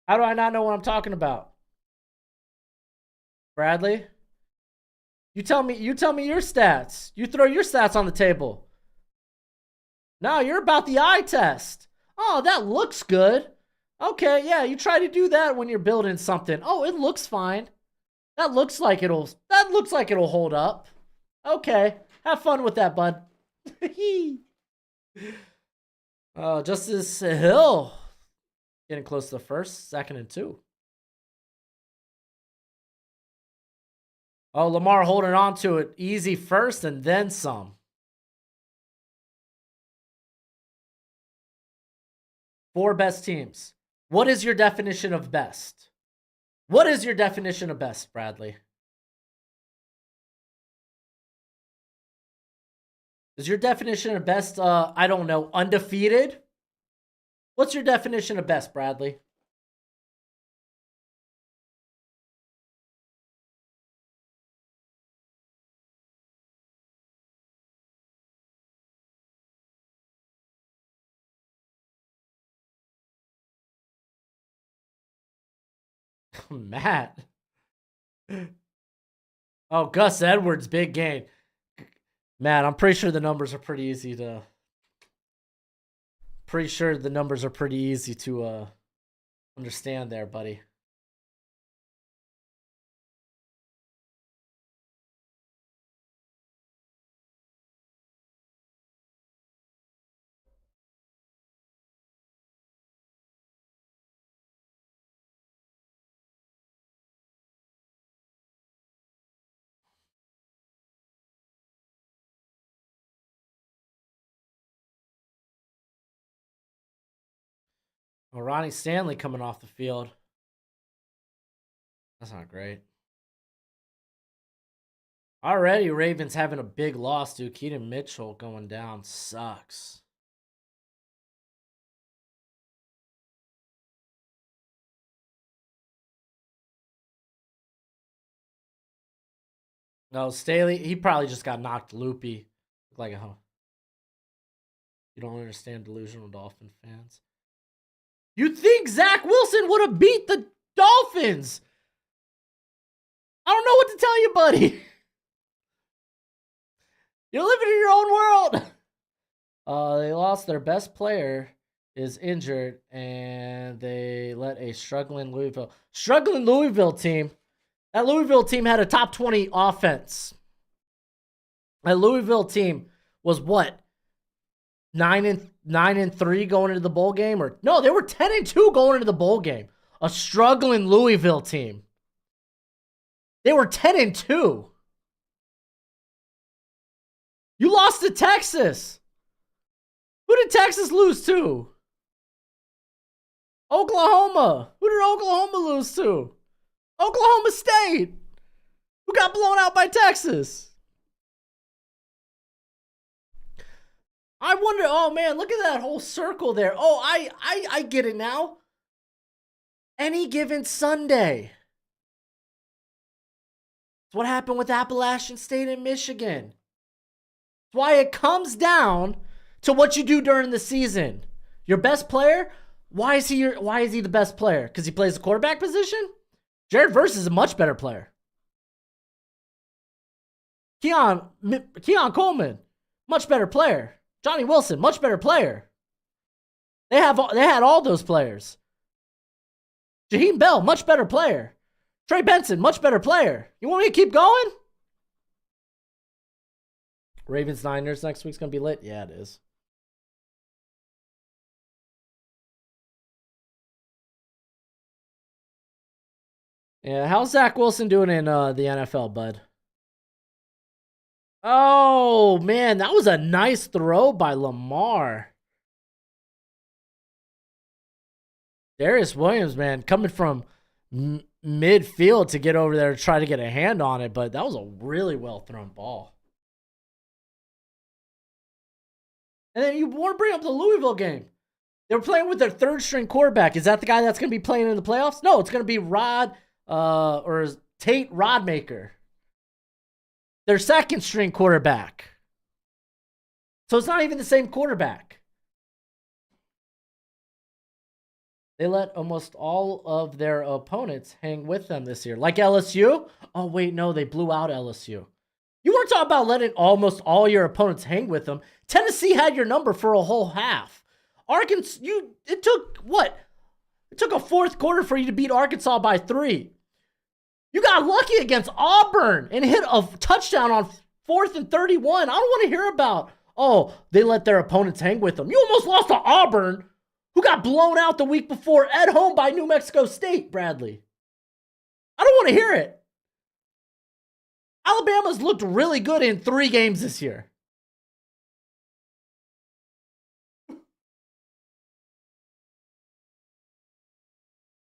How do I not know what I'm talking about? Bradley? You tell me your stats. You throw your stats on the table. No, you're about the eye test. Oh, that looks good. Okay, yeah, you try to do that when you're building something. Oh, it looks fine. That looks like it'll hold up. Okay, have fun with that, bud. Justice Hill getting close to the first, 2nd and 2. Oh, Lamar holding on to it. Easy first and then some. 4 best teams. What is your definition of best? What is your definition of best, Bradley? Is your definition of best, I don't know, undefeated? What's your definition of best, Bradley? Matt. Oh, Gus Edwards, big gain. Matt, I'm pretty sure the numbers are pretty easy to. Pretty sure the numbers are pretty easy to understand there, buddy. Well, Ronnie Stanley coming off the field. That's not great. Already, Ravens having a big loss, dude. Keaton Mitchell going down sucks. No, Staley, he probably just got knocked loopy. Like, huh? You don't understand delusional Dolphin fans. You think Zach Wilson would have beat the Dolphins? I don't know what to tell you, buddy. You're living in your own world. They lost their best player, is injured, and they let a struggling Louisville team. That Louisville team had a top 20 offense. That Louisville team was what? 9-3 going into the bowl game, or no, they were 10-2 going into the bowl game. A struggling Louisville team. They were 10-2. You lost to Texas. Who did Texas lose to? Oklahoma. Who did Oklahoma lose to? Oklahoma State. Who got blown out by Texas? I wonder, oh man, look at that whole circle there. Oh, I get it now. Any given Sunday. It's what happened with Appalachian State and Michigan. It's why it comes down to what you do during the season. Your best player, why is he the best player? Because he plays the quarterback position? Jared Verse is a much better player. Keon Coleman, much better player. Johnny Wilson, much better player. They had all those players. Jaheim Bell, much better player. Trey Benson, much better player. You want me to keep going? Ravens Niners next week's gonna be lit. Yeah, it is. Yeah, how's Zach Wilson doing in the NFL, bud? Oh, man, that was a nice throw by Lamar. Darius Williams, man, coming from midfield to get over there to try to get a hand on it, but that was a really well thrown ball. And then you want to bring up the Louisville game. They were playing with their 3rd-string quarterback. Is that the guy that's going to be playing in the playoffs? No, it's going to be Tate Rodmaker. Their 2nd-string quarterback. So it's not even the same quarterback. They let almost all of their opponents hang with them this year. Like LSU? Oh, wait, no, they blew out LSU. You want to talk about letting almost all your opponents hang with them? Tennessee had your number for a whole half. Arkansas, it took what? It took a 4th quarter for you to beat Arkansas by 3. You got lucky against Auburn and hit a touchdown on 4th and 31. I don't want to hear about Oh, they let their opponents hang with them. You almost lost to Auburn, who got blown out the week before at home by New Mexico State, Bradley. I don't want to hear it. Alabama's looked really good in 3 games this year.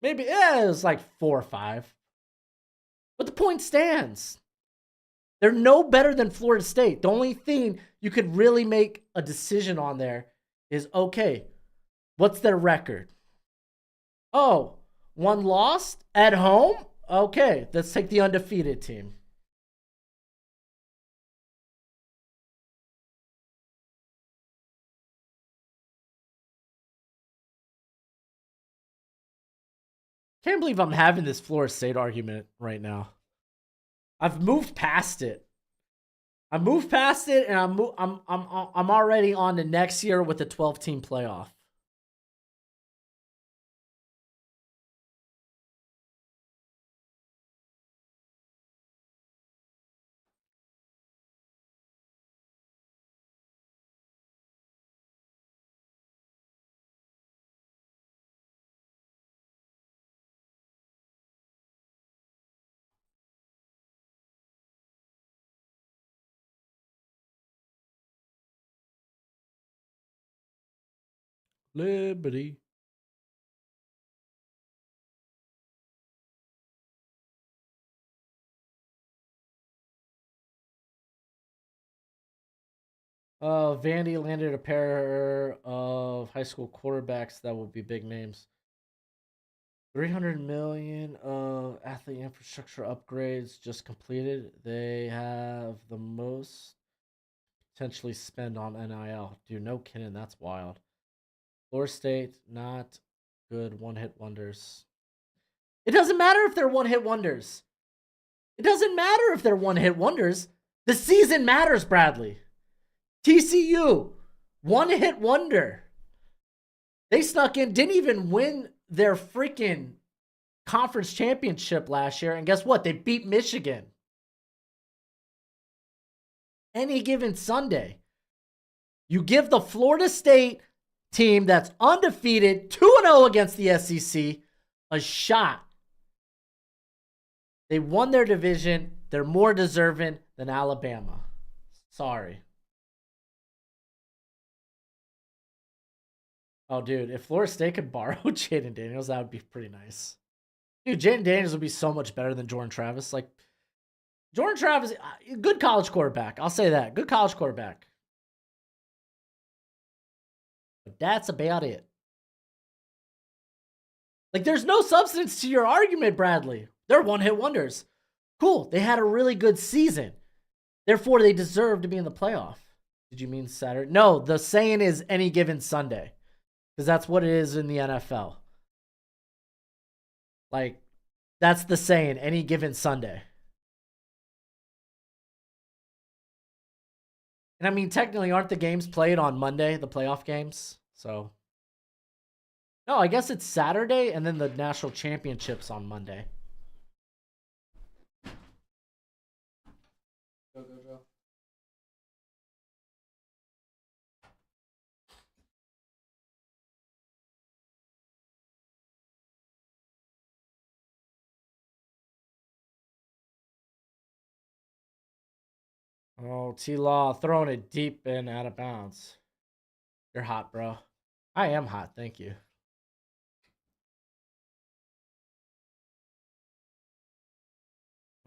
Maybe, it was like 4 or 5. But the point stands. They're no better than Florida State. The only thing you could really make a decision on there is, okay, what's their record? Oh, 1 lost at home? Okay, let's take the undefeated team. Can't believe I'm having this Florida State argument right now. I've moved past it. I moved past it, and I'm already on to next year with a 12-team playoff. Liberty. Vandy landed a pair of high school quarterbacks that will be big names. 300 million of athlete infrastructure upgrades just completed. They have the most potentially spend on NIL. Dude, no kidding. That's wild. Florida State, not good one-hit wonders. It doesn't matter if they're one-hit wonders. It doesn't matter if they're one-hit wonders. The season matters, Bradley. TCU, one-hit wonder. They snuck in, didn't even win their freaking conference championship last year. And guess what? They beat Michigan. Any given Sunday. You give the Florida State team that's undefeated, 2-0 against the SEC, a shot. They won their division. They're more deserving than Alabama. Sorry. Oh, dude, if Florida State could borrow Jaden Daniels, that would be pretty nice. Dude, Jaden Daniels would be so much better than Jordan Travis. Like, Jordan Travis, good college quarterback. I'll say that. Good college quarterback. But that's about it. Like, there's no substance to your argument, Bradley. They're one-hit wonders. Cool. They had a really good season. Therefore, they deserve to be in the playoff. Did you mean Saturday? No, the saying is any given Sunday. Because that's what it is in the NFL. Like, that's the saying, any given Sunday. And I mean, technically, aren't the games played on Monday, the playoff games? So, no, I guess it's Saturday and then the national championships on Monday. Go, go, go. Oh, T-Law throwing it deep and out of bounds. You're hot, bro. I am hot, thank you.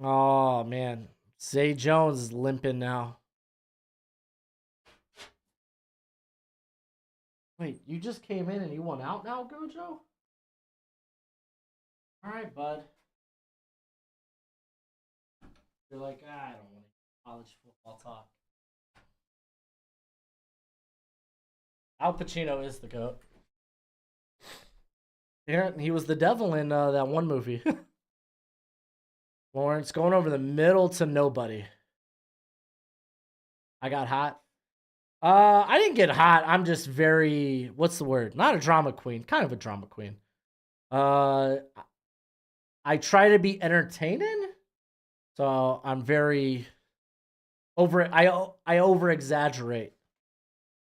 Oh, man. Zay Jones is limping now. Wait, you just came in and you went out now, Gojo? All right, bud. You're like, I don't want college football talk. Al Pacino is the GOAT. Yeah, he was the devil in that one movie. Lawrence going over the middle to nobody. I got hot. I didn't get hot. I'm just very, what's the word? Not a drama queen. Kind of a drama queen. I try to be entertaining. So I'm very I over exaggerate.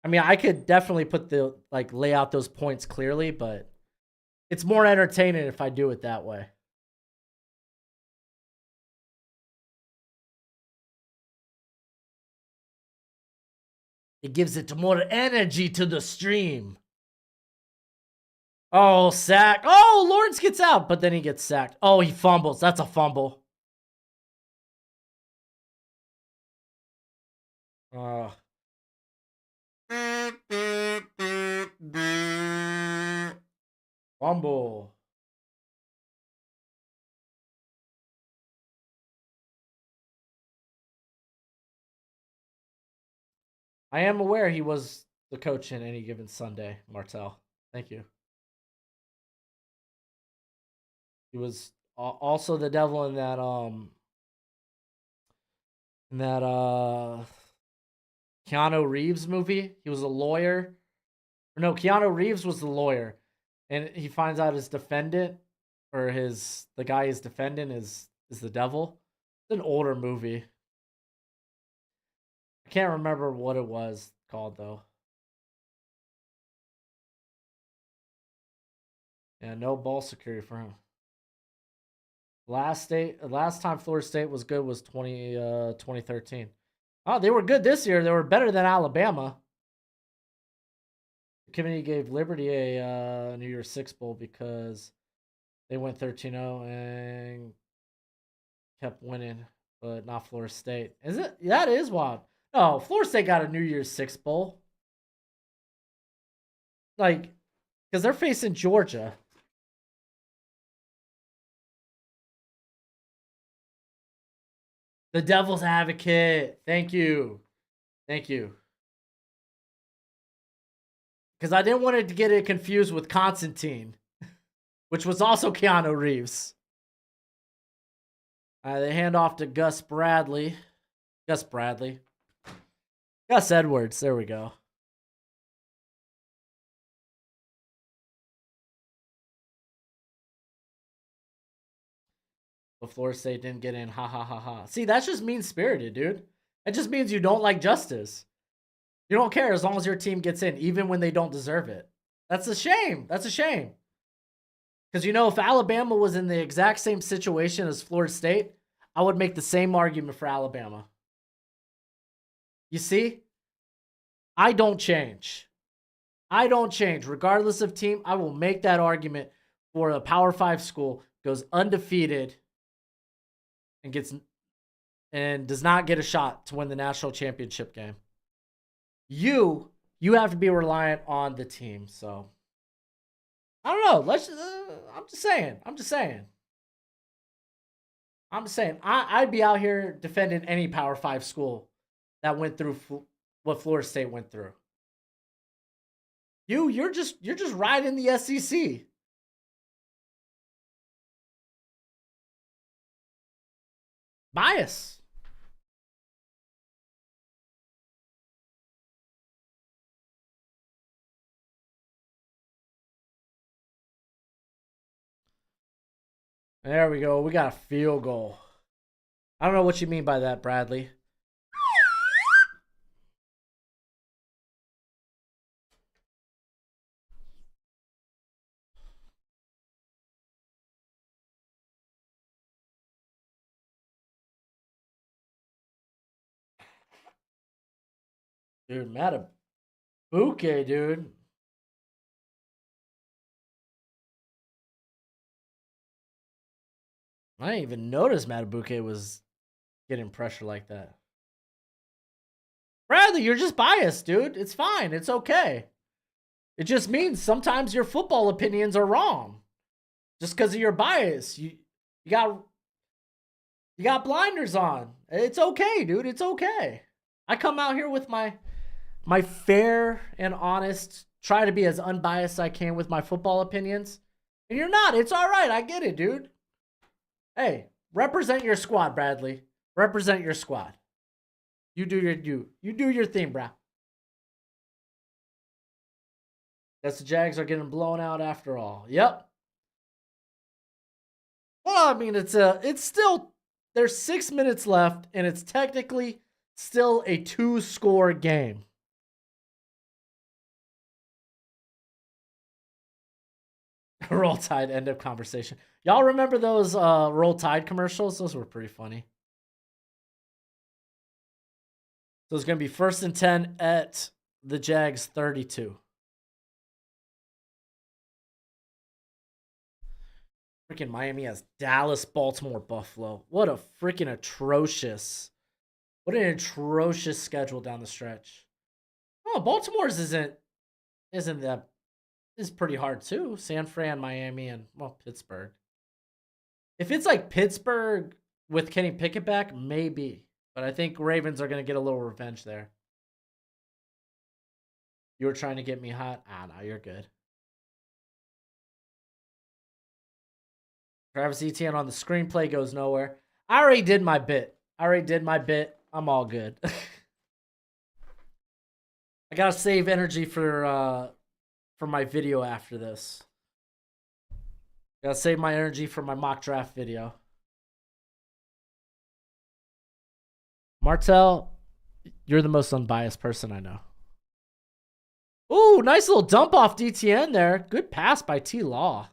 I mean, I could definitely lay out those points clearly, but it's more entertaining if I do it that way. It gives it more energy to the stream. Oh, sack. Oh, Lawrence gets out, but then he gets sacked. Oh, he fumbles. That's a fumble. Fumble. I am aware he was the coach in Any Given Sunday, Martel. Thank you. He was also the devil in that Keanu Reeves movie. He was a lawyer. No, Keanu Reeves was the lawyer, and he finds out his defendant or the guy he's defending is the devil. It's an older movie. I can't remember what it was called though. Yeah, no ball security for him. Last time Florida State was good was 2013. Oh, they were good this year. They were better than Alabama. The committee gave Liberty a New Year's Six Bowl because they went 13-0 and kept winning, but not Florida State. Is it? That is wild. No, Florida State got a New Year's Six Bowl. Like, because they're facing Georgia. The Devil's Advocate. Thank you. Thank you. Because I didn't want it to get it confused with Constantine, which was also Keanu Reeves. They hand off to Gus Bradley. Gus Edwards. There we go. But Florida State didn't get in. Ha ha ha ha. See, that's just mean spirited, dude. That just means you don't like justice. You don't care as long as your team gets in, even when they don't deserve it. That's a shame. That's a shame. Because, if Alabama was in the exact same situation as Florida State, I would make the same argument for Alabama. You see? I don't change. Regardless of team, I will make that argument for a Power 5 school, goes undefeated, and does not get a shot to win the national championship game. You have to be reliant on the team. So I don't know. I'm just saying. I'd be out here defending any Power 5 school that went through what Florida State went through. You're just riding the SEC. Bias. There we go. We got a field goal. I don't know what you mean by that, Bradley. Dude, Matabuke, dude. I didn't even notice Matabuke was getting pressure like that. Bradley, you're just biased, dude. It's fine. It's okay. It just means sometimes your football opinions are wrong. Just because of your bias. You got blinders on. It's okay, dude. It's okay. I come out here with my fair and honest, try to be as unbiased as I can with my football opinions. And you're not. It's all right. I get it, dude. Hey, represent your squad, Bradley. Represent your squad. You do your thing, bro. Guess the Jags are getting blown out after all. Yep. Well, I mean, it's still, there's 6 minutes left, and it's technically still a 2-score game. Roll Tide, end of conversation. Y'all remember those Roll Tide commercials? Those were pretty funny. So it's going to be 1st and 10 at the Jags 32. Freaking Miami has Dallas, Baltimore, Buffalo. What a freaking atrocious schedule down the stretch. Oh, Baltimore's isn't that is pretty hard too. San Fran, Miami, and well, Pittsburgh. If it's like Pittsburgh with Kenny Pickett back, maybe. But I think Ravens are gonna get a little revenge there. You were trying to get me hot? Ah, no, you're good. Travis Etienne on the screenplay goes nowhere. I already did my bit. I'm all good. I gotta save energy for my video after this. Gotta save my energy for my mock draft video. Martell, you're the most unbiased person I know. Ooh, nice little dump off DTN there. Good pass by T Law.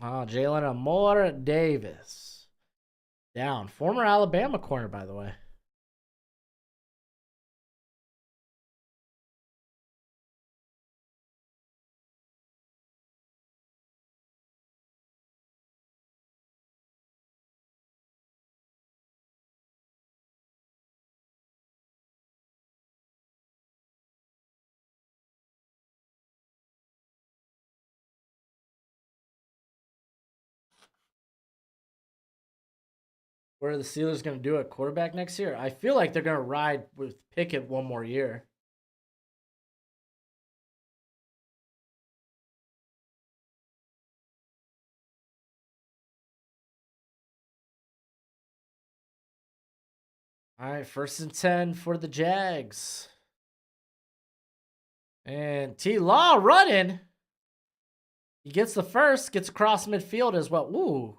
Oh, Jalen Amore Davis. Down. Former Alabama corner, by the way. Where are the Steelers going to do at quarterback next year? I feel like they're going to ride with Pickett one more year. All right, 1st and 10 for the Jags. And T Law running. He gets the first, gets across midfield as well. Ooh,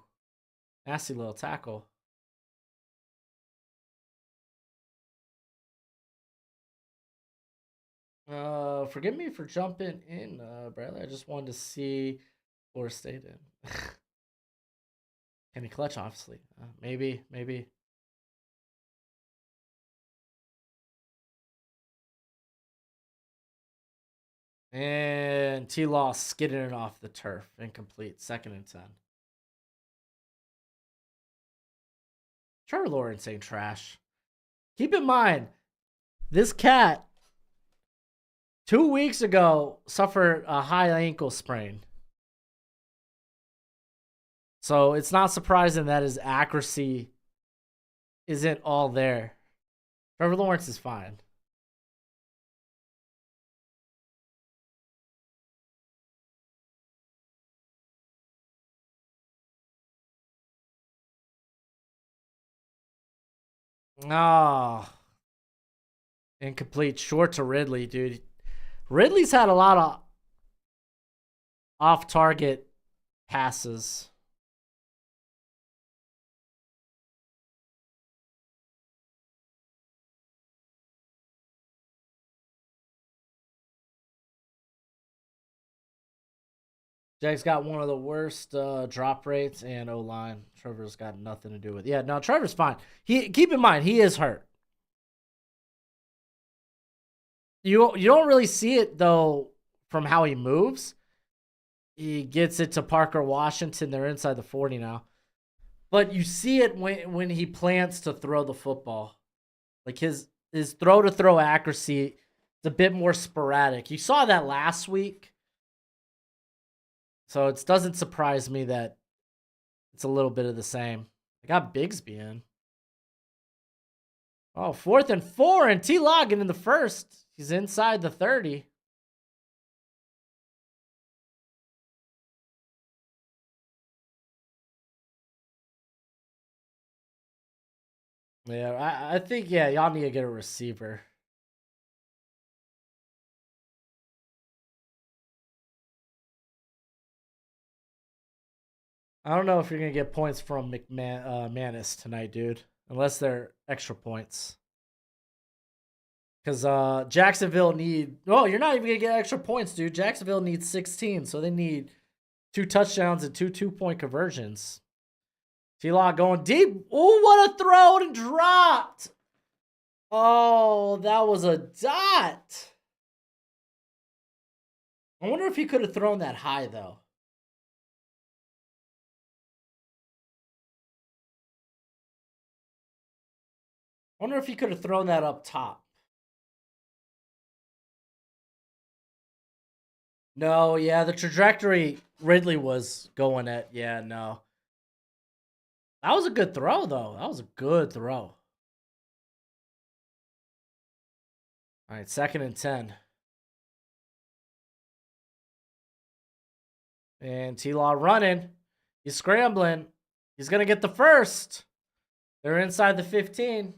nasty little tackle. Forgive me for jumping in, Bradley. I just wanted to see Florida State in. Can he clutch, obviously? Maybe. And T Law skidding it off the turf. Incomplete. 2nd and 10. Trevor Lawrence ain't trash. Keep in mind, this cat 2 weeks ago suffered a high ankle sprain. So it's not surprising that his accuracy isn't all there. Trevor Lawrence is fine. Oh, incomplete. Short to Ridley, dude. Ridley's had a lot of off-target passes. Jags got one of the worst drop rates and O-line. Trevor's got nothing to do with it. Yeah, no, Trevor's fine. Keep in mind, he is hurt. You don't really see it, though, from how he moves. He gets it to Parker Washington. They're inside the 40 now. But you see it when he plans to throw the football. Like his throw-to-throw accuracy is a bit more sporadic. You saw that last week. So it doesn't surprise me that it's a little bit of the same. I got Bigsby in. Oh, 4th and 4, and T-Law in the first. He's inside the 30. Yeah, I think, yeah, y'all need to get a receiver. I don't know if you're gonna get points from Manis tonight, dude. Unless they're extra points. Because Jacksonville need. Oh, you're not even gonna get extra points, dude. Jacksonville needs 16, so they need 2 touchdowns and 2 2-point conversions. T-Law going deep. Oh, what a throw and dropped. Oh, that was a dot. I wonder if he could have thrown that high, though. I wonder if he could have thrown that up top. No, yeah, the trajectory Ridley was going at. Yeah, no. That was a good throw, though. That was a good throw. All right, 2nd and 10. And T-Law running. He's scrambling. He's going to get the first. They're inside the 15.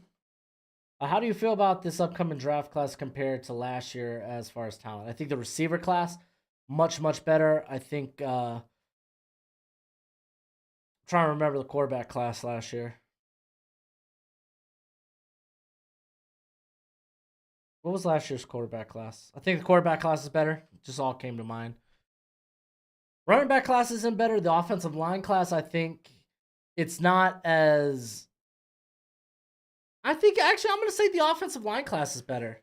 How do you feel about this upcoming draft class compared to last year as far as talent? I think the receiver class, much, much better. I think, I'm trying to remember the quarterback class last year. What was last year's quarterback class? I think the quarterback class is better. Just all came to mind. Running back class isn't better. The offensive line class, I think it's not as. I think actually I'm going to say the offensive line class is better.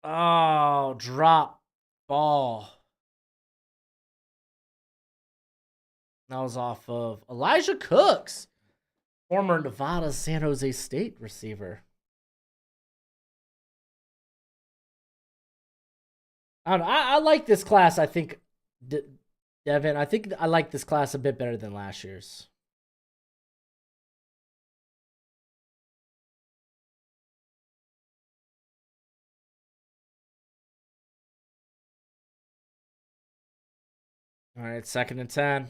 Oh, drop ball. That was off of Elijah Cooks, former Nevada San Jose State receiver. I don't know. I like this class. I think, Devin, I think I like this class a bit better than last year's. All right, 2nd and 10.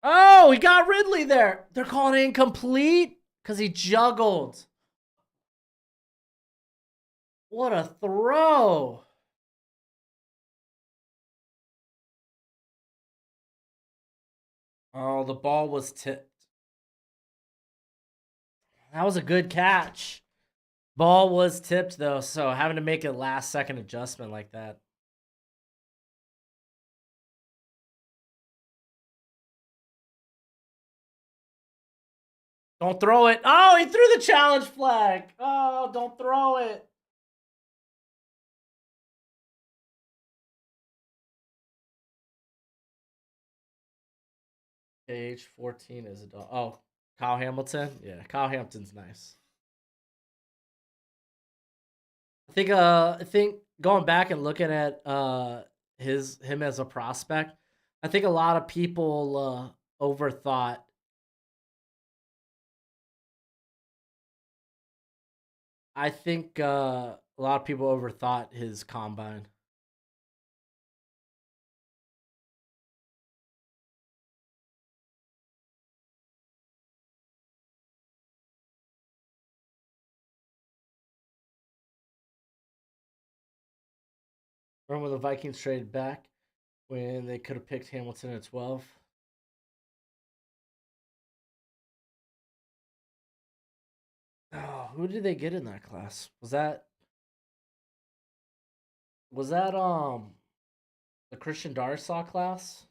Oh, he got Ridley there. They're calling it incomplete because he juggled. What a throw. Oh, the ball was tipped. That was a good catch. Ball was tipped, though, so having to make a last-second adjustment like that. Don't throw it. Oh, he threw the challenge flag. Oh, don't throw it. Age 14 is a dog. Oh, Kyle Hamilton? Yeah, Kyle Hamilton's nice. I think going back and looking at him as a prospect, I think a lot of people overthought. I think a lot of people overthought his combine. Remember when the Vikings traded back when they could have picked Hamilton at 12? Oh, who did they get in that class? Was that the Christian Darsaw class?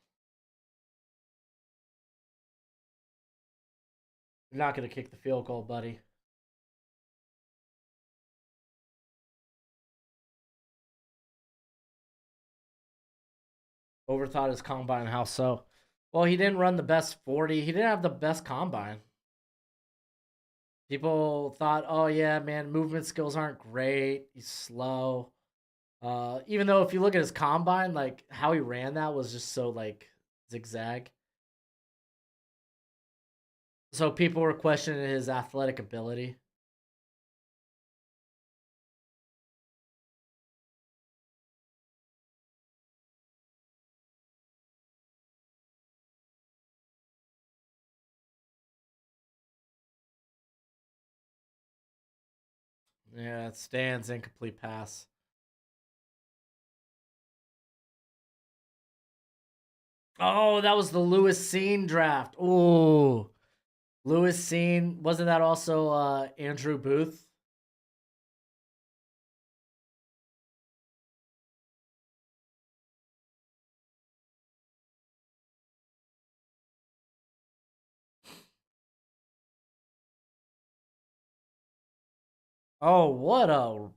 You're not gonna kick the field goal, buddy. Overthought his combine. How so? Well, he didn't run the best 40. He didn't have the best combine. People thought, oh yeah, man, movement skills aren't great. He's slow. Even though if you look at his combine, like how he ran that was just so like zigzag. So people were questioning his athletic ability. Yeah, it stands incomplete pass. Oh, that was the Lewis Scene draft. Ooh. Lewis Scene. Wasn't that also Andrew Booth? Oh, what a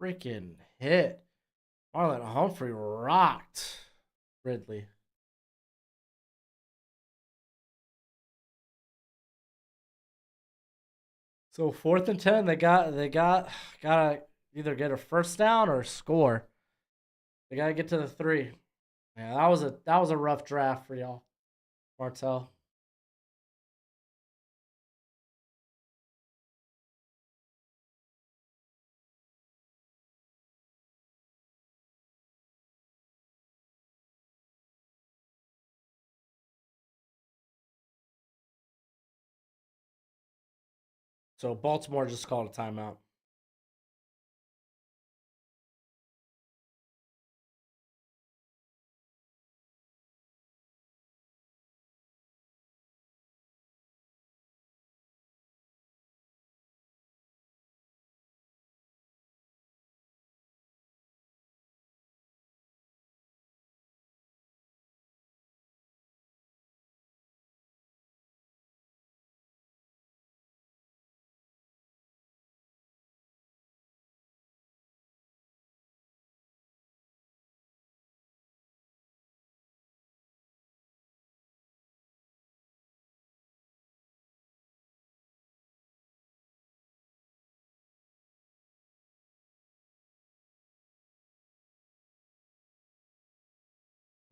freaking hit. Marlon Humphrey rocked Ridley. So 4th and 10, gotta either get a first down or score. They gotta get to the 3. Yeah, that was a rough draft for y'all, Martell. So Baltimore just called a timeout.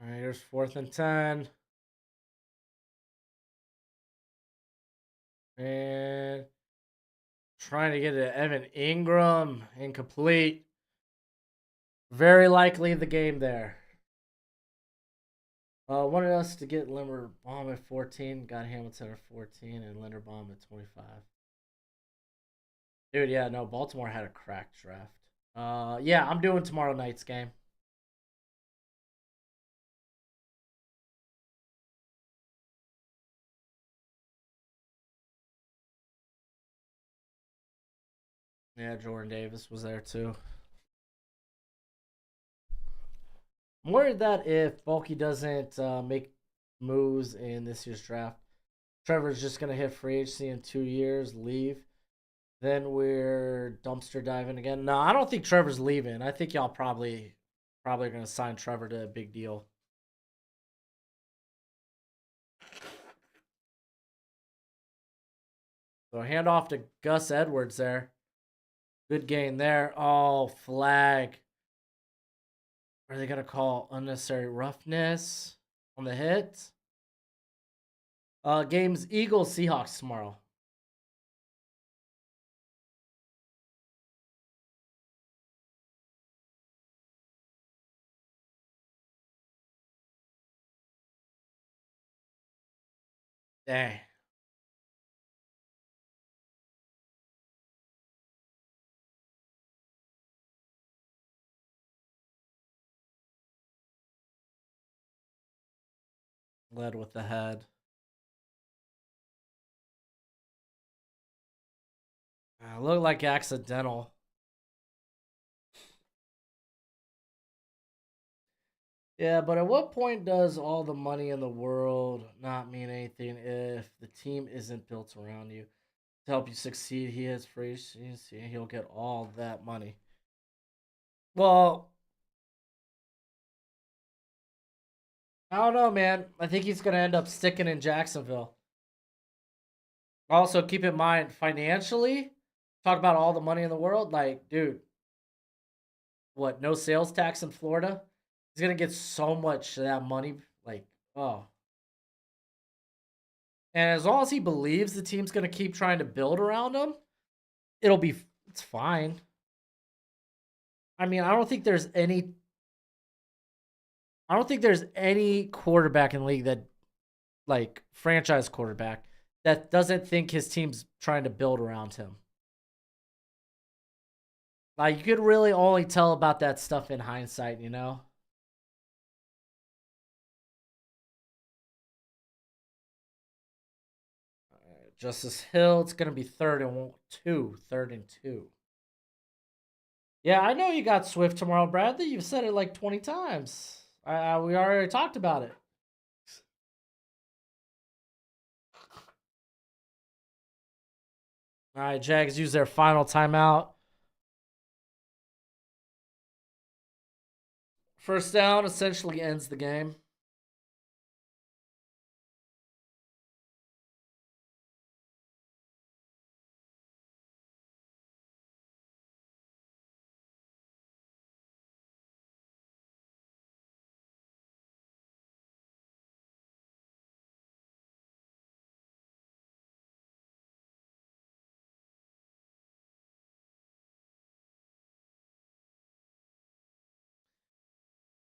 All right, here's 4th and 10. And trying to get to Evan Ingram. Incomplete. Very likely the game there. Wanted us to get Linderbaum at 14. Got Hamilton at 14 and Linderbaum at 25. Dude, yeah, no, Baltimore had a cracked draft. Yeah, I'm doing tomorrow night's game. Yeah, Jordan Davis was there too. I'm worried that if Bulky doesn't make moves in this year's draft, Trevor's just gonna hit free agency in 2 years, leave. Then we're dumpster diving again. No, I don't think Trevor's leaving. I think y'all probably gonna sign Trevor to a big deal. So hand off to Gus Edwards there. Good gain there. Oh, flag. Are they gonna call unnecessary roughness on the hit? Games Eagles Seahawks tomorrow. Dang. Led with the head. Looked like accidental. Yeah, but at what point does all the money in the world not mean anything if the team isn't built around you to help you succeed? He has free agency and he'll get all that money. Well, I don't know, man. I think he's gonna end up sticking in Jacksonville. Also, keep in mind financially, talk about all the money in the world. Like, dude, what? No sales tax in Florida? He's gonna get so much of that money. Like, oh. And as long as he believes the team's gonna keep trying to build around him, it'll be it's fine. I mean, I don't think there's any quarterback in the league that like franchise quarterback that doesn't think his team's trying to build around him. Like you could really only tell about that stuff in hindsight, you know? Justice Hill, it's going to be 2. 3rd and 2. Yeah, I know you got Swift tomorrow, Bradley. You've said it like 20 times. We already talked about it. All right, Jags use their final timeout. First down essentially ends the game.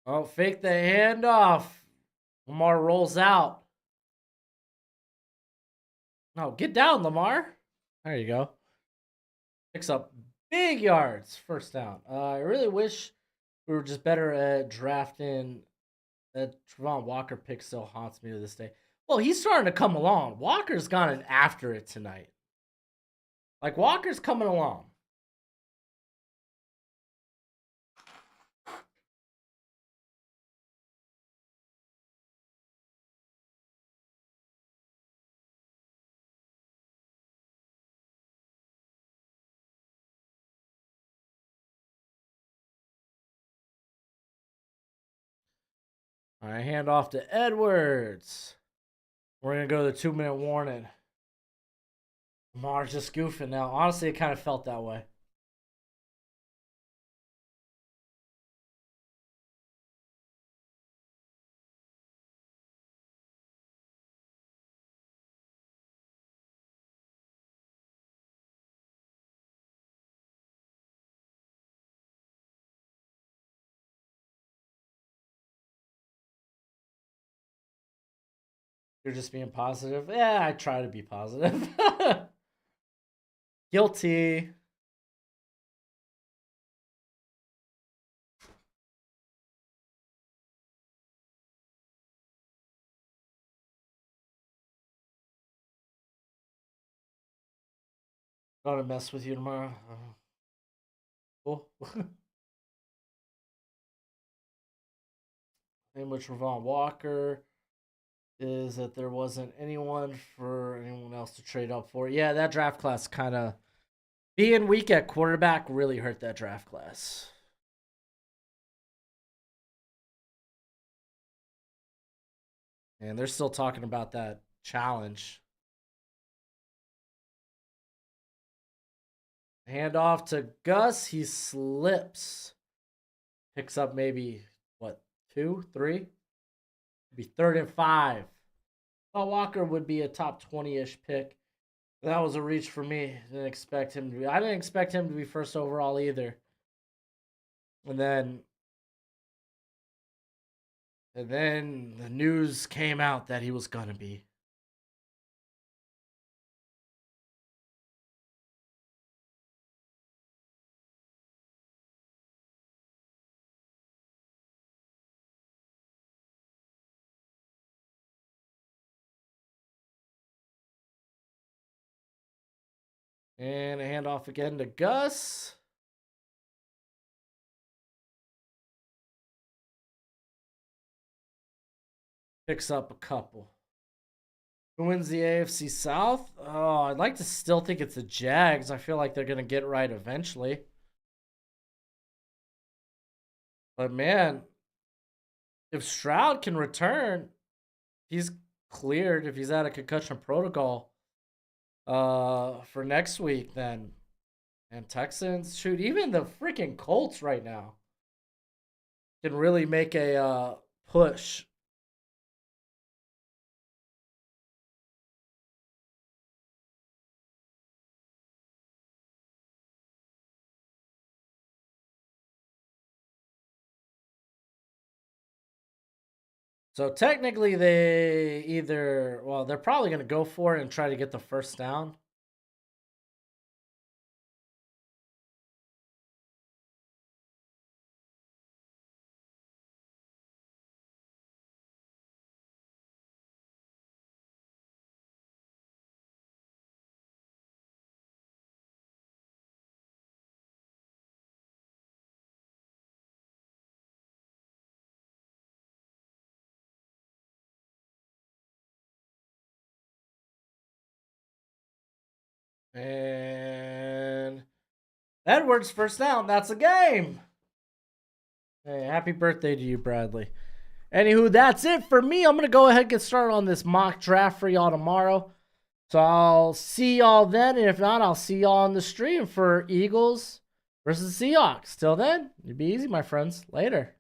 Oh, fake the handoff. Lamar rolls out. No, get down, Lamar. There you go. Picks up big yards. First down. I really wish we were just better at drafting. That Travon Walker pick still haunts me to this day. Well, he's starting to come along. Walker's gone after it tonight. Like, Walker's coming along. All right, hand off to Edwards. We're going to go to the 2-minute warning. Lamar's just goofing now. Honestly, it kind of felt that way. You're just being positive. Yeah, I try to be positive. Guilty. Gonna mess with you tomorrow. Cool. Name with Travon Walker is that there wasn't anyone for anyone else to trade up for. Yeah, that draft class kind of being weak at quarterback really hurt that draft class. And they're still talking about that challenge. Hand off to Gus. He slips. Picks up maybe, what, 2, 3? Be 3rd and 5. Paul Walker would be a top 20-ish pick. That was a reach for me. I didn't expect him to be first overall either. And then the news came out that he was gonna be. And a handoff again to Gus. Picks up a couple. Who wins the AFC South? Oh, I'd like to still think it's the Jags. I feel like they're going to get right eventually. But man, if Stroud can return, he's cleared. If he's out of concussion protocol for next week, then and Texans, shoot, even the freaking Colts right now can really make a push. So technically, they're probably going to go for it and try to get the first down. And Edwards, first down. That's a game. Hey, happy birthday to you, Bradley. Anywho, that's it for me. I'm going to go ahead and get started on this mock draft for y'all tomorrow. So I'll see y'all then. And if not, I'll see y'all on the stream for Eagles versus Seahawks. Till then, it'd be easy, my friends. Later.